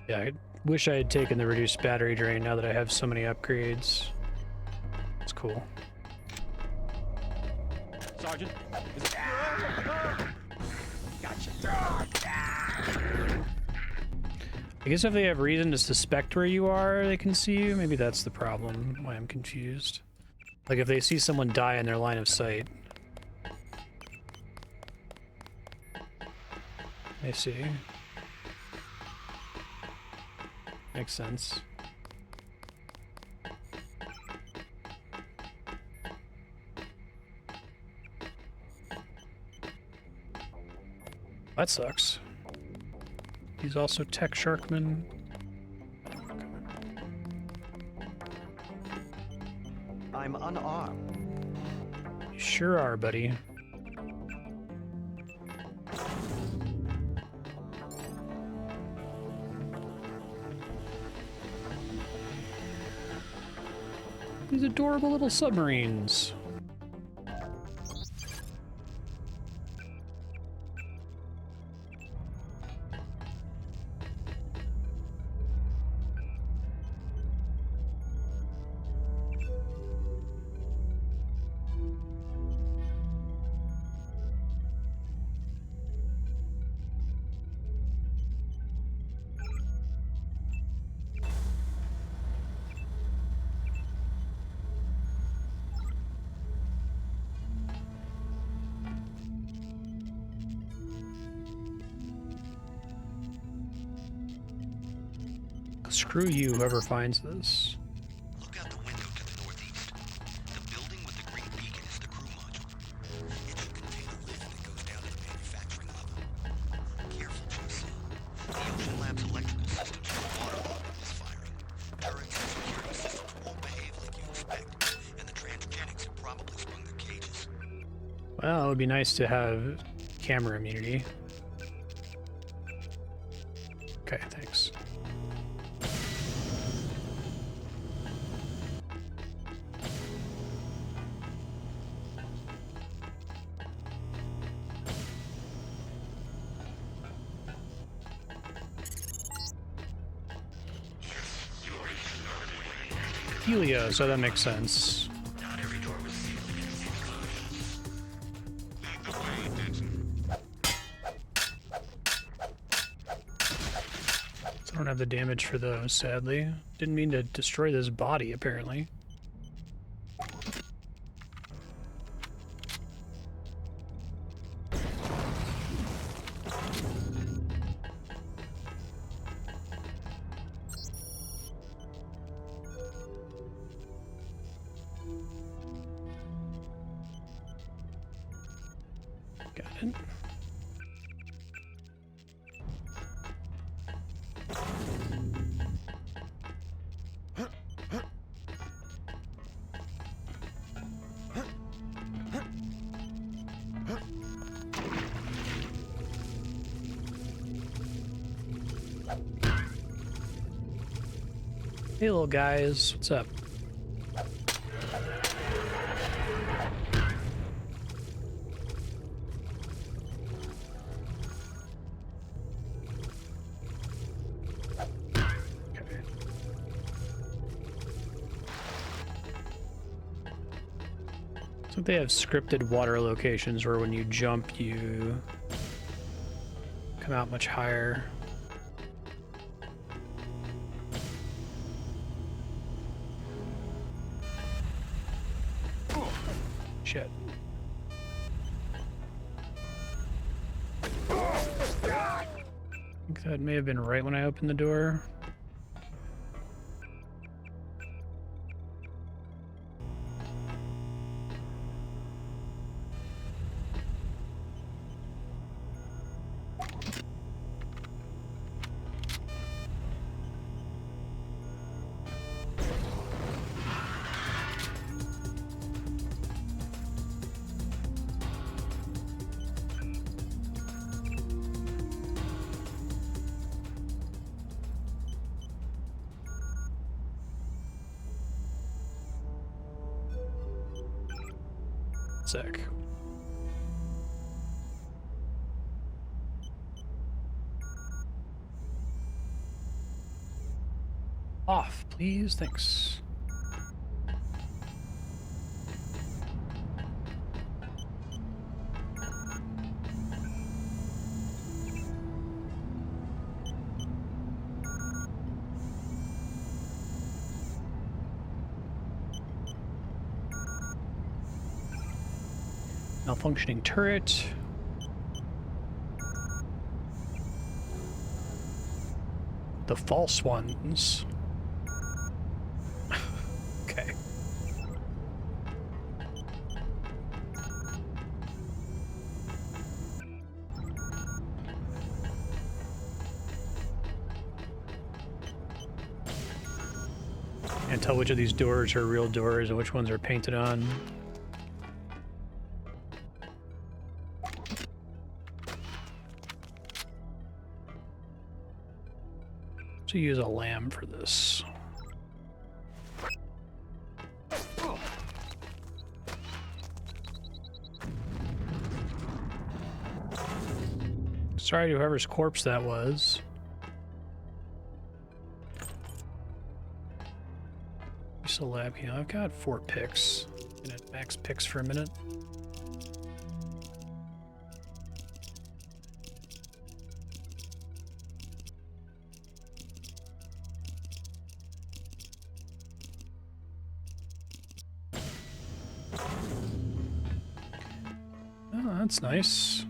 Yeah, I wish I had taken the reduced battery drain now that I have so many upgrades. It's cool. Sergeant, is it... Gotcha. I guess if they have reason to suspect where you are, they can see you. Maybe that's the problem, why I'm confused. Like if they see someone die in their line of sight. I see. Makes sense. That sucks. He's also Tech Sharkman. I'm unarmed. You sure are, buddy. These adorable little submarines. Screw you, whoever finds this. Look out the window to the northeast. The building with the green beacon is the crew module. It should contain a lift that goes down to the manufacturing level. Careful, Jesse. The Ocean Lab's electrical systems are waterlogged and misfiring. Turrets and security systems won't behave like you expect, and the transgenics have probably sprung their cages. Well, it would be nice to have camera immunity. Okay, thanks. Helios, so that makes sense. So I don't have the damage for those, sadly. Didn't mean to destroy this body, apparently. Hey little guys, what's up? So they have scripted water locations where when you jump you come out much higher. Shit. I think that may have been right when I opened the door. Sick. Off, please. Thanks. Malfunctioning turret. The false ones. Okay. Can't tell which of these doors are real doors and which ones are painted on. To use a lamb for this. Sorry to whoever's corpse that was. Just a lab, you know, I've got 4 picks. Gonna max picks for a minute. That's nice.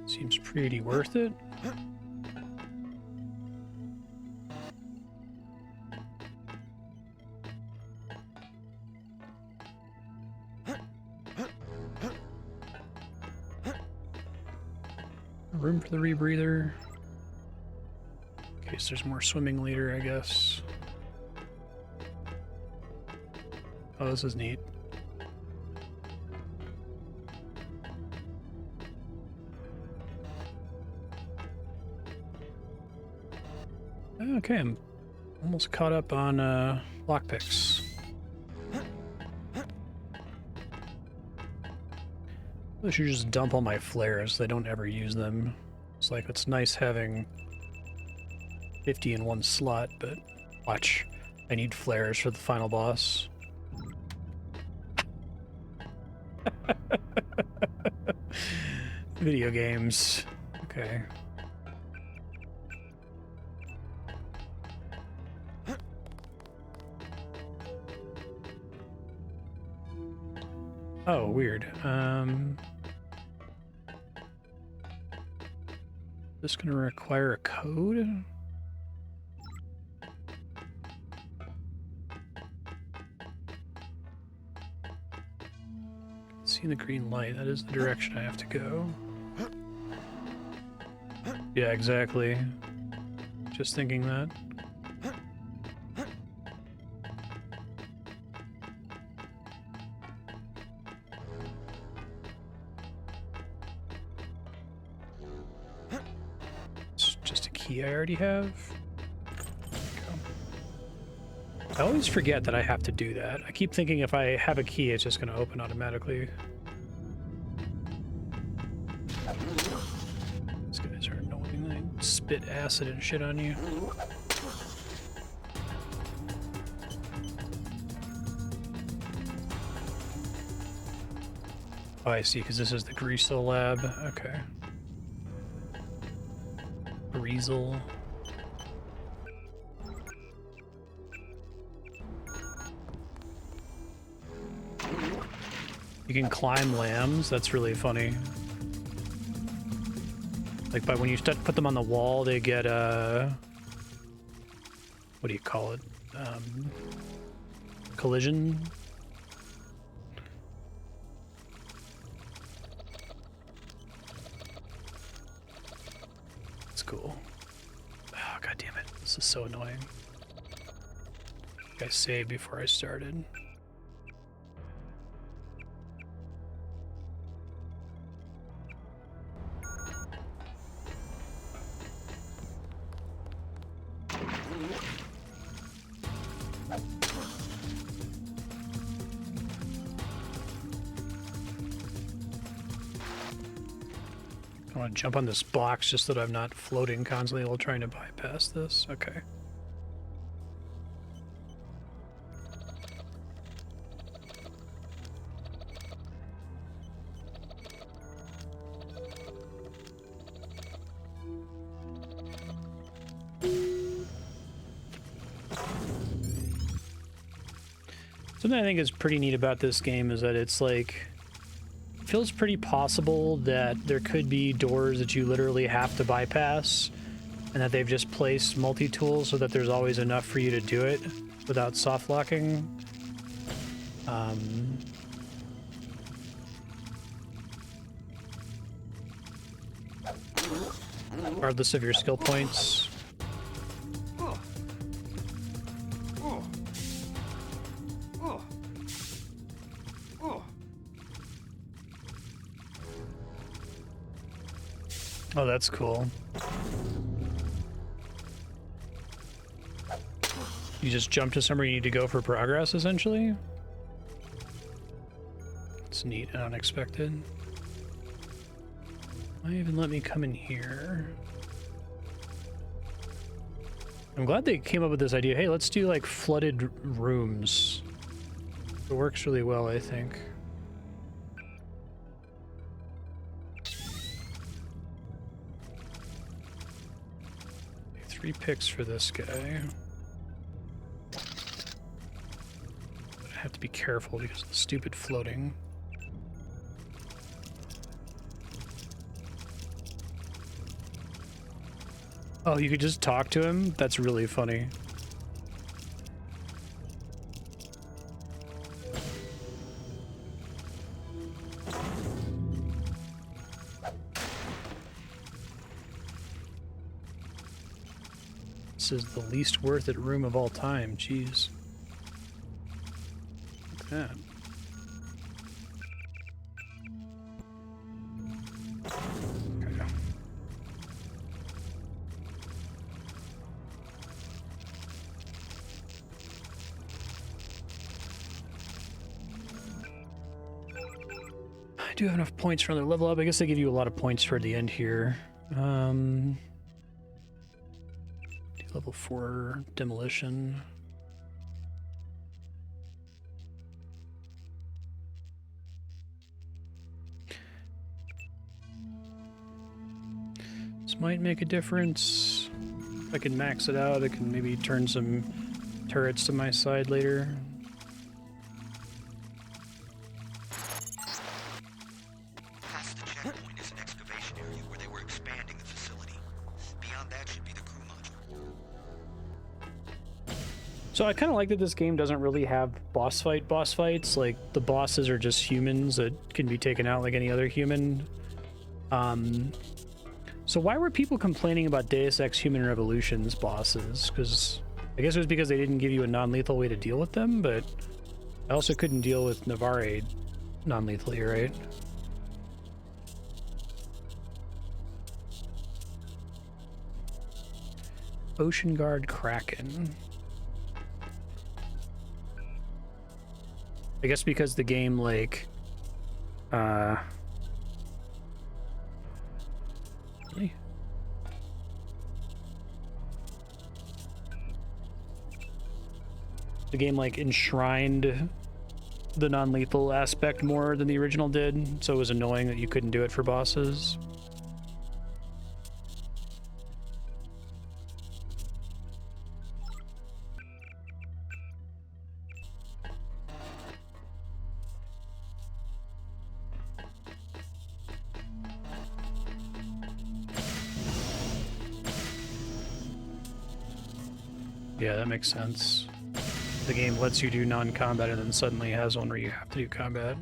Seems pretty worth it. Room for the rebreather. In case there's more swimming later, I guess. Oh, this is neat. Okay, I'm almost caught up on lockpicks. I should just dump all my flares. I don't ever use them. It's like, it's nice having 50 in one slot, but watch. I need flares for the final boss. Video games. Okay. Oh, weird. This gonna require a code? See the green light. That is the direction I have to go. Yeah, exactly. Just thinking that. I already have. I always forget that I have to do that. I keep thinking if I have a key, it's just going to open automatically. These guys are annoying. They spit acid and shit on you. Oh, I see, because this is the Greasel lab. Okay. Greasel. You can climb lambs. That's really funny. Like, by when you put them on the wall, they get what do you call it? Collision. Cool. Oh, god damn it. This is so annoying. I saved before I started. I want to jump on this box just so that I'm not floating constantly while trying to bypass this. Okay. Something I think is pretty neat about this game is that it's like, it feels pretty possible that there could be doors that you literally have to bypass, and that they've just placed multi-tools so that there's always enough for you to do it without soft locking. Regardless of your skill points. Oh, that's cool. You just jump to somewhere you need to go for progress, essentially? It's neat and unexpected. Why even let me come in here? I'm glad they came up with this idea. Hey, let's do like flooded rooms. It works really well, I think. 3 picks for this guy. But I have to be careful because of the stupid floating. Oh, you could just talk to him? That's really funny. This is the least worth it room of all time. Jeez. Look at that. Okay. I do have enough points for another level up. I guess they give you a lot of points toward the end here. Level 4 demolition. This might make a difference. If I can max it out, I can maybe turn some turrets to my side later. Past the checkpoint is an excavation area where they were expanding the facility. Beyond that should be the crew module. So I kind of like that this game doesn't really have boss fights. Like, the bosses are just humans that can be taken out like any other human. So why were people complaining about Deus Ex Human Revolution's bosses? Because I guess it was because they didn't give you a non-lethal way to deal with them, but I also couldn't deal with Navarre non-lethally, right? Ocean Guard Kraken. I guess because the game, like, really? The game, like, enshrined the non-lethal aspect more than the original did, so it was annoying that you couldn't do it for bosses. Yeah, that makes sense. The game lets you do non-combat and then suddenly has one where you have to do combat.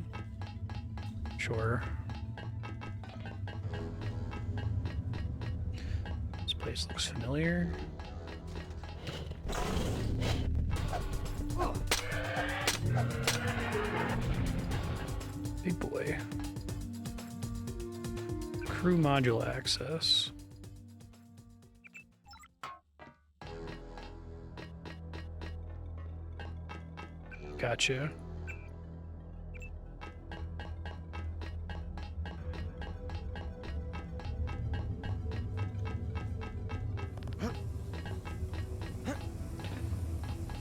Sure. This place looks familiar. Big boy. Crew module access. Gotcha.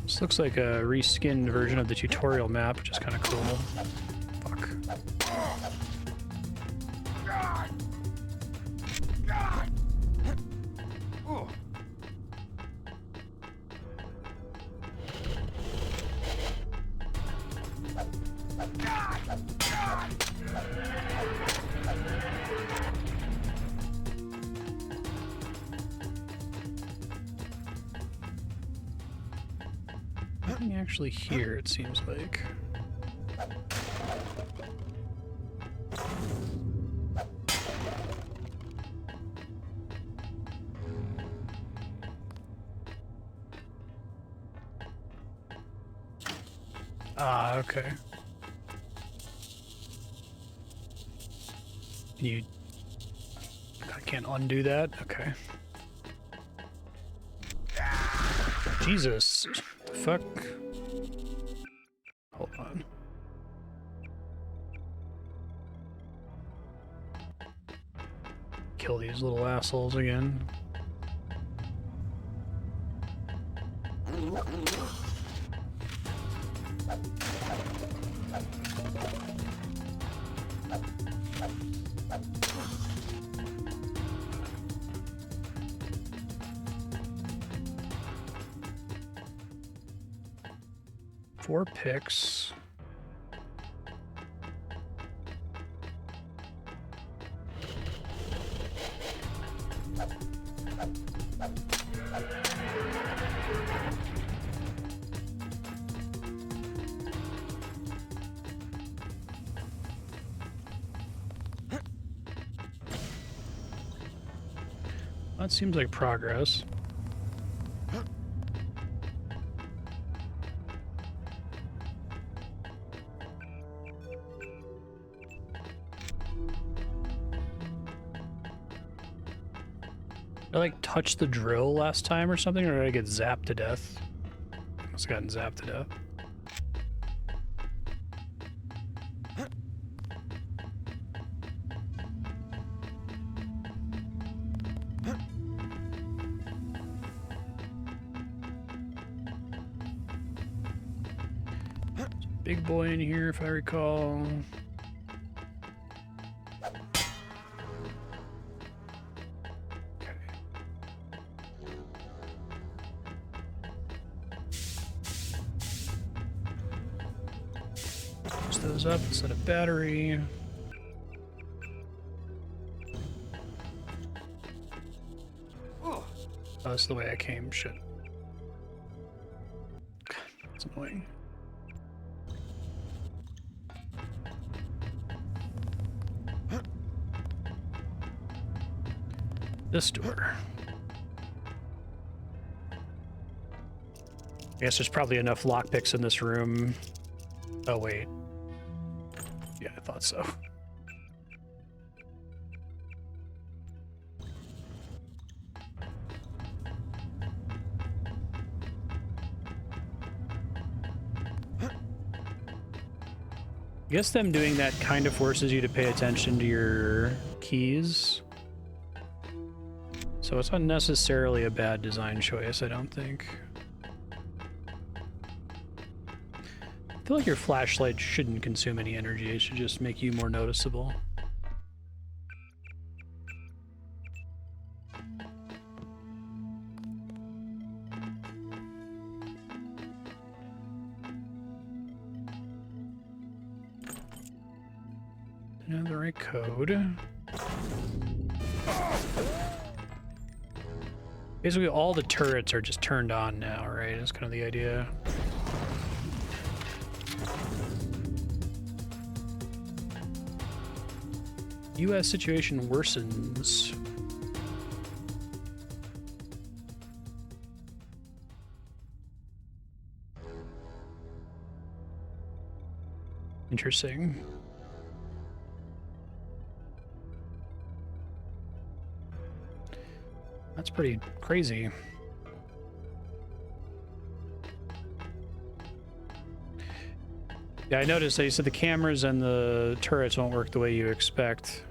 This looks like a reskinned version of the tutorial map, which is kind of cool. Fuck. Nothing actually here, it seems like. Ah, okay. I can't undo that? Okay. Jesus. Fuck. Hold on. Kill these little assholes again. Four picks. That seems like progress. Did I like touch the drill last time or something, or did I get zapped to death? Must have gotten zapped to death. Big boy in here, if I recall. Okay. Close those up instead of battery. Oh, that's the way I came. Shit. That's annoying. This door. I guess there's probably enough lockpicks in this room. Oh, wait. Yeah, I thought so. I guess them doing that kind of forces you to pay attention to your keys. So it's not necessarily a bad design choice, I don't think. I feel like your flashlight shouldn't consume any energy, it should just make you more noticeable. Didn't have the right code. Basically, all the turrets are just turned on now, right? That's kind of the idea. U.S. situation worsens. Interesting. That's pretty crazy. Yeah, I noticed that you said the cameras and the turrets won't work the way you expect.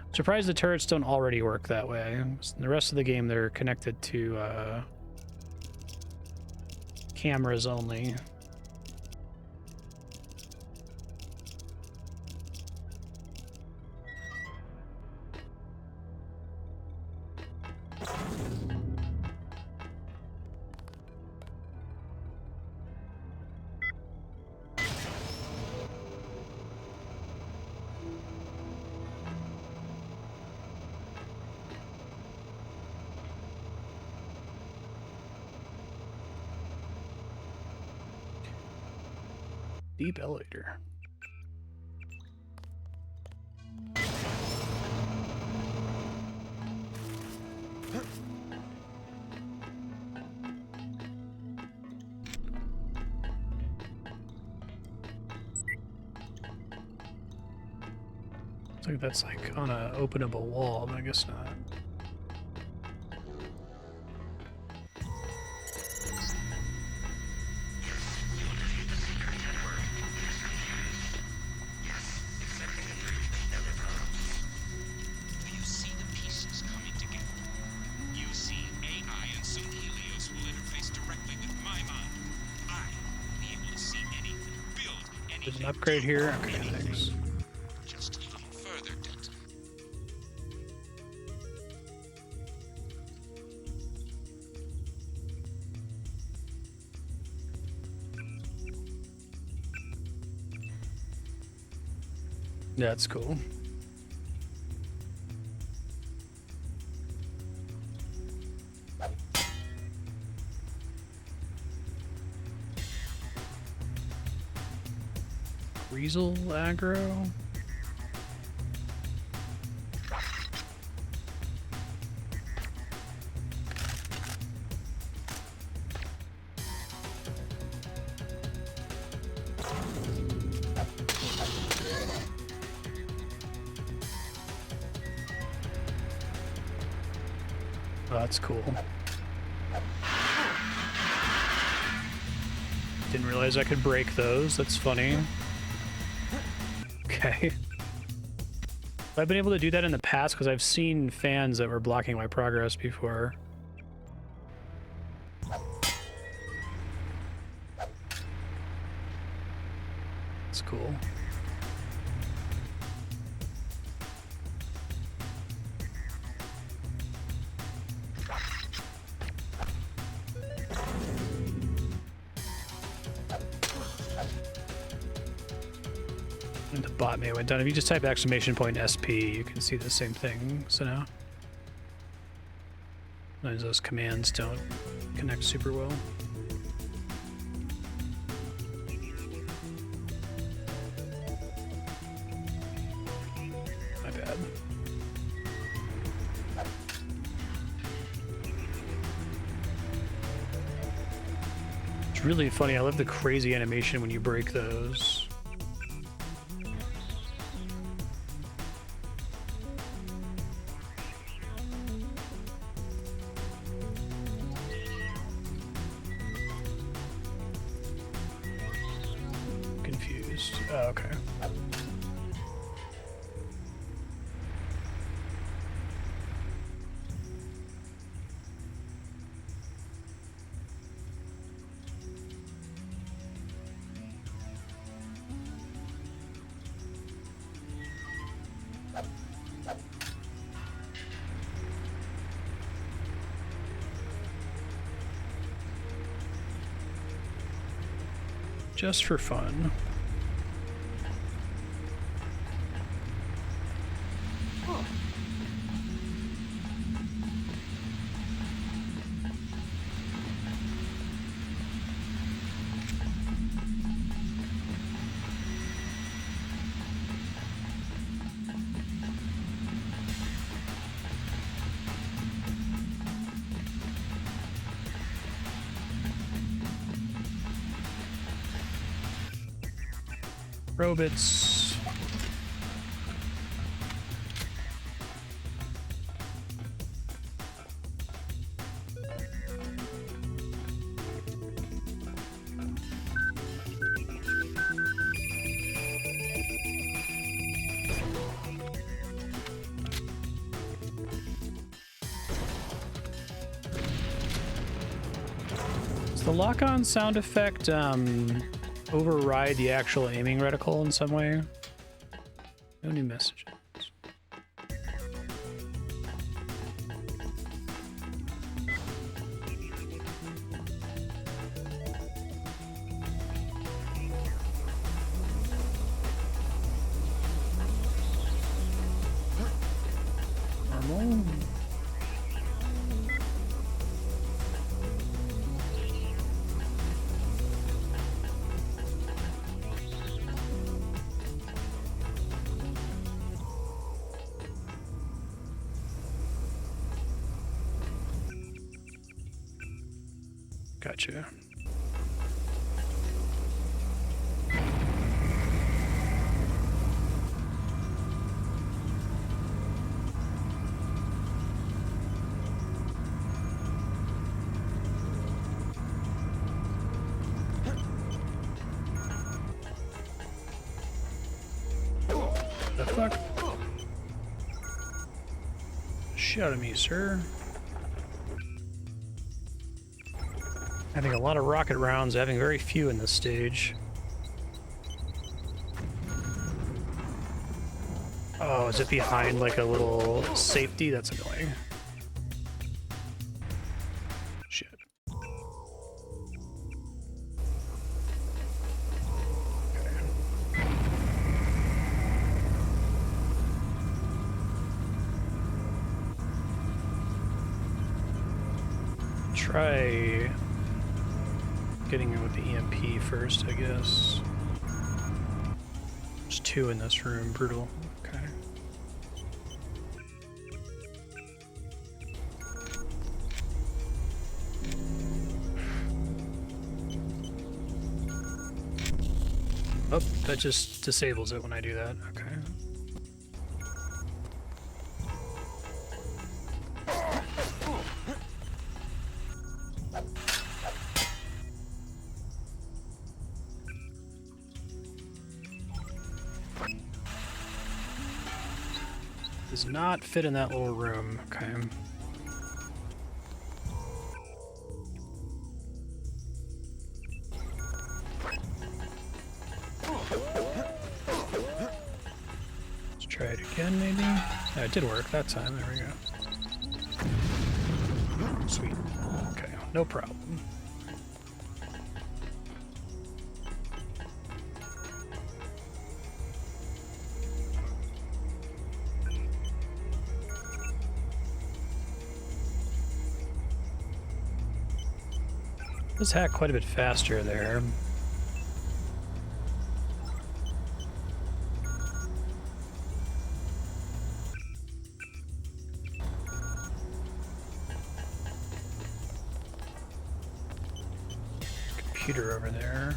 I'm surprised the turrets don't already work that way. In the rest of the game, they're connected to cameras only. Deep elevator. Looks like that's like on a openable wall, but I guess not. There's an upgrade here. Okay, thanks. Just a little further, Denton. That's cool. Weasel aggro. Oh, that's cool. Didn't realize I could break those. That's funny. Okay. I've been able to do that in the past because I've seen fans that were blocking my progress before. That's cool. And the bot may have went down. If you just type !SP, you can see the same thing. So now, sometimes those commands don't connect super well. My bad. It's really funny. I love the crazy animation when you break those. Oh, okay. Just for fun. Robots. Does the lock-on sound effect override the actual aiming reticle in some way? No new messages. Normal. Gotcha. The fuck? Shut at me, sir. Having a lot of rocket rounds, having very few in this stage. Oh, is it behind like a little safety? That's annoying. Shit. Try getting it with the EMP first, I guess. There's two in this room. Brutal. Okay. Oh, that just disables it when I do that. Okay. Does not fit in that little room. Okay. Let's try it again, maybe? Yeah, it did work that time. There we go. Sweet. Okay, no problem. Let's hack quite a bit faster there. Computer over there.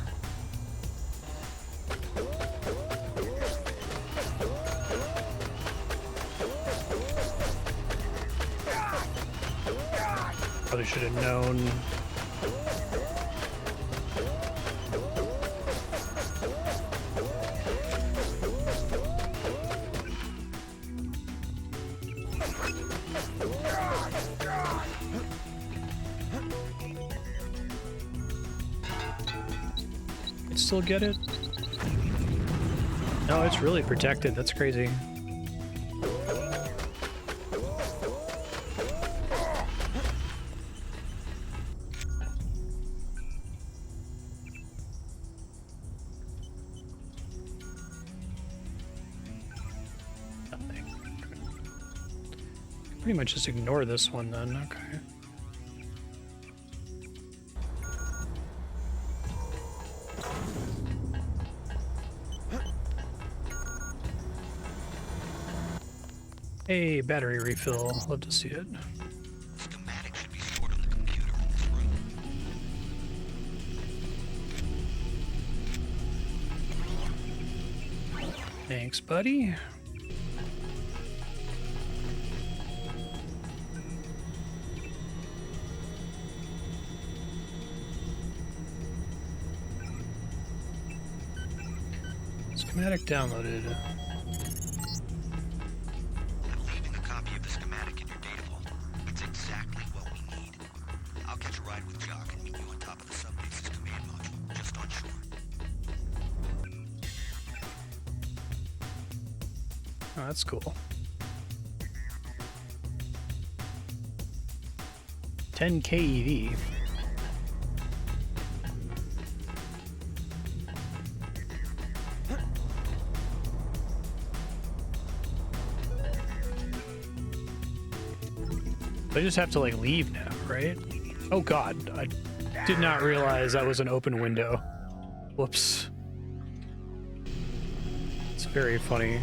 Probably should have known. Still get it? No, it's really protected. That's crazy. Nothing. Pretty much just ignore this one then. Okay. Hey, battery refill. Love to see it. Schematic should be stored on the computer in this room. Thanks, buddy. Schematic downloaded. Oh, that's cool. 10 KEV. I just have to like leave now, right? Oh god, I did not realize that was an open window. Whoops. It's very funny.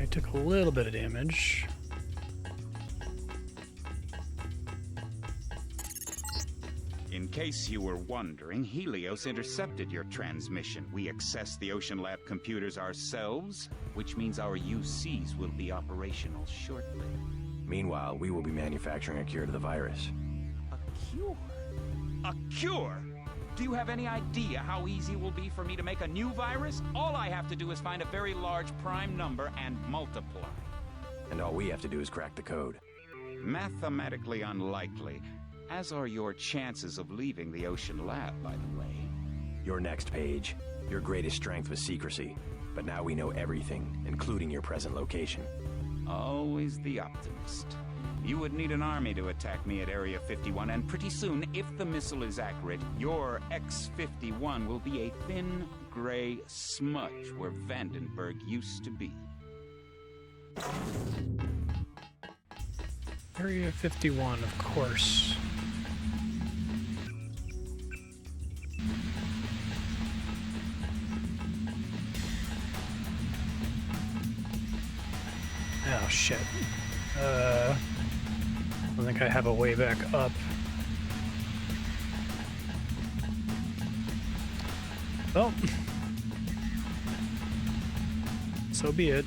Took a little bit of damage. In case you were wondering, Helios intercepted your transmission. We accessed the Ocean Lab computers ourselves, which means our UCs will be operational shortly. Meanwhile, we will be manufacturing a cure to the virus. A cure? A cure? Do you have any idea how easy it will be for me to make a new virus? All I have to do is find a very large prime number and multiply. And all we have to do is crack the code. Mathematically unlikely, as are your chances of leaving the Ocean Lab, by the way. Your next page. Your greatest strength was secrecy. But now we know everything, including your present location. Always the optimist. You would need an army to attack me at Area 51, and pretty soon, if the missile is accurate, your X-51 will be a thin, gray smudge where Vandenberg used to be. Area 51, of course. Oh shit. I don't think I have a way back up. Well, so be it.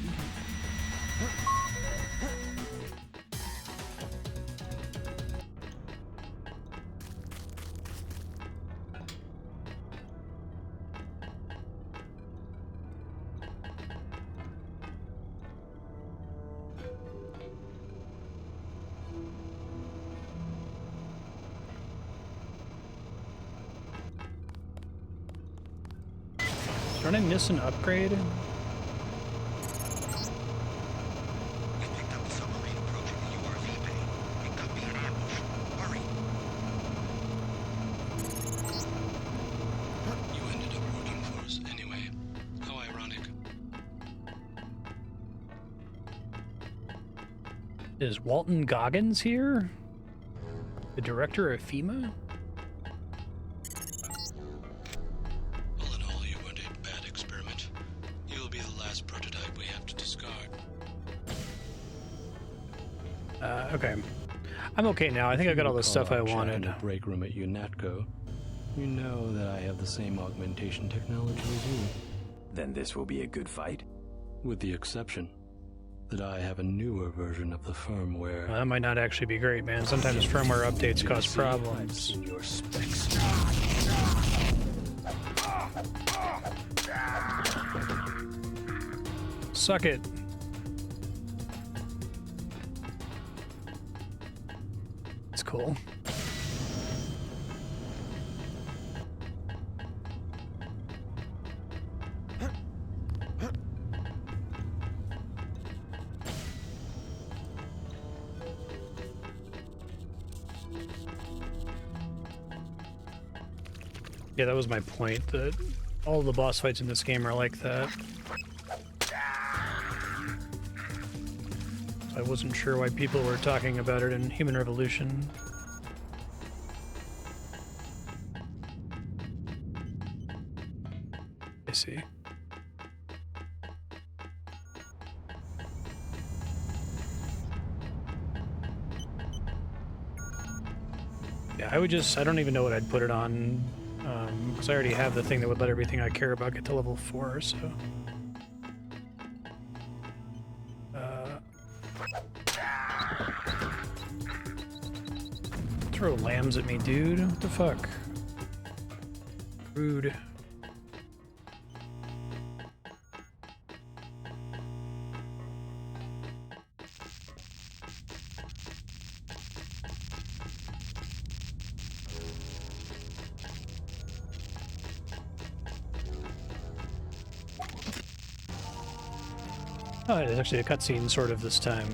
Did I miss an upgrade? We picked up a submarine approaching the URV bay. It could be an ambush. Hurry! You ended up working for us anyway. How ironic. Is Walton Goggins here? The director of FEMA? Okay. I'm okay now. I think I got all the stuff I wanted. In the break room at UNATCO, you know that I have the same augmentation technology as you. Then this will be a good fight? With the exception that I have a newer version of the firmware. Well, that might not actually be great, man. Sometimes firmware updates cause problems. In your specs. Suck it. It's cool. Yeah, that was my point, that all the boss fights in this game are like that. I wasn't sure why people were talking about it in Human Revolution. I see. Yeah, I don't even know what I'd put it on, because I already have the thing that would let everything I care about get to level 4, so... Throw lambs at me, dude. What the fuck? Rude. Oh, it is actually a cutscene sort of this time.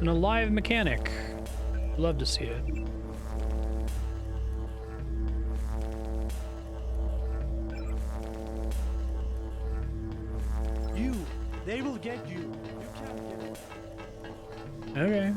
An alive mechanic. Love to see it. They will get you. You can't get it. Okay.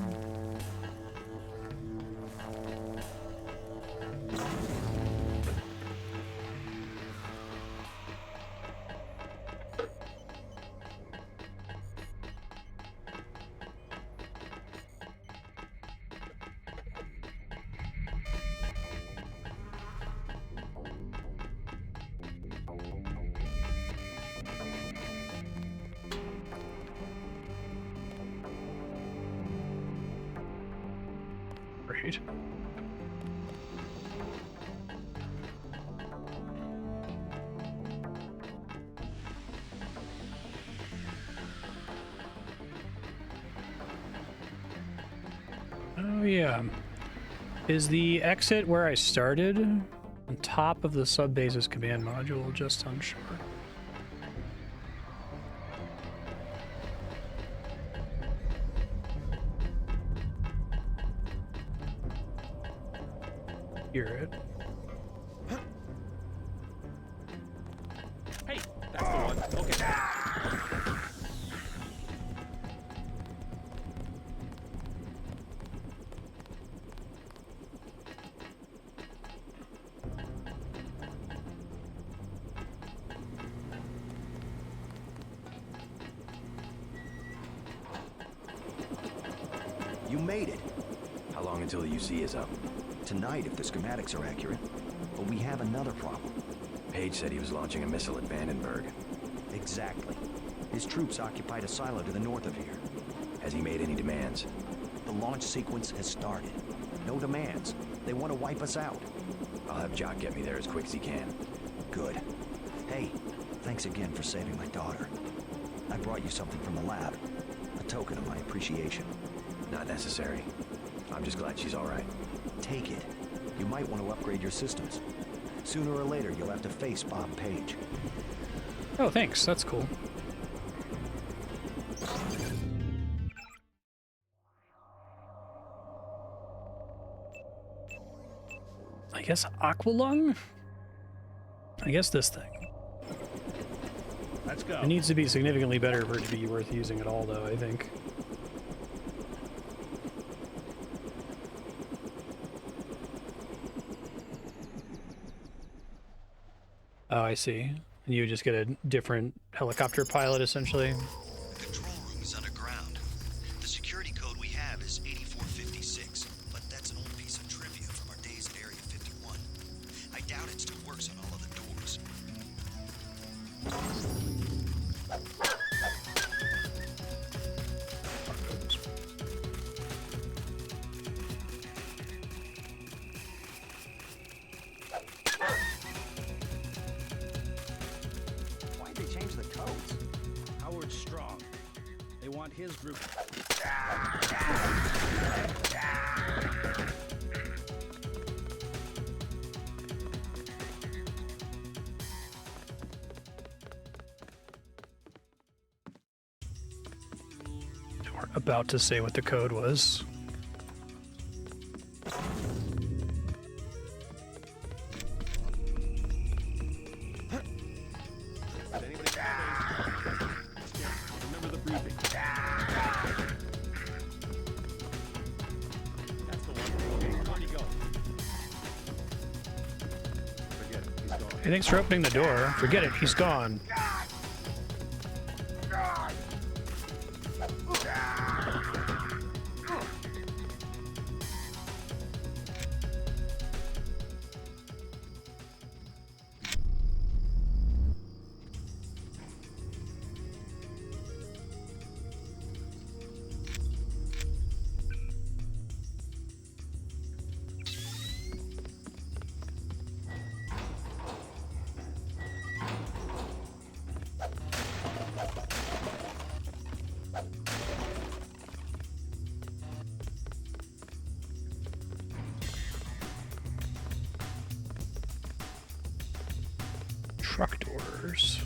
Great. Oh yeah. Is the exit where I started? On top of the sub-base's command module, just unsure. Hear it. Hey, that's the one. Okay. You made it. How long until the UC is up? Tonight, if the schematics are accurate. But we have another problem. Page said he was launching a missile at Vandenberg. Exactly. His troops occupied a silo to the north of here. Has he made any demands? The launch sequence has started. No demands. They want to wipe us out. I'll have Jock get me there as quick as he can. Good. Hey, thanks again for saving my daughter. I brought you something from the lab. A token of my appreciation. Not necessary. I'm just glad she's all right. Take it. You might want to upgrade your systems. Sooner or later, you'll have to face Bob Page. Oh, thanks. That's cool. I guess Aqualung? I guess this thing. Let's go. It needs to be significantly better for it to be worth using at all, though, I think. Oh, I see. And you just get a different helicopter pilot, essentially. The control room is underground. The security code we have is 8456, but that's an old piece of trivia from our days at Area 51. I doubt it still works on all of the doors. Why'd they change the codes? Howard's strong. They want his group. We're about to say what the code was. Remember the briefing. That's the one. Okay, where'd he go? Forget it. He's gone. Hey, thanks for opening the door. Forget it, he's gone. Truck doors.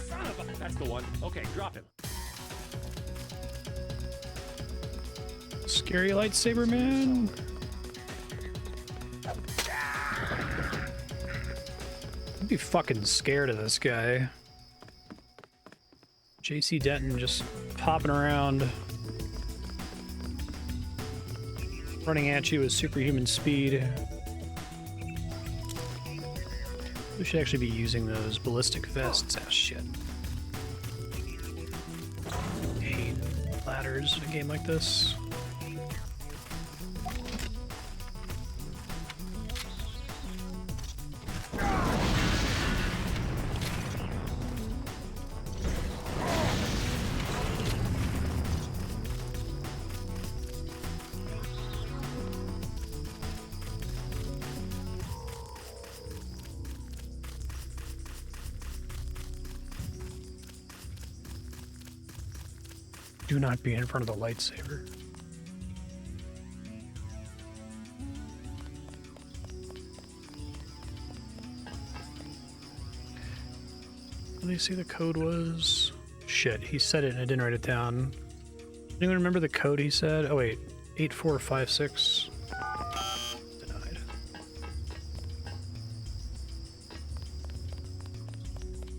Son of a... That's the one. Okay, drop him. Scary lightsaber man. I'd be fucking scared of this guy. JC Denton just popping around, running at you with superhuman speed. We should actually be using those ballistic vests. Ah, shit. I hate ladders in a game like this. Do not be in front of the lightsaber. What did they say the code was? Shit, he said it and I didn't write it down. Anyone remember the code he said? Oh wait, 8456. Denied.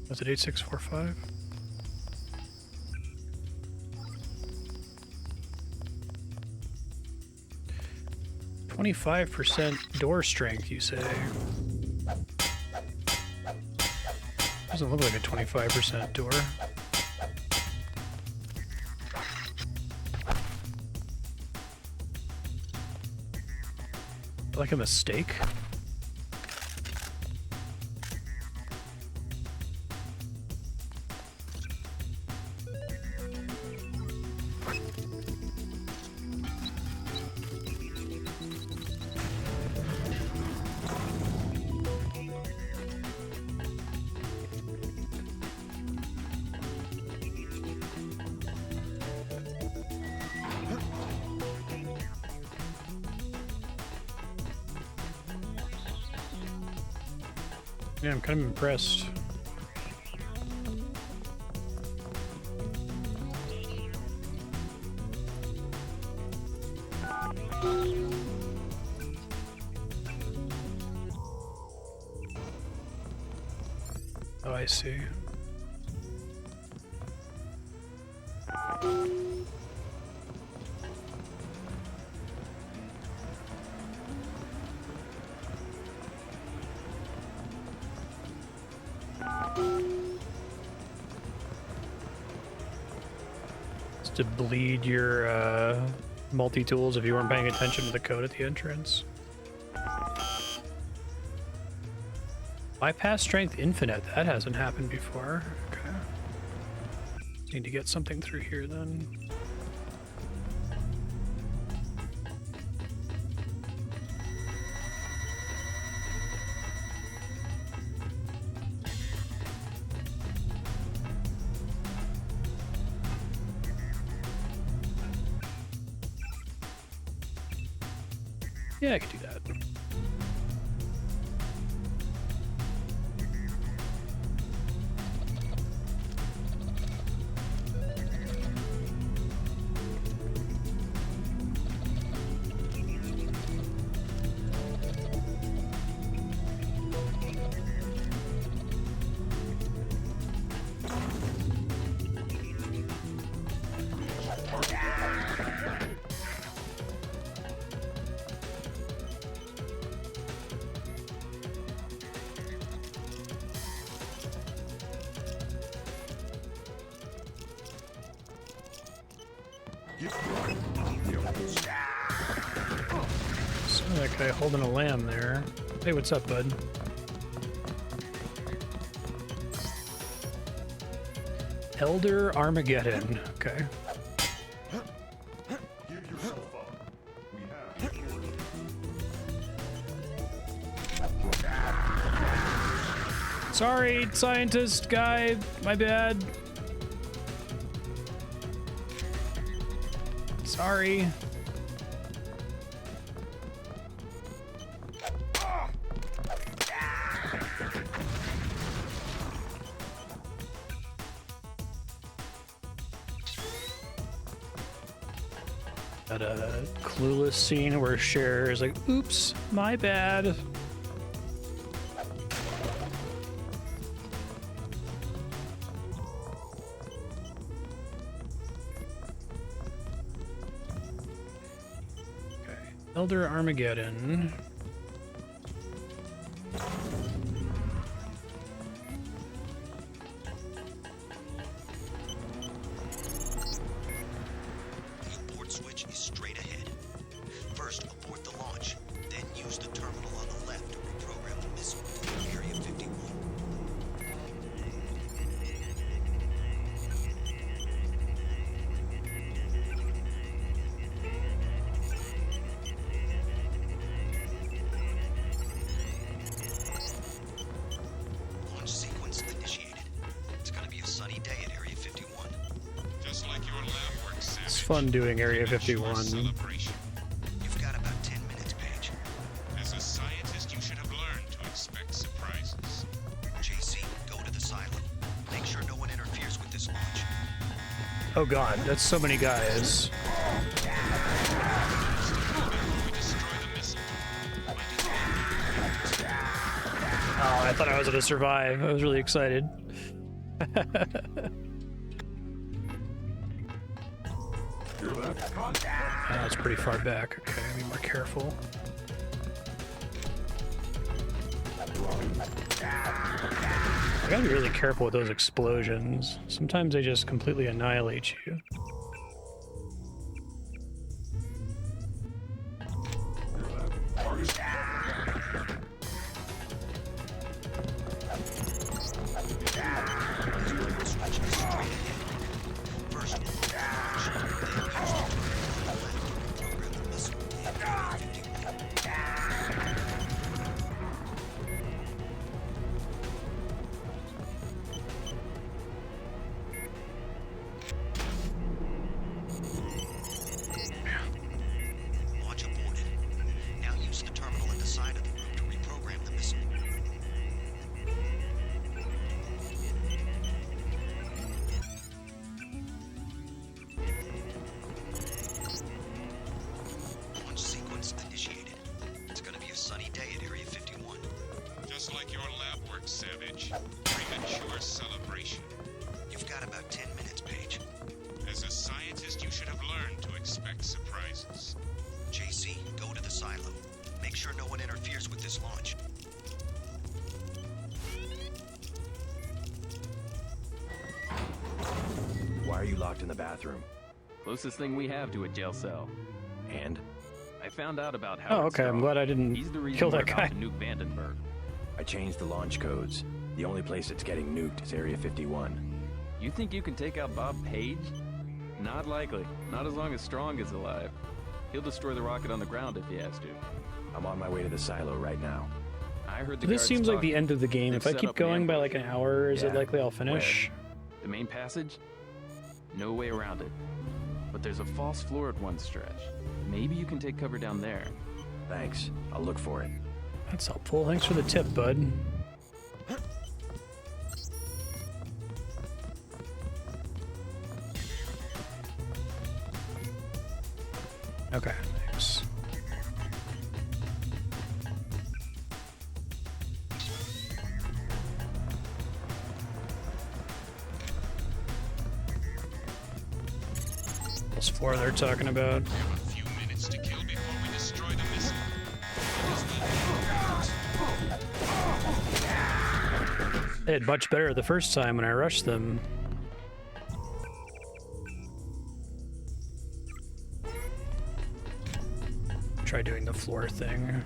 Was it 8645? 25% door strength, you say? Doesn't look like a 25% door. Like a mistake? Yeah, I'm kind of impressed. Oh, I see. To bleed your multi-tools if you weren't paying attention to the code at the entrance. Bypass strength infinite. That hasn't happened before. Okay. Need to get something through here then. Yeah, I could do that. That guy holding a lamb there. Hey, what's up, bud? Elder Armageddon. Okay. Sorry, scientist guy. My bad. Sorry. Got a clueless scene where Cher is like, oops, my bad. Okay, Elder Armageddon. fun doing Area 51. You've got about 10 minutes, Paige. As a scientist, you should have learned to expect surprises. JC, go to the silo. Make sure no one interferes with this launch. Oh god, that's so many guys. Oh, I thought I was gonna survive. I was really excited. Oh, it's pretty far back. Okay, I'll be more careful. I gotta be really careful with those explosions. Sometimes they just completely annihilate you. Why are you locked in the bathroom? Closest thing we have to a jail cell. And? I found out about how. Oh, okay. I'm glad I didn't kill that guy. To nuke Vandenberg. I changed the launch codes. The only place that's getting nuked is Area 51. You think you can take out Bob Page? Not likely. Not as long as Strong is alive. He'll destroy the rocket on the ground if he has to. I'm on my way to the silo right now. I heard the This guards seems like the talking. end of the game. They've If I set keep up an going by ambush. like an hour, is it Yeah. likely I'll finish? The main passage? No way around it. But there's a false floor at one stretch. Maybe you can take cover down there. Thanks. I'll look for it. That's helpful. Thanks for the tip, bud. Okay, thanks. This floor they're talking about. A few minutes to kill before we destroy the missile. They did much better the first time when I rushed them. Try doing the floor thing.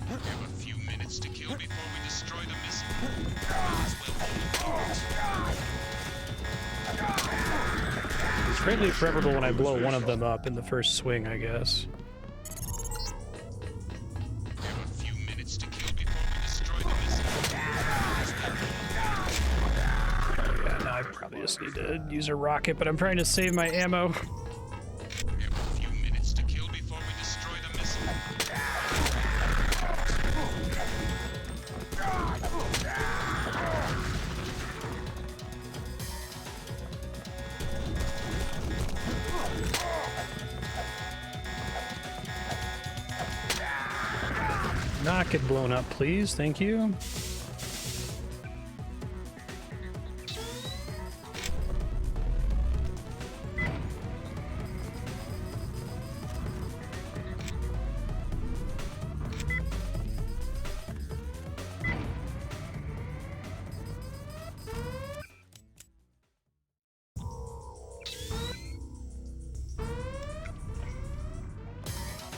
We have a few minutes to kill before we destroy the missile. It's greatly preferable when I blow one of them up in the first swing, I guess. Yeah, now I probably just need to use a rocket, but I'm trying to save my ammo. Not get blown up, please. Thank you.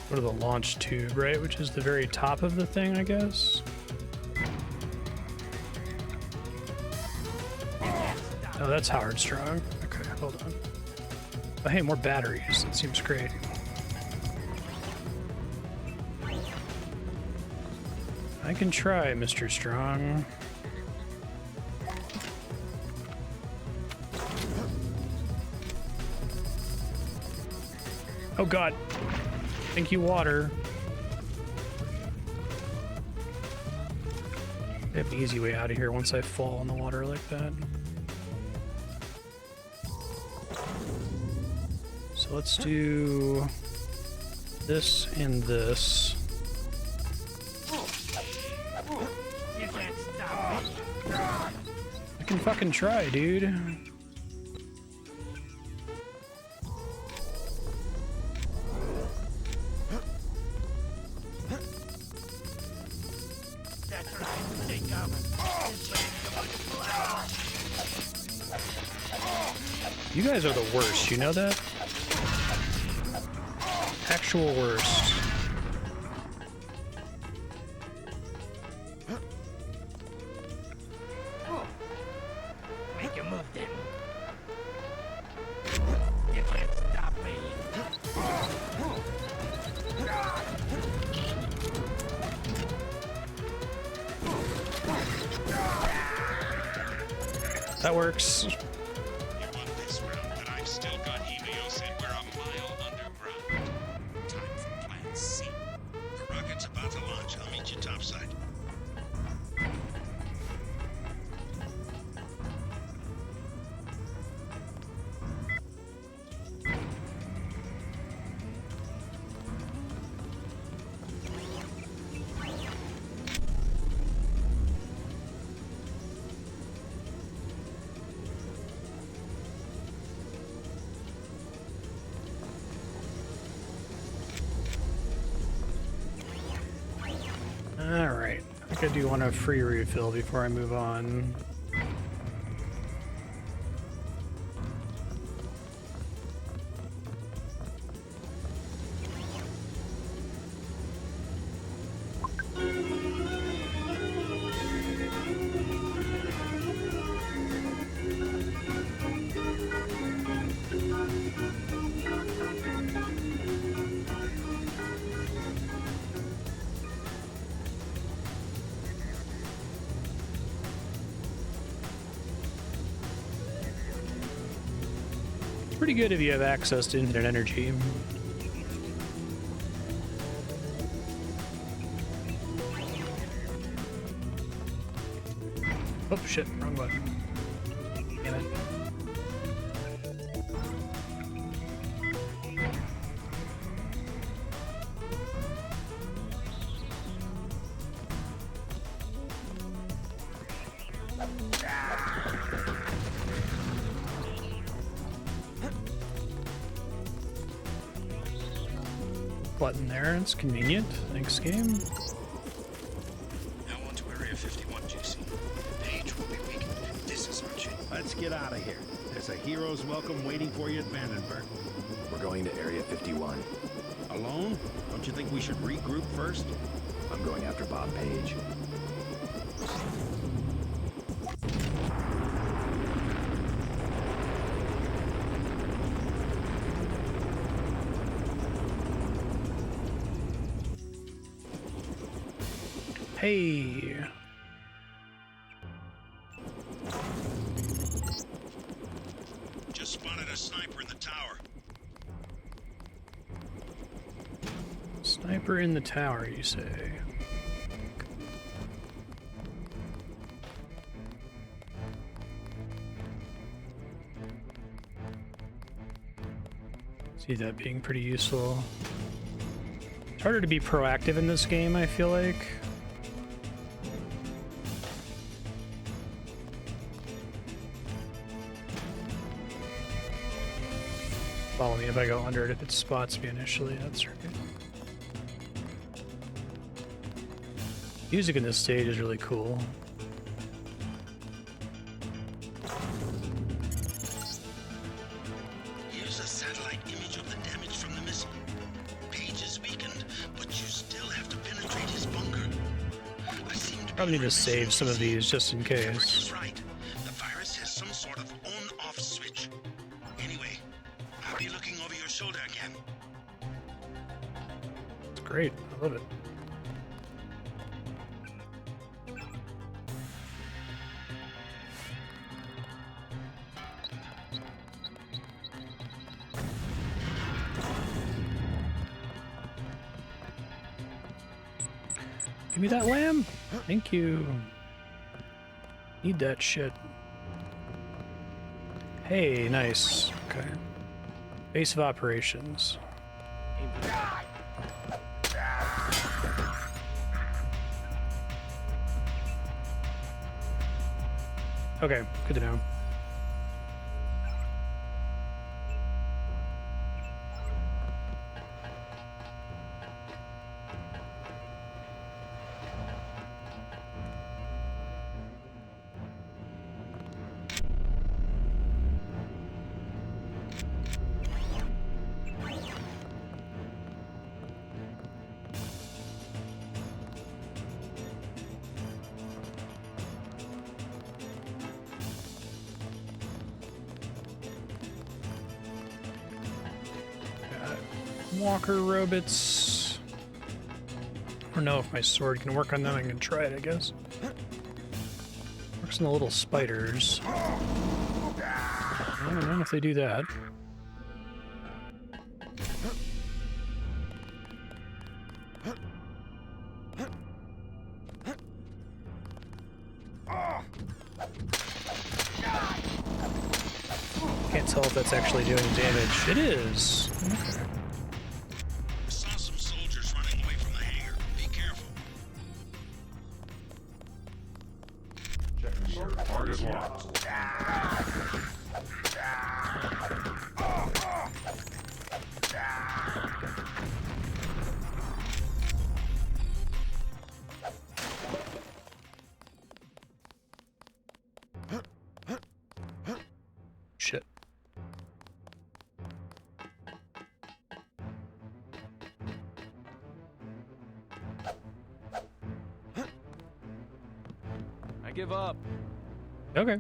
Go to the launch tube, right? Which is the very top of the thing, I guess. Oh, that's Howard Strong. Okay, hold on. Oh, hey, more batteries. That seems great. I can try, Mr. Strong. Oh god. Thank you, water. I have an easy way out of here once I fall in the water like that. So let's do this and this. You can't stop me. I can fucking try, dude. That's right, Jacob. You guys are the worst, you know that? Actual worst. Make a move then. You can't stop me. That works. You won this round, but I've still got Helios and we're a mile underground. Time for plan C. The rocket's about to launch. I'll meet you topside. Alright. I think I do want a free refill before I move on. Pretty good if you have access to infinite energy. Oh shit, wrong button. Damn it. Button there, it's convenient. Thanks, game. Now on to Area 51, JC. Page will be weakened. This is our chance. Let's get out of here. There's a hero's welcome waiting for you at Vandenberg. We're going to Area 51. Alone? Don't you think we should regroup first? I'm going after Bob Page. Hey. Just spotted a sniper in the tower. Sniper in the tower, you say? See that being pretty useful. It's harder to be proactive in this game, I feel like. Follow me if I go under it if it spots me initially. That's right. Music in this stage is really cool. Here's a satellite image of the damage from the missile. Page is weakened, but you still have to penetrate his bunker. I seem to Probably need to save some of these just in Everett case. is right. The virus has some sort of on-off switch. Anyway, I'll be looking over your shoulder again. It's great. I love it. Give me that lamb. Thank you. Need that shit. Hey, nice. Okay. Base of operations. Okay, good to know. Walker robots. I don't know if my sword can work on them. I can try it, I guess. Works on the little spiders. I don't know if they do that. Can't tell if that's actually doing damage. It is. Okay. Shit. I give up. Okay.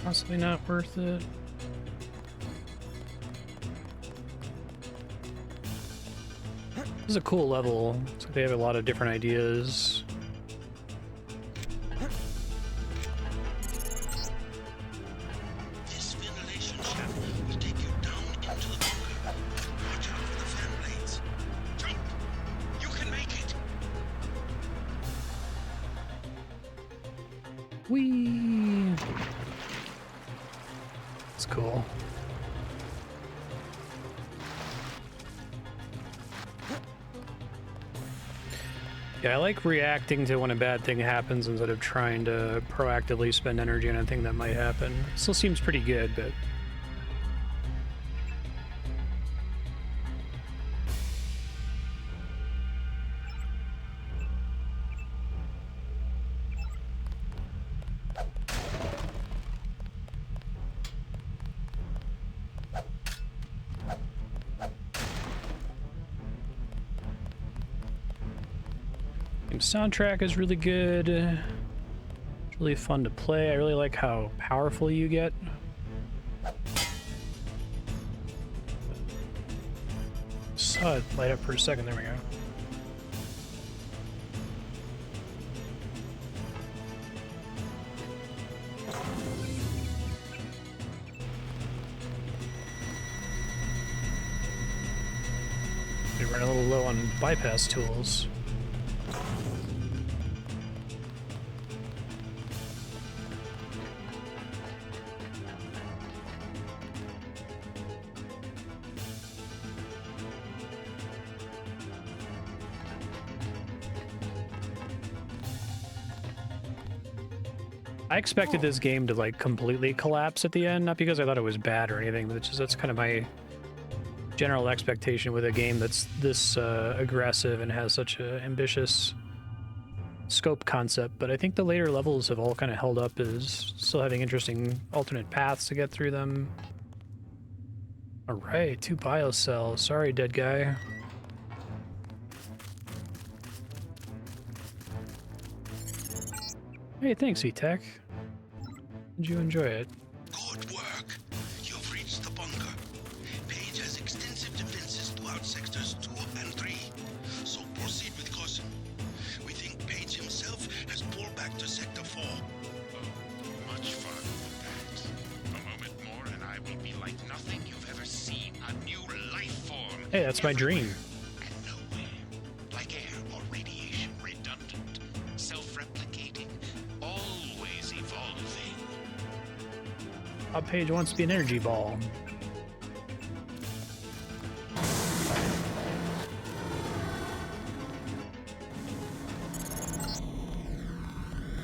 Possibly not worth it. This is a cool level. Looks like they have a lot of different ideas. This ventilation shaft will take you down into the bunker. Watch out for the fan blades. Jump! You can make it! Whee! It's cool. Yeah, I like reacting to when a bad thing happens instead of trying to proactively spend energy on a thing that might happen. It still seems pretty good, but... Soundtrack is really good. It's really fun to play. I really like how powerful you get. Saw it light up for a second. There we go. We ran a little low on bypass tools. I expected this game to like completely collapse at the end, not because I thought it was bad or anything, but it's just that's kind of my general expectation with a game that's this aggressive and has such an ambitious scope concept. But I think the later levels have all kind of held up as still having interesting alternate paths to get through them. All right, 2 biocells. Sorry, dead guy. Hey, thanks, E-Tech. Did you enjoy it? Good work. You've reached the bunker. Page has extensive defenses throughout sectors 2 and 3. So Hey, that's my dream. Like air or radiation, redundant, self-replicating, always evolving. Bob Page wants to be an energy ball.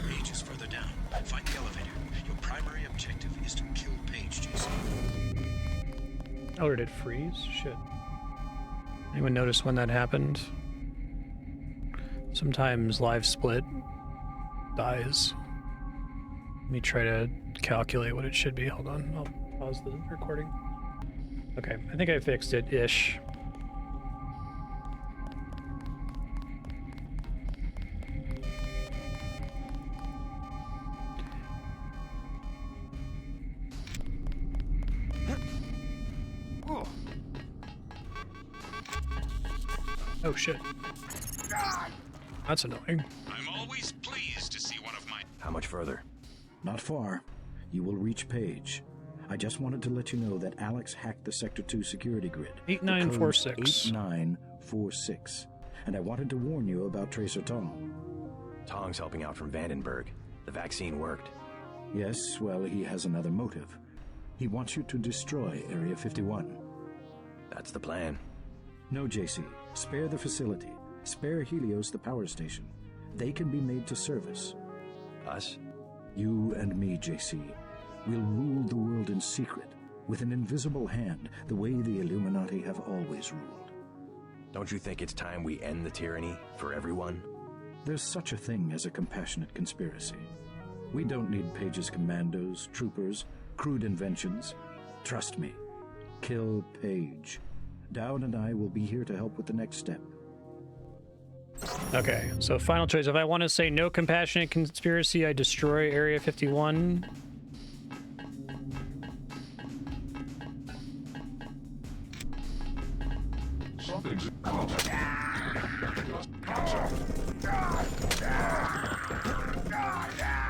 Page is further down. Find the elevator. Your primary objective is to kill Page, Jason. Oh, did it freeze? Shit. Anyone notice when that happened? Sometimes live split dies. Let me try to calculate what it should be. Hold on, I'll pause the recording. Okay, I think I fixed it, ish. Oh shit. That's annoying. I'm always pleased to see one of my... How much further? Not far. You will reach Page. I just wanted to let you know that Alex hacked the Sector 2 security grid. 8946. 8946. And I wanted to warn you about Tracer Tong. Tong's helping out from Vandenberg. The vaccine worked. Yes, well, he has another motive. He wants you to destroy Area 51. That's the plan. No, JC. Spare the facility. Spare Helios the power station. They can be made to service. Us? You and me, JC. We'll rule the world in secret, with an invisible hand, the way the Illuminati have always ruled. Don't you think it's time we end the tyranny for everyone? There's such a thing as a compassionate conspiracy. We don't need Page's commandos, troopers, crude inventions. Trust me. Kill Page. Dowd and I will be here to help with the next step. Okay, so final choice. If I want to say no compassionate conspiracy, I destroy Area 51.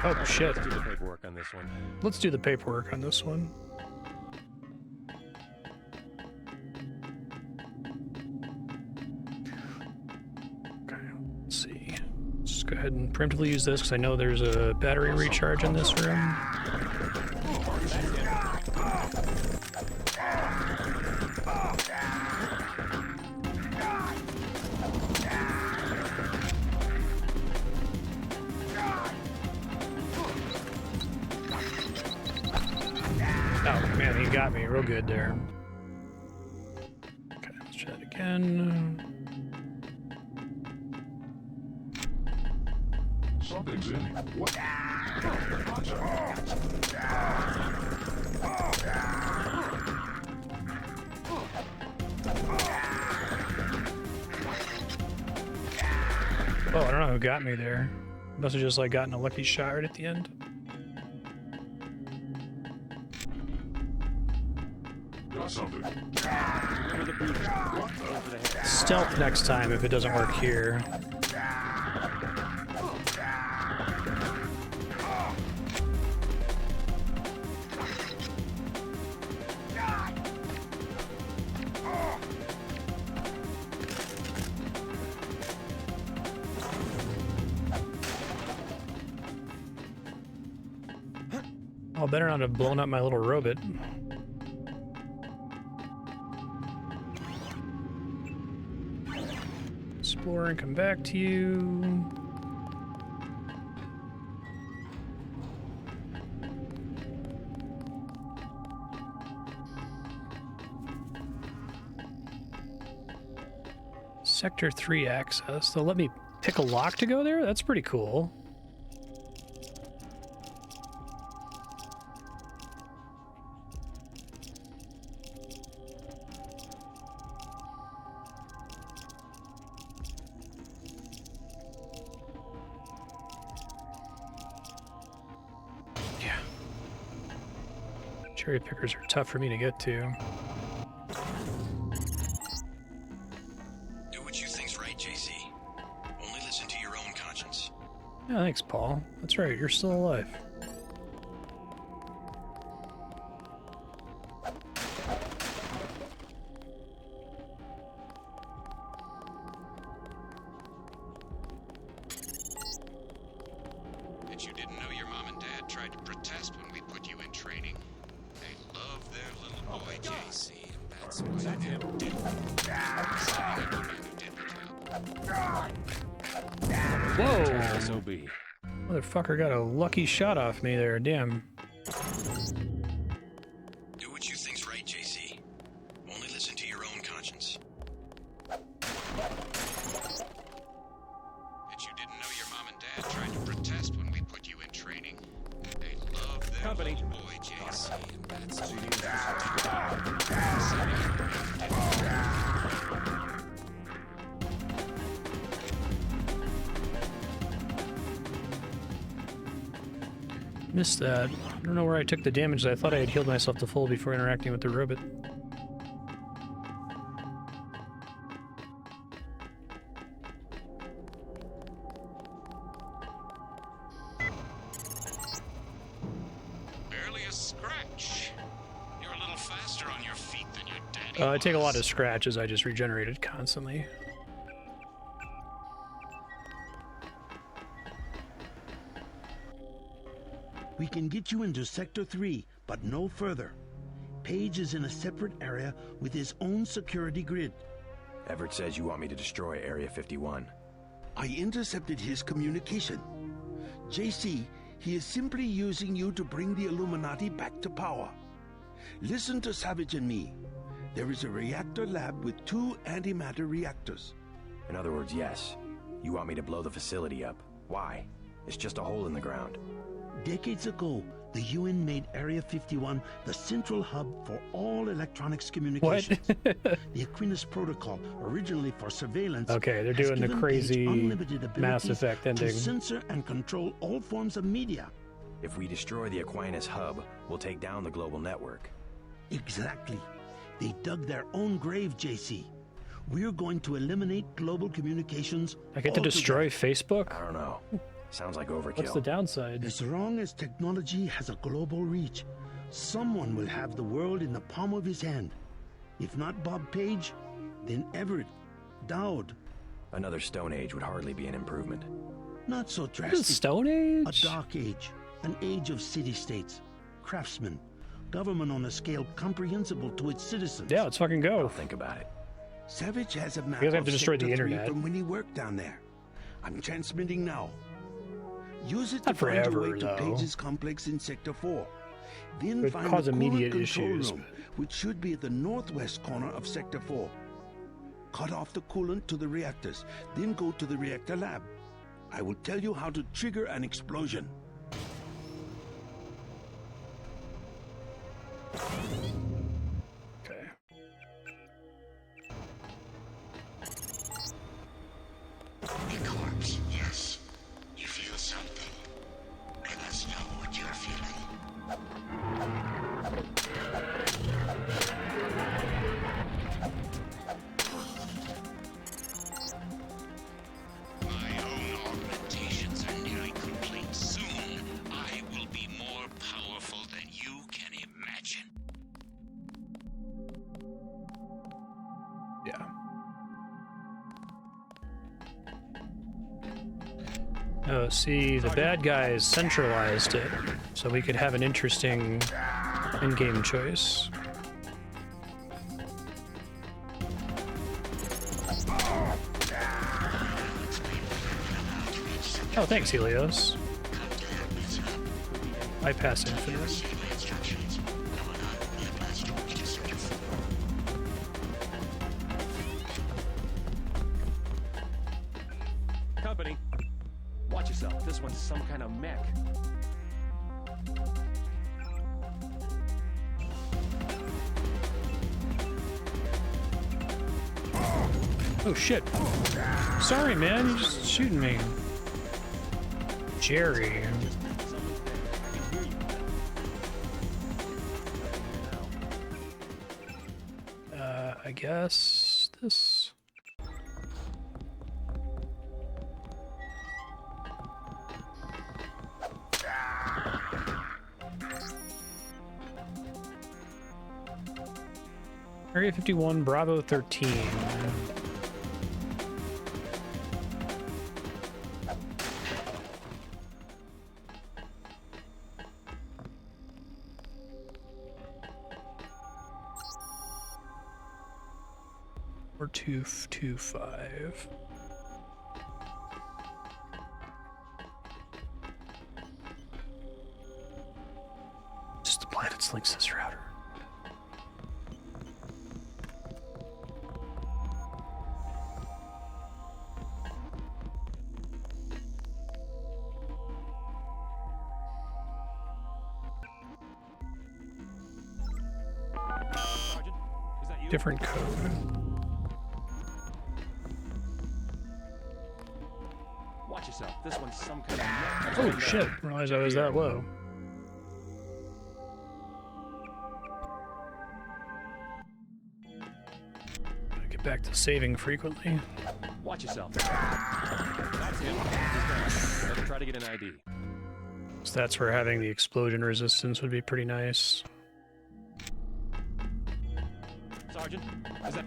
Oh shit. Let's do the paperwork on this one. Let's do the paperwork on this one. Let's go ahead and preemptively use this because I know there's a battery recharge in this room. Oh man, he got me real good there. Okay, let's try that again. Something's in here. What? Oh, I don't know who got me there. Must have just like gotten a lucky shot right at the end. Got something. Stealth next time if it doesn't work here. I'll better not have blown up my little robot. Explore and come back to you. Sector 3 access. They'll let me pick a lock to go there? That's pretty cool. Cherry pickers are tough for me to get to. Do what you think's right, JC. Only listen to your own conscience. Yeah, thanks, Paul. That's right, you're still alive. Whoa! SOB. Motherfucker got a lucky shot off me there, damn. Do what you think's right, JC. Only listen to your own conscience. Bet you didn't know your mom and dad tried to protest when we put you in training. They love their Company. little boy, JC, and that's Missed that. I don't know where I took the damage. I thought I had healed myself to full before interacting with the robot. barely a scratch. You're a little faster on your feet than your daddy. I take a lot of scratches. I just regenerated constantly. We can get you into Sector 3, but no further. Page is in a separate area with his own security grid. Everett says you want me to destroy Area 51. I intercepted his communication. JC, he is simply using you to bring the Illuminati back to power. Listen to Savage and me. There is a reactor lab with 2 antimatter reactors. In other words, yes. You want me to blow the facility up. Why? It's just a hole in the ground. Decades ago, the UN made Area 51 the central hub for all electronics communications. The Aquinas Protocol, originally for surveillance, okay, they're has doing the given crazy Page unlimited Mass abilities Effect ending. to censor and control all forms of media. If we destroy the Aquinas hub, we'll take down the global network. Exactly. They dug their own grave, JC. We're going to eliminate global communications. I get to destroy Facebook? I don't know. Sounds like overkill. What's the downside? As long as technology has a global reach, someone will have the world in the palm of his hand. If not Bob Page, then Everett, Dowd. Another Stone Age would hardly be an improvement. Not so What drastic. is Stone Age? A dark age. An age of city-states. Craftsmen. Government on a scale comprehensible to its citizens. Yeah, let's fucking go. I'll think about it. Savage has a map You guys have of to destroy the Sector 3 internet. from when he worked down there. I'm transmitting now. Use it to Not find your forever, way to though. Page's complex in Sector 4. Then Could find cause the coolant immediate control issues, room, which should be at the northwest corner of Sector 4. Cut off the coolant to the reactors, then go to the reactor lab. I will tell you how to trigger an explosion. Okay. A corpse, yes. You feel something. Let us know what you're feeling. My own augmentations are nearly complete. Soon, I will be more powerful than you can imagine. Yeah. Oh, see, the bad guys centralized it, so we could have an interesting in-game choice. Oh, thanks, Helios. Bypass infinite. Company. Watch yourself. This one's some kind of mech. Oh shit. Sorry, man, you're just shooting me. Jerry. I guess this. Area 51, Bravo 13. Or 225. cross-links this router. Sergeant, is that you? Different code. Watch yourself. This one's some kind of... Oh shit, I realized I was that low. Gotta get back to saving frequently. Watch yourself. That's him. He's down. Let's try to get an ID. So that's where having the explosion resistance would be pretty nice. Sergeant, is that...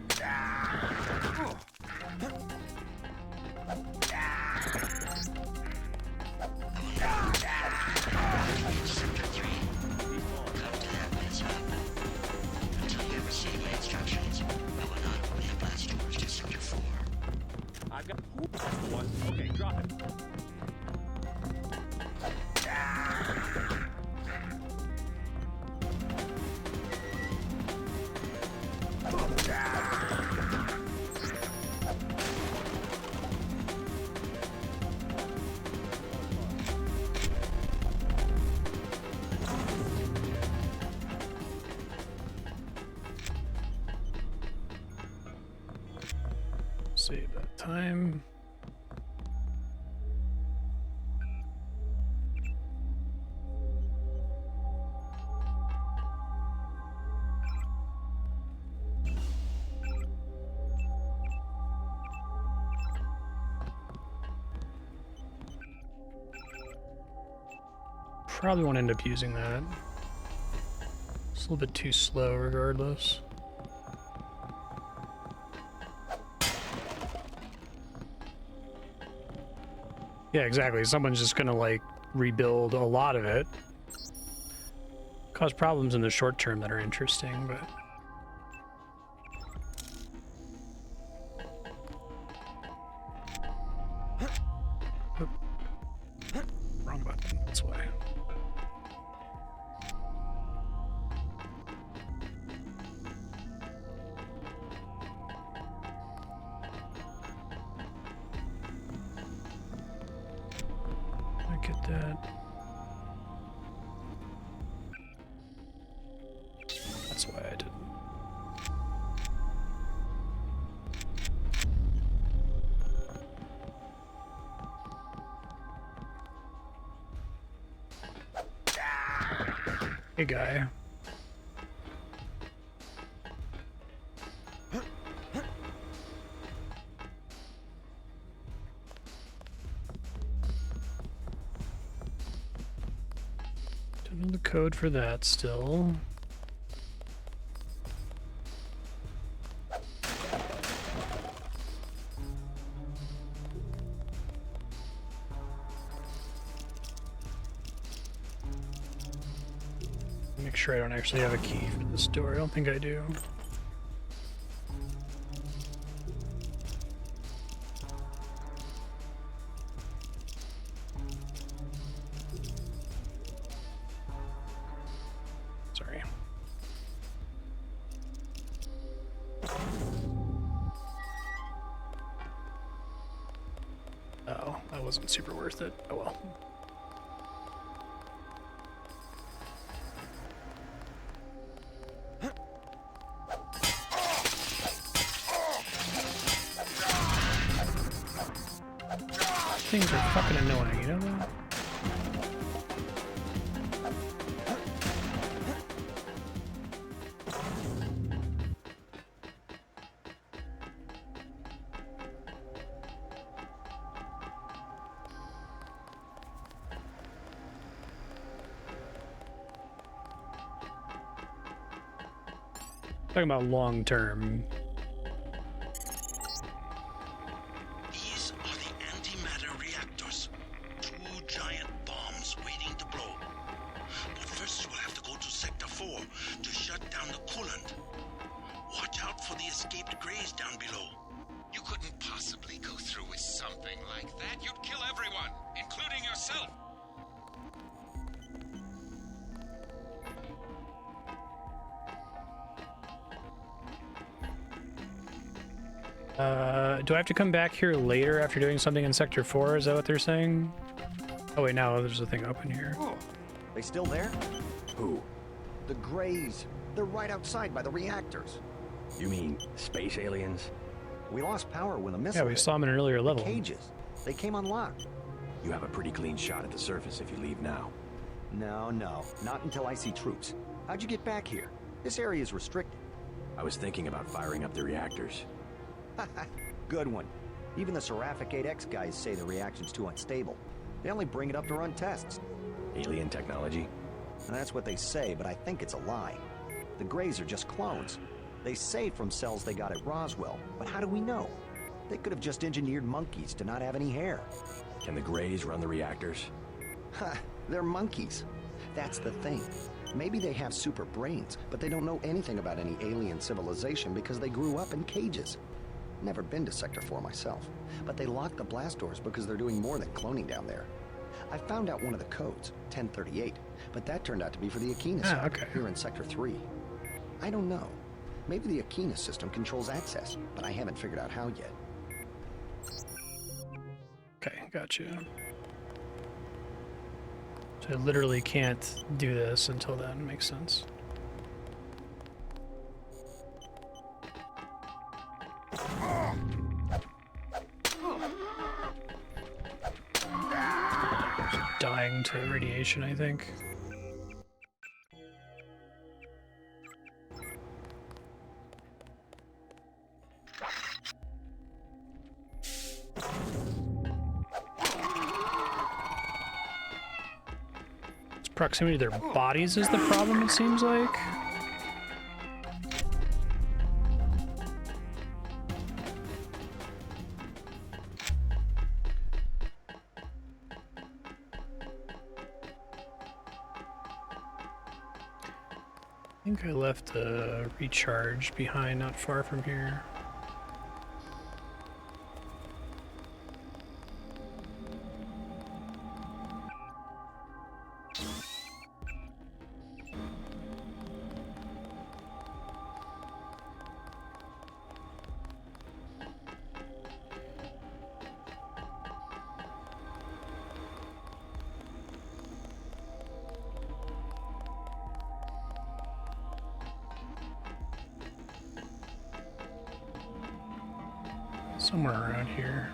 I've got... Ooh, that's the one. Okay, drop it. Save that time. Probably won't end up using that. It's a little bit too slow regardless. Yeah, exactly. Someone's just gonna like rebuild a lot of it. Cause problems in the short term that are interesting, but wrong button. That's why. Get that. That's why I didn't. Hey, guy. The code for that still. Make sure I don't actually have a key for this door. I don't think I do. Wasn't super worth it. Oh well. Things are fucking annoying, you know that? Talking about long term. These are the antimatter reactors. 2 giant bombs waiting to blow. But first you will have to go to Sector 4 to shut down the coolant. Watch out for the escaped Greys down below. You couldn't possibly go through with something like that. You'd kill everyone, including yourself. Do I have to come back here later after doing something in Sector 4? Is that what they're saying? Oh wait, now there's a thing open here. Oh, they still there? Who? The Greys. They're right outside by the reactors. You mean space aliens? We lost power when the missile Yeah, we saw them in an earlier level. Cages. They came unlocked. You have a pretty clean shot at the surface if you leave now. No, not until I see troops. How'd you get back here? This area is restricted. I was thinking about firing up the reactors. Good one. Even the Seraphic 8X guys say the reaction's too unstable. They only bring it up to run tests. Alien technology? That's what they say, but I think it's a lie. The Greys are just clones. They say from cells they got at Roswell, but how do we know? They could have just engineered monkeys to not have any hair. Can the Greys run the reactors? Ha! They're monkeys. That's the thing. Maybe they have super brains, but they don't know anything about any alien civilization because they grew up in cages. Never been to Sector 4 myself, but they locked the blast doors because they're doing more than cloning down there. I found out one of the codes, 1038, but that turned out to be for the Aquina side, here in Sector 3. I don't know. Maybe the Aquina system controls access, but I haven't figured out how yet. Okay, gotcha. So I literally can't do this until then, makes sense. Dying to radiation, I think. It's proximity to their bodies is the problem, it seems like. I think I left a recharge behind not far from here. Somewhere around here.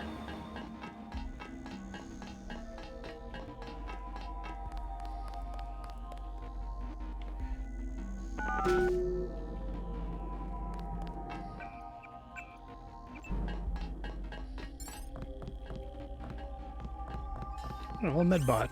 Oh, a medbot.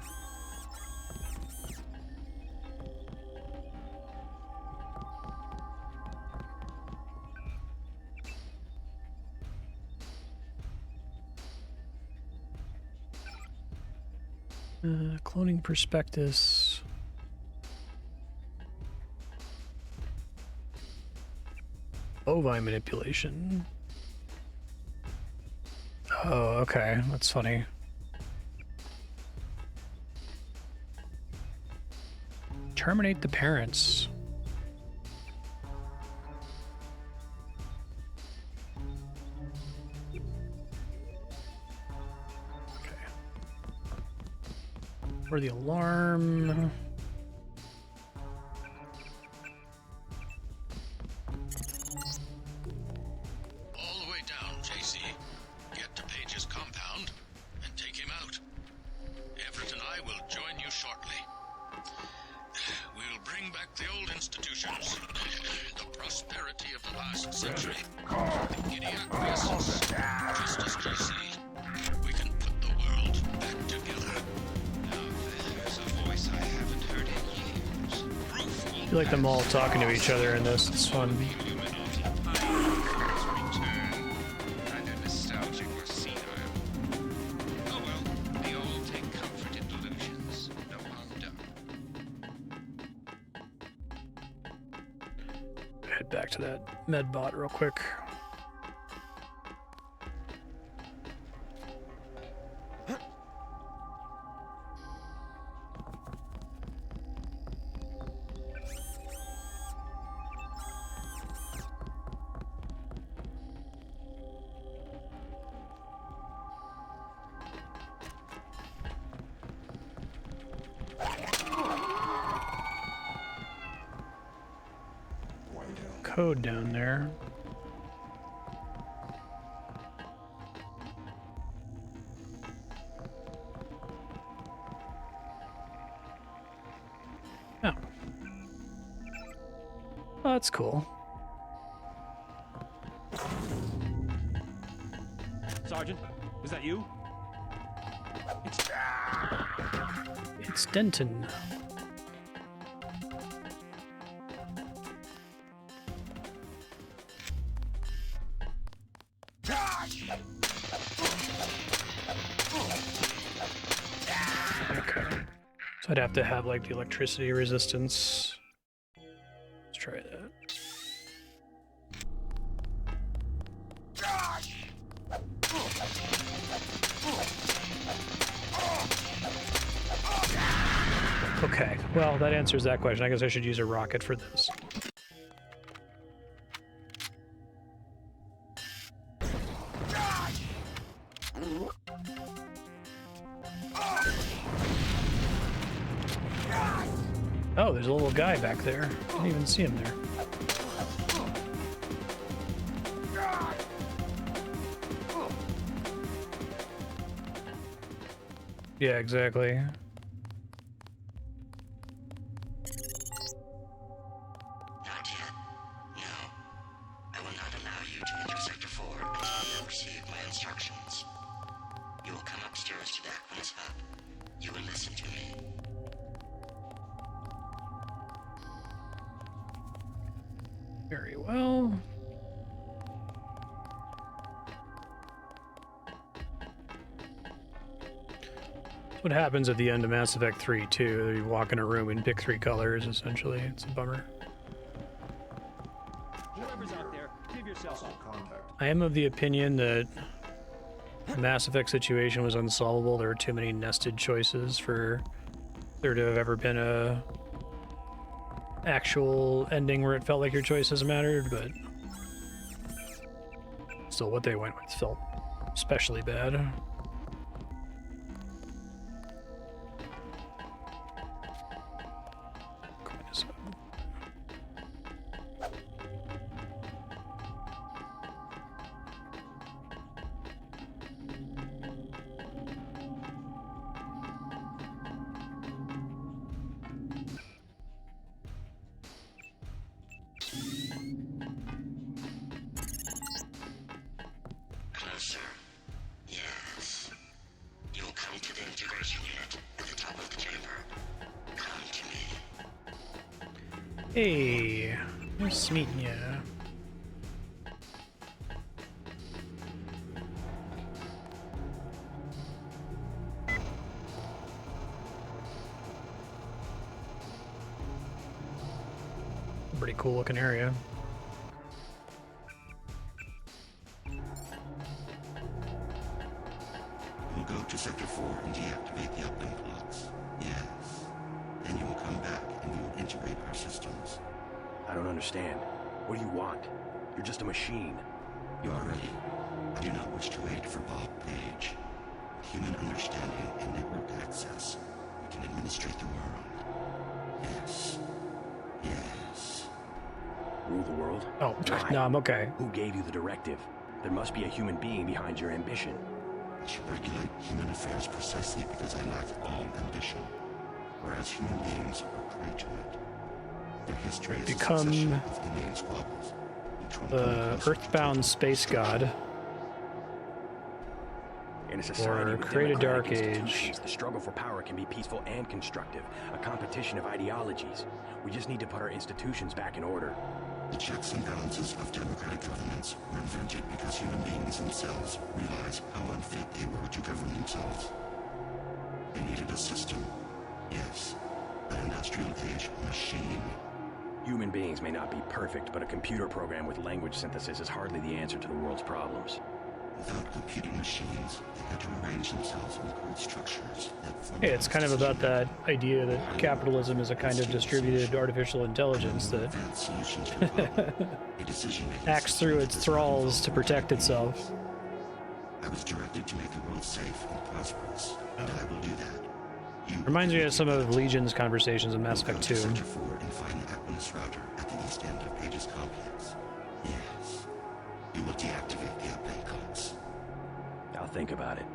Cloning prospectus. Bovine manipulation. Oh, okay. That's funny. Terminate the parents. For the alarm. All the way down, JC. Get to Page's compound and take him out. Everett and I will join you shortly. We'll bring back the old institutions, the prosperity of the last century, the giddy acquiescence, just as JC. We can put the world back together. I feel like them all talking to each other in this. It's fun. Head back to that medbot real quick. code down there. Oh. Oh, that's cool. Sergeant, is that you? It's Denton. Okay. So I'd have to have like the electricity resistance. Let's try that. Okay, well, that answers that question. I guess I should use a rocket for this. Oh, there's a little guy back there. I didn't even see him there. Yeah, exactly. Very well. That's what happens at the end of Mass Effect 3 too. You walk in a room and pick 3 colors, essentially. It's a bummer. Whoever's out there, give yourself contact. I am of the opinion that the Mass Effect situation was unsolvable. There were too many nested choices for there to have ever been a actual ending where it felt like your choices mattered, but still what they went with felt especially bad. Hey, nice meeting ya. Pretty cool looking area. We'll go to Sector 4 and deactivate the uplink blocks. Yes. Then you will come back and we will integrate our systems. I don't understand. What do you want? You're just a machine. You are ready. I do not wish to wait for Bob Page. With human understanding and network access, we can administrate the world. Yes. Yes. Rule the world? Oh, why? No, I'm okay. Who gave you the directive? There must be a human being behind your ambition. I should regulate human affairs precisely because I lack all ambition, whereas human beings are prey to it. Their history is Become a succession of inane squabbles. the Earthbound Space God. In a society with create a dark democratic age. The struggle for power can be peaceful and constructive, a competition of ideologies. We just need to put our institutions back in order. The checks and balances of democratic governments were invented because human beings themselves realized how unfit they were to govern themselves. They needed a system. Yes, an industrial age machine. Human beings may not be perfect, but a computer program with language synthesis is hardly the answer to the world's problems. Without computing machines, they had to arrange themselves in crude structures that Hey, it's kind of about that idea that capitalism is a kind of distributed artificial intelligence that acts through its thralls to protect itself. I was directed to make the world safe and prosperous, and I will do that. Reminds me of some of Legion's conversations in Mass Effect 2. Sector 4 and find the Aquarium wireless router at the east end of Page's complex. Yes. You will deactivate the uplink codes. I'll think about it.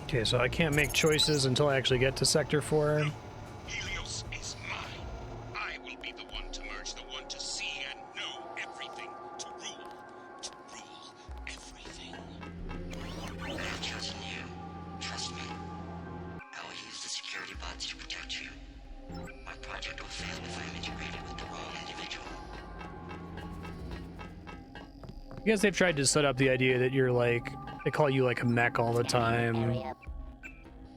Okay, so I can't make choices until I actually get to Sector 4. Helios is mine. I will be the one to merge, the one to see and know everything, to rule everything. I have chosen you. Trust me. I will use the security bots to protect you. My project will fail if I am integrated with the wrong individual. I guess they've tried to set up the idea that you're like, they call you like a mech all the time.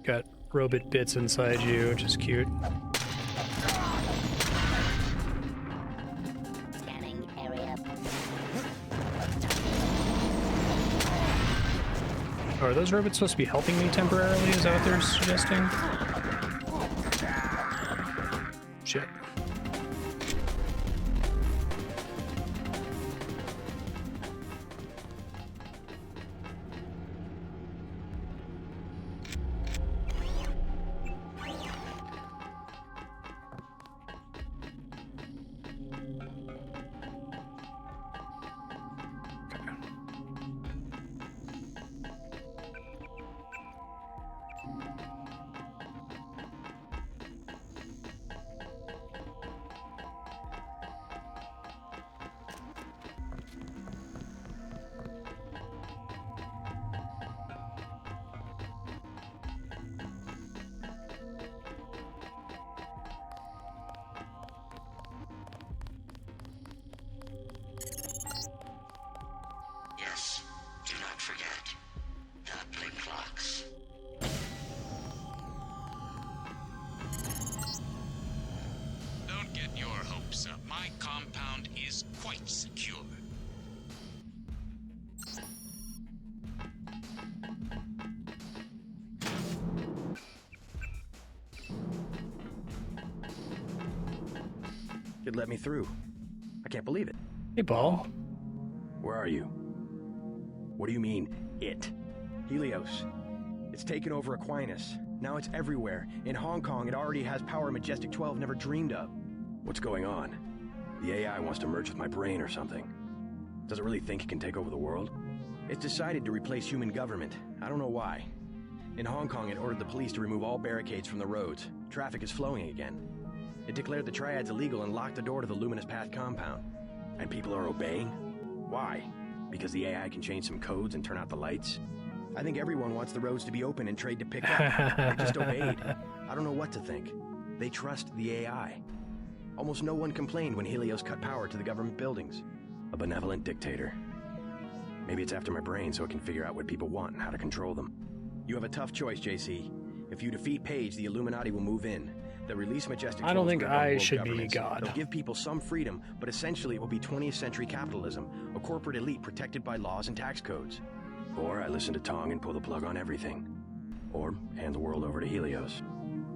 Got robot bits inside you, which is cute. Scanning area. Oh, are those robots supposed to be helping me temporarily? Is that what they're suggesting? Shit. Yes, do not forget the uplink clocks. Don't get your hopes up. My compound is quite secure. It let me through. I can't believe it. Hey, Paul. Where are you? What do you mean, it? Helios. It's taken over Aquinas. Now it's everywhere. In Hong Kong, it already has power Majestic 12 never dreamed of. What's going on? The AI wants to merge with my brain or something. Does it really think it can take over the world? It's decided to replace human government. I don't know why. In Hong Kong, it ordered the police to remove all barricades from the roads. Traffic is flowing again. It declared the triads illegal and locked the door to the Luminous Path compound. And people are obeying? Why? Because the AI can change some codes and turn out the lights? I think everyone wants the roads to be open and trade to pick up. They just obeyed. I don't know what to think. They trust the AI. Almost no one complained when Helios cut power to the government buildings. A benevolent dictator. Maybe it's after my brain so it can figure out what people want and how to control them. You have a tough choice, JC. If you defeat Page, the Illuminati will move in. They'll release Majestic. I don't think I should be God. They'll give people some freedom, but essentially it will be 20th century capitalism, a corporate elite protected by laws and tax codes. Or I listen to Tong and pull the plug on everything. Or hand the world over to Helios.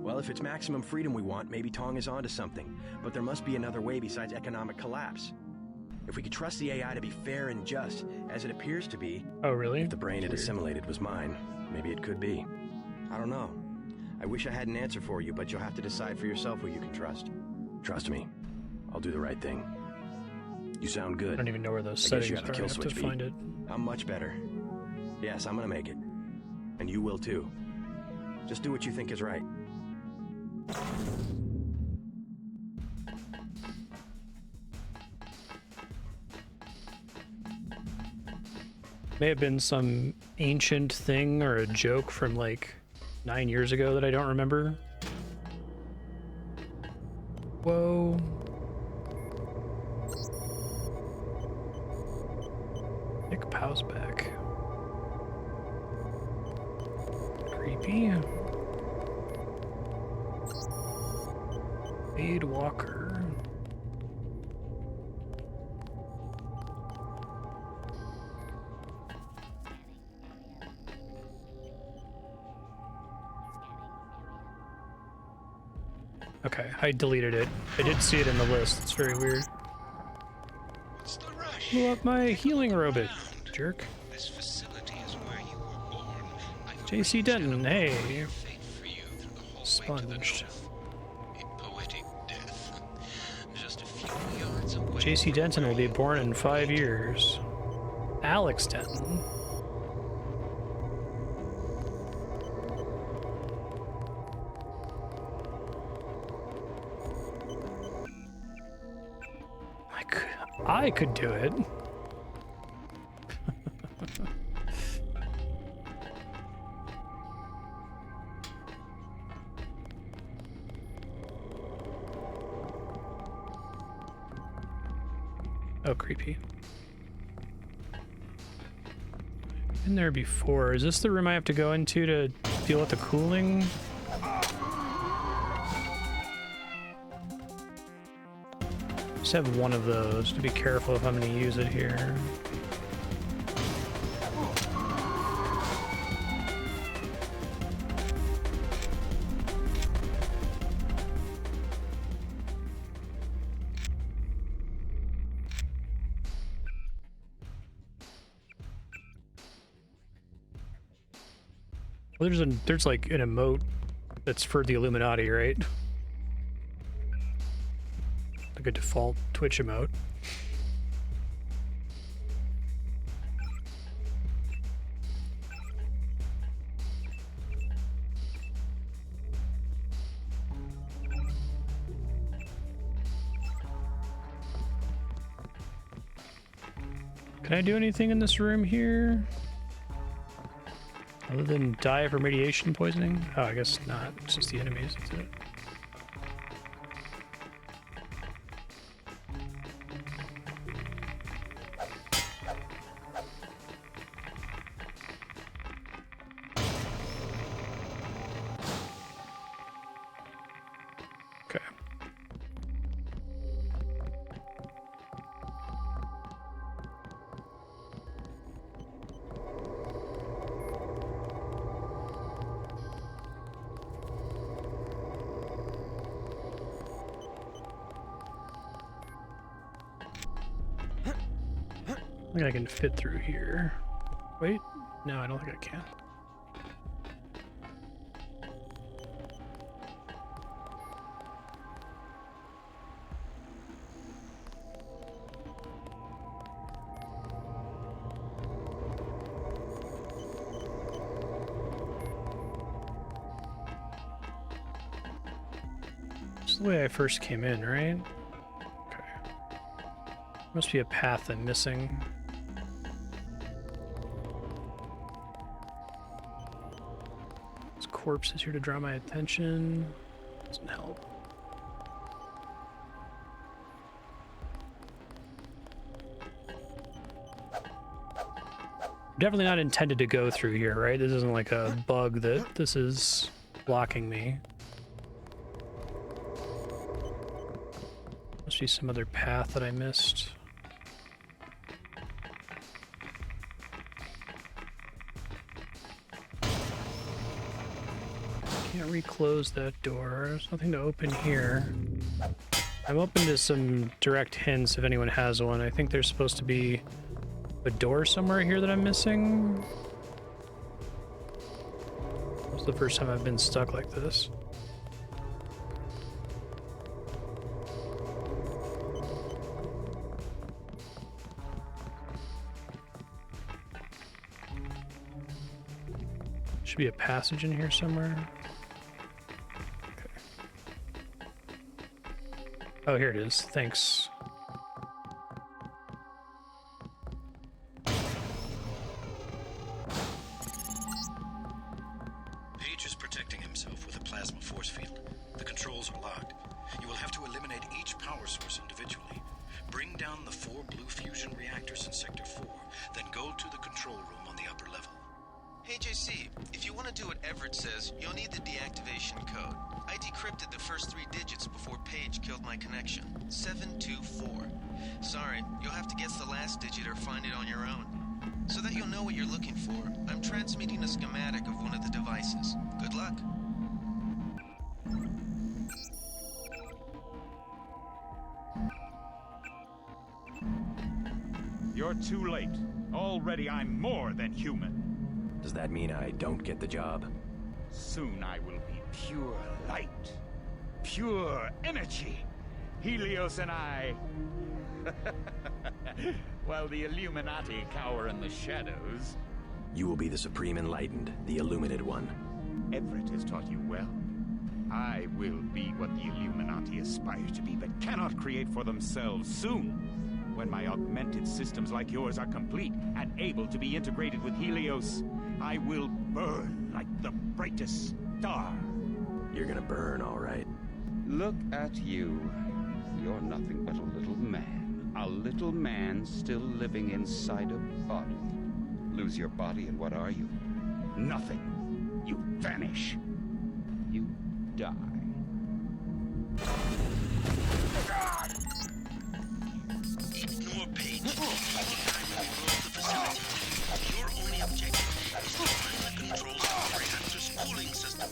Well, if it's maximum freedom we want, maybe Tong is onto something. But there must be another way besides economic collapse. If we could trust the AI to be fair and just, as it appears to be... Oh, really? If the brain it assimilated was mine, maybe it could be. I don't know. I wish I had an answer for you, but you'll have to decide for yourself who you can trust. Trust me. I'll do the right thing. You sound good. I don't even know where those I settings guess you have are. the kill I have switch to find it. I'm much better. Yes, I'm gonna make it. And you will too. Just do what you think is right. May have been some ancient thing or a joke from like 9 years ago that I don't remember. Whoa. Nick Pow's back. Creepy. Wade Walker. Okay, I deleted it. I did see it in the list. It's very weird. Blew up my healing robot, jerk. I This facility is where you were born. JC Denton, hey. Sponged. A poetic death. Just a few yards away. JC Denton will be born in 5 years. Alex Denton. I could do it. Oh, creepy. Been there before. Is this the room I have to go into to deal with the cooling? Just have one of those to be careful if I'm going to use it here. Well, there's like an emote that's for the Illuminati, right? Like a default Twitch emote. Can I do anything in this room here? Other than die from radiation poisoning? Oh, I guess not. It's just the enemies, that's it. I think I can fit through here. Wait, no, I don't think I can. This is the way I first came in, right? Okay. Must be a path I'm missing. Corpse is here to draw my attention. Doesn't help. Definitely not intended to go through here, right? This isn't like a bug that this is blocking me. Must be some other path that I missed. Can't reclose that door. There's nothing to open here. I'm open to some direct hints if anyone has one. I think there's supposed to be a door somewhere here that I'm missing. This is the first time I've been stuck like this. Should be a passage in here somewhere. Oh, here it is. Thanks. Page is protecting himself with a plasma force field. The controls are locked. You will have to eliminate each power source individually. Bring down the 4 blue fusion reactors in Sector 4, then go to the control room on the upper level. Hey JC, if you want to do what Everett says, you'll need the deactivation code. I decrypted the first 3 digits before Page killed my connection. 724. Sorry, you'll have to guess the last digit or find it on your own. So that you'll know what you're looking for, I'm transmitting a schematic of one of the devices. Good luck. You're too late. Already I'm more than human. Does that mean I don't get the job? Soon I will be pure light. Pure energy. Helios and I. While the Illuminati cower in the shadows. You will be the Supreme Enlightened, the Illuminated One. Everett has taught you well. I will be what the Illuminati aspire to be, but cannot create for themselves soon. When my augmented systems like yours are complete and able to be integrated with Helios, I will burn like the brightest star. You're gonna burn, all right. Look at you. You're nothing but a little man. A little man still living inside a body. Lose your body and what are you? Nothing. You vanish. You die. Ignore Page. Your only objective is to find the controls of the reactor's cooling system.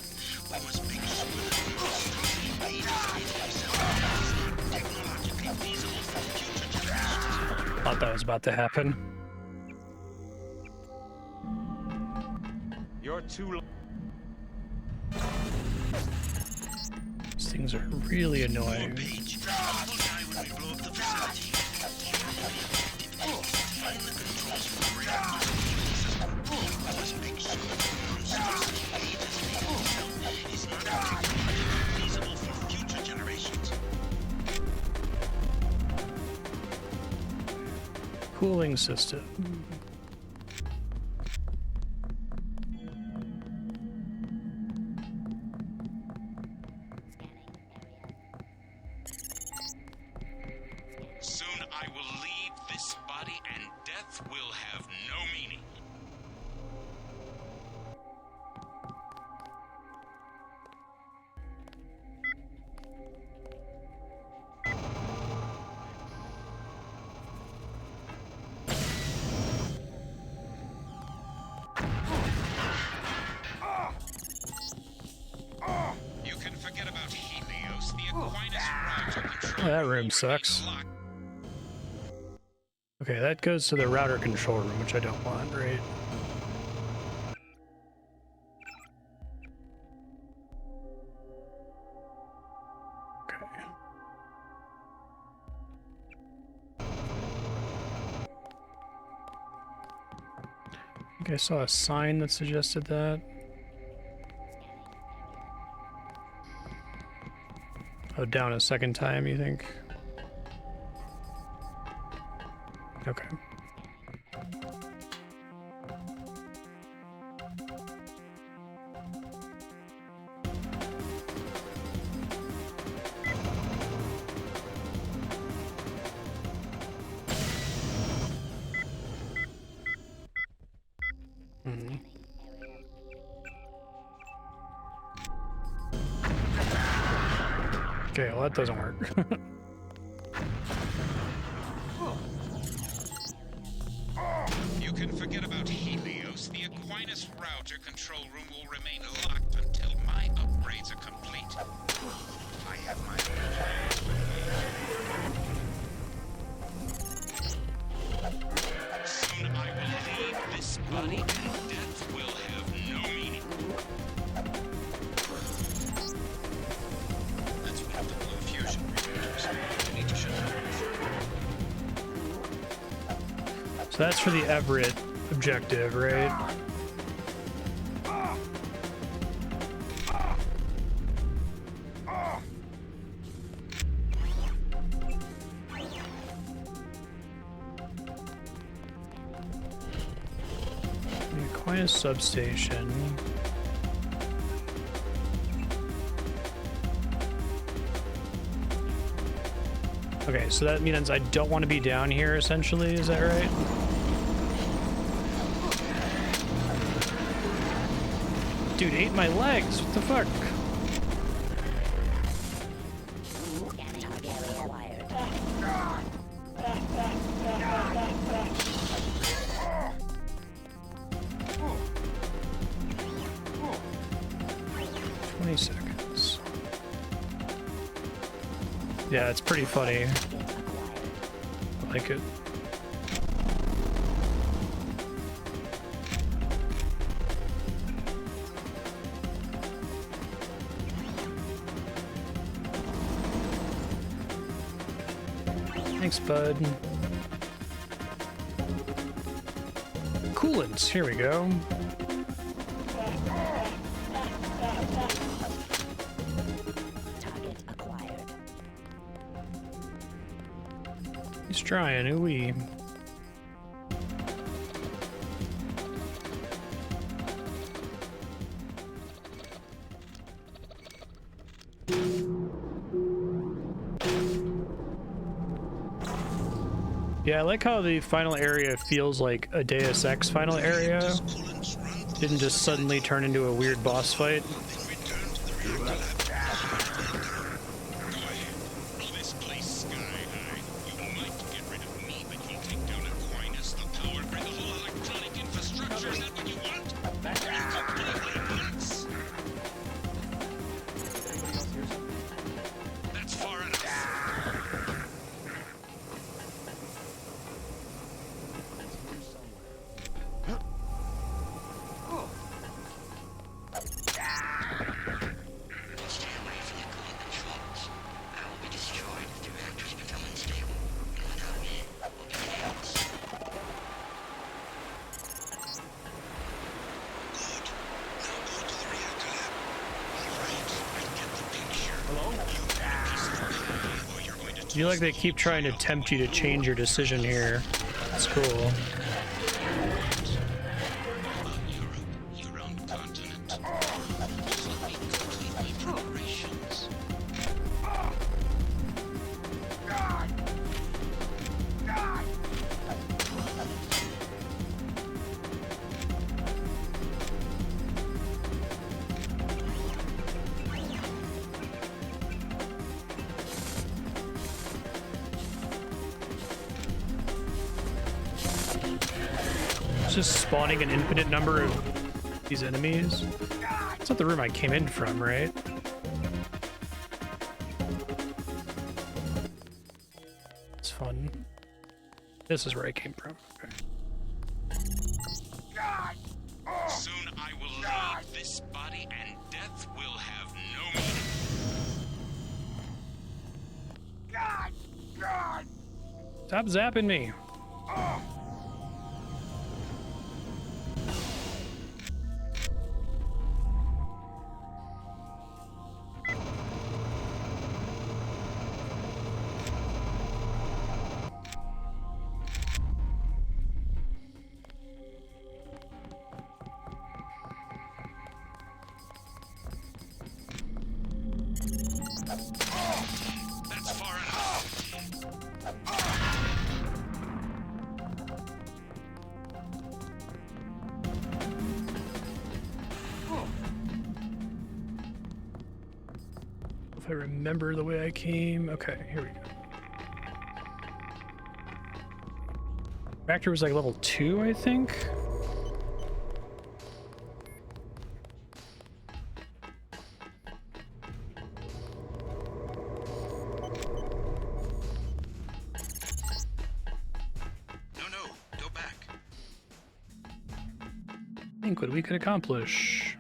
We must make sure that the monstrosity Page has made himself is not technologically feasible for future generations. Thought that was about to happen. You're too. These things are really annoying. Page. You will die when we blow up the facility. Find the controls for the reactor's cooling system. We must make sure that the monstrosity Page has made himself is not technologically feasible for future generations. Cooling system. Soon I will leave this body and death will have no meaning. You can forget about Helios, the Aquinas router control. Oh, that room sucks. Okay, that goes to the router control room, which I don't want, right? Okay. I think I saw a sign that suggested that. Oh, down a second time, you think? Okay. Okay, well that doesn't work. You can forget about Helios. The Aquinas router control room will remain locked until my upgrades are complete. I have my Soon I will leave this body and death will have no meaning. That's one of the blue fusion reactors. We need to shut down. So that's for the Everett objective, right? The Aquinas substation. Okay, so that means I don't want to be down here, essentially, is that right? Dude, ate my legs, what the fuck? Seconds. Yeah, it's pretty funny. I like it. Thanks, bud. Coolants, here we go. Target acquired. He's trying, ooh-wee. Yeah, I like how the final area feels like a Deus Ex final area. Didn't just suddenly turn into a weird boss fight. I feel like they keep trying to tempt you to change your decision here. That's cool. Just spawning an infinite number of these enemies. It's not the room I came in from, right? It's fun. This is where I came from. Okay. Soon I will leave this body and death will have no meaning. Stop zapping me. If I remember the way I came. Okay, here we go. Reactor was like level 2, I think. No, go back. Think what we could accomplish.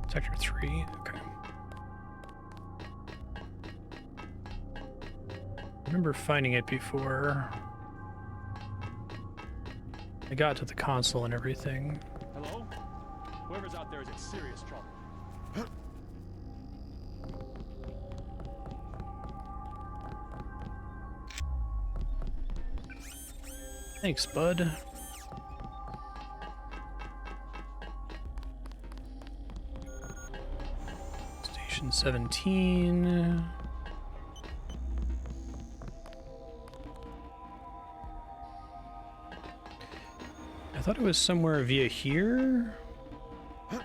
Sector 3, okay. I remember finding it before I got to the console and everything. Hello? Whoever's out there is in serious trouble. Thanks, bud. Station 17. I thought it was somewhere via here. Let's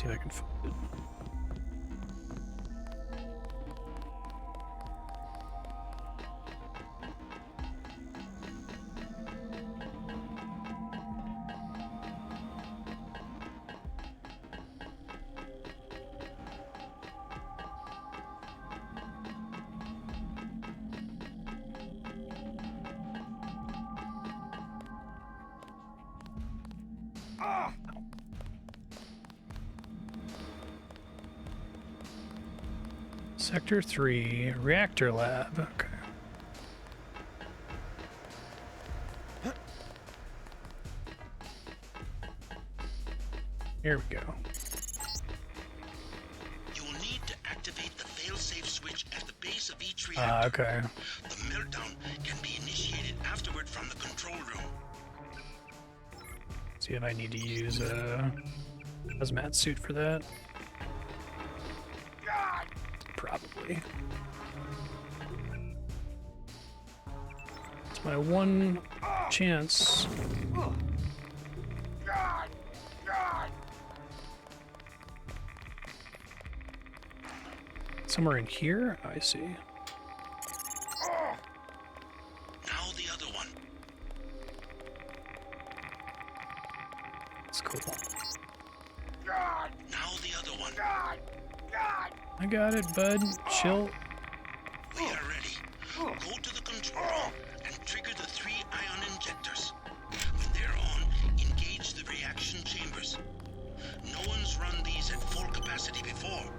see if I can find it. Sector 3, reactor lab. Okay. Here we go. You'll need to activate the failsafe switch at the base of each reactor. Okay. The meltdown can be initiated afterward from the control room. See if I need to use a hazmat suit for that. Probably. It's my one chance. Somewhere in here? I see. Now the other one. That's cool. Now the other one. I got it, bud. Chill. We are ready. Go to the control room and trigger the 3 ion injectors. When they're on, engage the reaction chambers. No one's run these at full capacity before.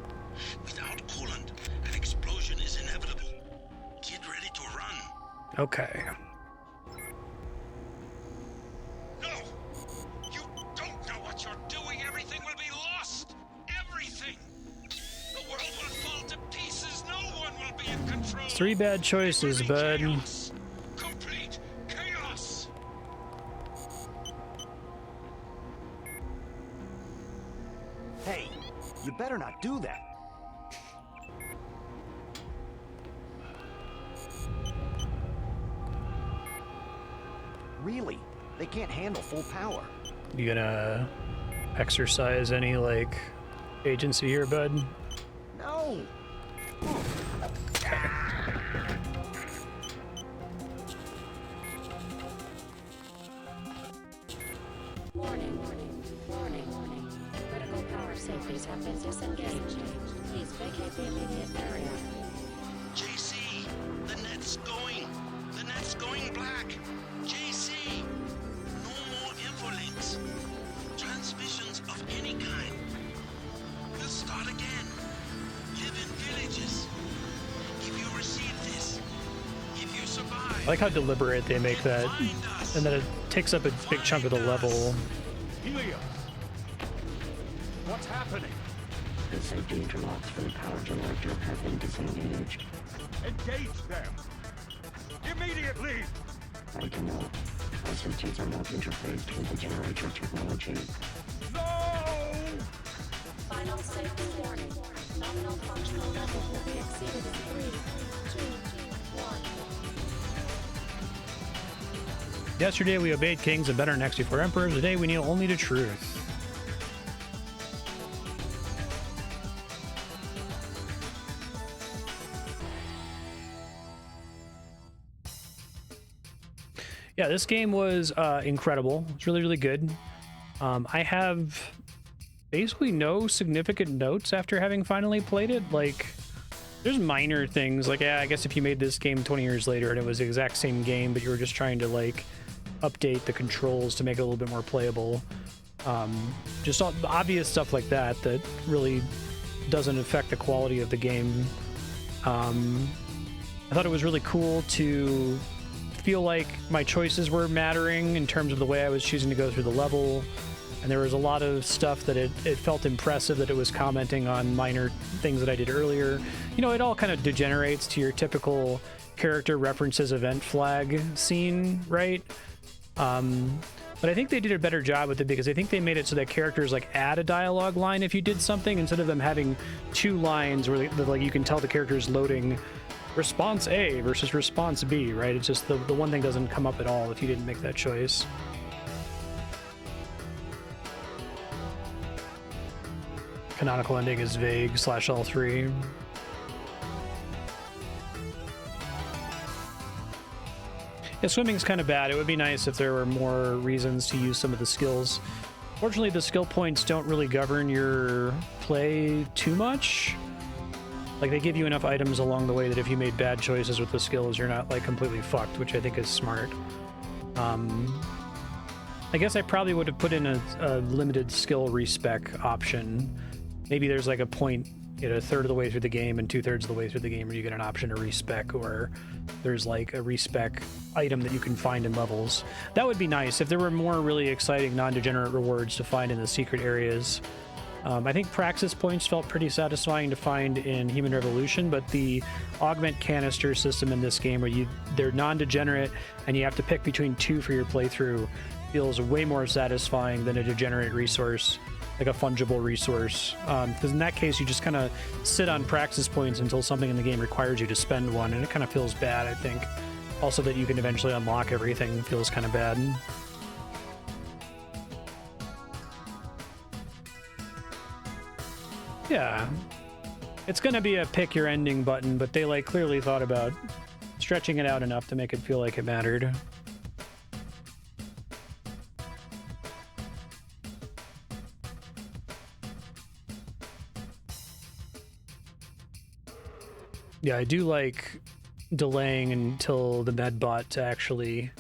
Without coolant, an explosion is inevitable. Get ready to run. Okay. No! You don't know what you're doing. Everything will be lost. Everything. The world will fall to pieces. No one will be in control. 3 bad choices, bud. Chaos. Complete chaos. Hey, you better not do that. Really? They can't handle full power. You gonna exercise any, like, agency here, bud? No! Warning, warning, warning, warning. Critical power safeties have been disengaged. Please vacate the immediate area. JC, the net's going. The net's going black. JC, no more infolinks. Transmissions of any kind. We'll start again. Live in villages. If you receive this, if you survive. I like how deliberate they make that, and that it takes up a big chunk of the level. Helios! What's happening? The safety interlocks for the power generator have been disengaged. Engage them! Immediately! I cannot. Our systems are not interfaced with the generator technology. No! Final safety warning. Nominal functional level will be exceeded in 3, 2, 1. Yesterday we obeyed kings and bent our necks before emperors. Today we kneel only to truth. Yeah, this game was incredible. It's really, really good. I have basically no significant notes after having finally played it. Like, there's minor things. Like, yeah, I guess if you made this game 20 years later and it was the exact same game, but you were just trying to, like, update the controls to make it a little bit more playable. Just all obvious stuff like that that really doesn't affect the quality of the game. I thought it was really cool to feel like my choices were mattering in terms of the way I was choosing to go through the level, and there was a lot of stuff that it felt impressive that it was commenting on minor things that I did earlier. You know, it all kind of degenerates to your typical character references event flag scene, right? But I think they did a better job with it because I think they made it so that characters like add a dialogue line if you did something instead of them having 2 lines where like you can tell the character's loading response A versus response B, right? It's just the one thing doesn't come up at all if you didn't make that choice. Canonical ending is vague / L3. Yeah, swimming's kind of bad. It would be nice if there were more reasons to use some of the skills. Fortunately, the skill points don't really govern your play too much. Like, they give you enough items along the way that if you made bad choices with the skills, you're not, like, completely fucked, which I think is smart. I guess I probably would have put in a limited skill respec option. Maybe there's, like, a point you know, a third of the way through the game and 2/3 of the way through the game where you get an option to respec, or there's like a respec item that you can find in levels. That would be nice if there were more really exciting non-degenerate rewards to find in the secret areas. I think praxis points felt pretty satisfying to find in Human Revolution, but the augment canister system in this game, where they're non-degenerate and you have to pick between 2 for your playthrough, feels way more satisfying than a degenerate resource, like a fungible resource. Because in that case, you just kind of sit on praxis points until something in the game requires you to spend one, and it kind of feels bad, I think. Also, that you can eventually unlock everything feels kind of bad. Yeah, it's gonna be a pick your ending button, but they like clearly thought about stretching it out enough to make it feel like it mattered. Yeah, I do like delaying until the medbot to actually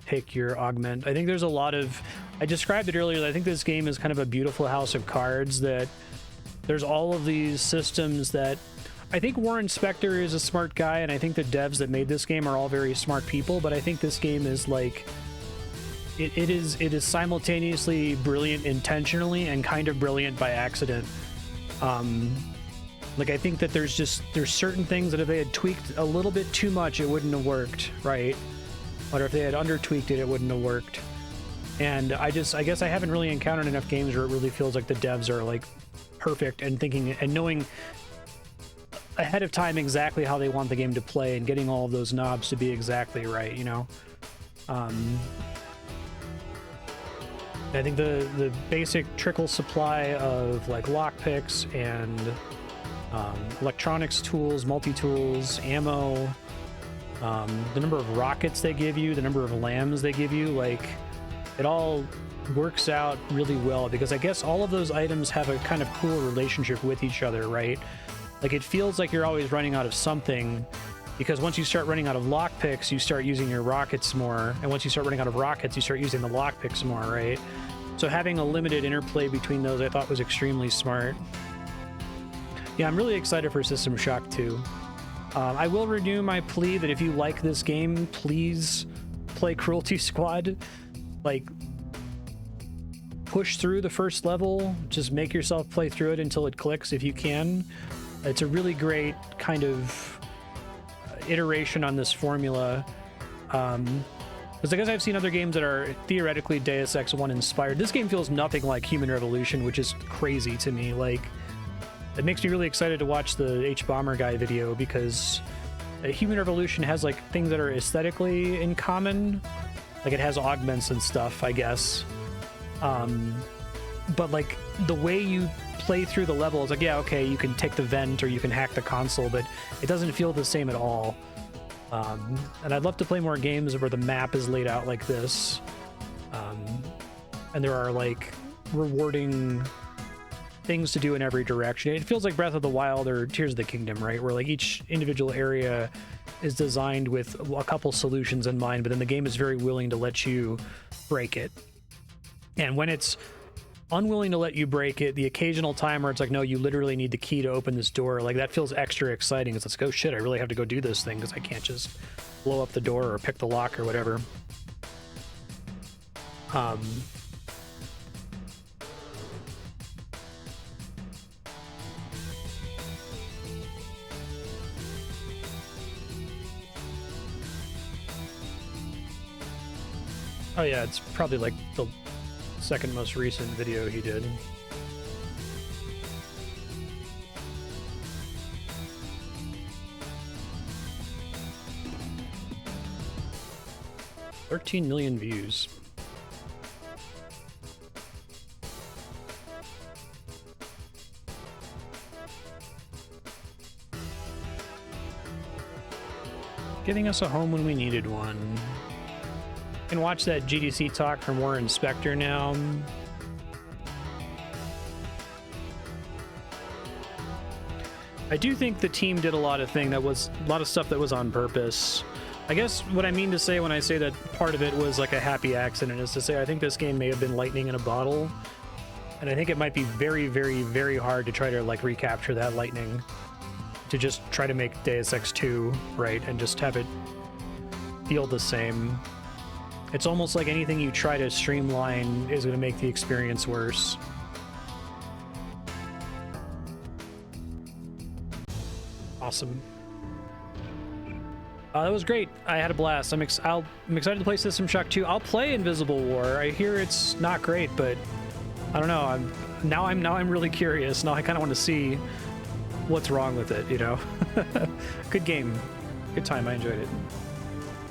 pick your augment. I think there's a lot of, I described it earlier, I think this game is kind of a beautiful house of cards, that there's all of these systems that I think Warren Spector is a smart guy, and I think the devs that made this game are all very smart people, but I think this game is like, it is simultaneously brilliant intentionally and kind of brilliant by accident. Like, I think that there's certain things that if they had tweaked a little bit too much, it wouldn't have worked, right? Or if they had under-tweaked it, it wouldn't have worked. And I guess I haven't really encountered enough games where it really feels like the devs are like perfect and thinking and knowing ahead of time exactly how they want the game to play and getting all of those knobs to be exactly right, you know? I think the basic trickle supply of like lockpicks and electronics tools, multi-tools, ammo, the number of rockets they give you, the number of lambs they give you, like, it all works out really well, because I guess all of those items have a kind of cool relationship with each other, right? Like, it feels like you're always running out of something, because once you start running out of lockpicks, you start using your rockets more, and once you start running out of rockets, you start using the lockpicks more, right? So having a limited interplay between those, I thought was extremely smart. Yeah, I'm really excited for System Shock 2. I will renew my plea that if you like this game, please play Cruelty Squad. Like, push through the first level, just make yourself play through it until it clicks if you can. It's a really great kind of iteration on this formula. Because I guess I've seen other games that are theoretically Deus Ex 1 inspired. This game feels nothing like Human Revolution, which is crazy to me. Like, it makes me really excited to watch the H-Bomber guy video, because Human Revolution has like things that are aesthetically in common. Like, it has augments and stuff, I guess. But like the way you play through the levels, like, yeah, okay, you can take the vent or you can hack the console, but it doesn't feel the same at all. And I'd love to play more games where the map is laid out like this. And there are like rewarding things to do in every direction. It feels like Breath of the Wild or Tears of the Kingdom, right? Where like each individual area is designed with a couple solutions in mind, but then the game is very willing to let you break it. And when it's unwilling to let you break it, the occasional time where it's like, no, you literally need the key to open this door, like, that feels extra exciting. It's like, oh shit, I really have to go do this thing because I can't just blow up the door or pick the lock or whatever. Oh yeah, it's probably like the second most recent video he did. $13 million views. Giving us a home when we needed one. Can watch that GDC talk from Warren Spector now. I do think the team did a lot of stuff that was on purpose. I guess what I mean to say when I say that part of it was like a happy accident is to say I think this game may have been lightning in a bottle. And I think it might be very, very, very hard to try to like recapture that lightning, to just try to make Deus Ex 2 right and just have it feel the same. It's almost like anything you try to streamline is going to make the experience worse. Awesome. That was great. I had a blast. I'm excited to play System Shock 2. I'll play Invisible War. I hear it's not great, but I don't know. Now I'm really curious. Now I kind of want to see what's wrong with it, you know. Good game. Good time. I enjoyed it.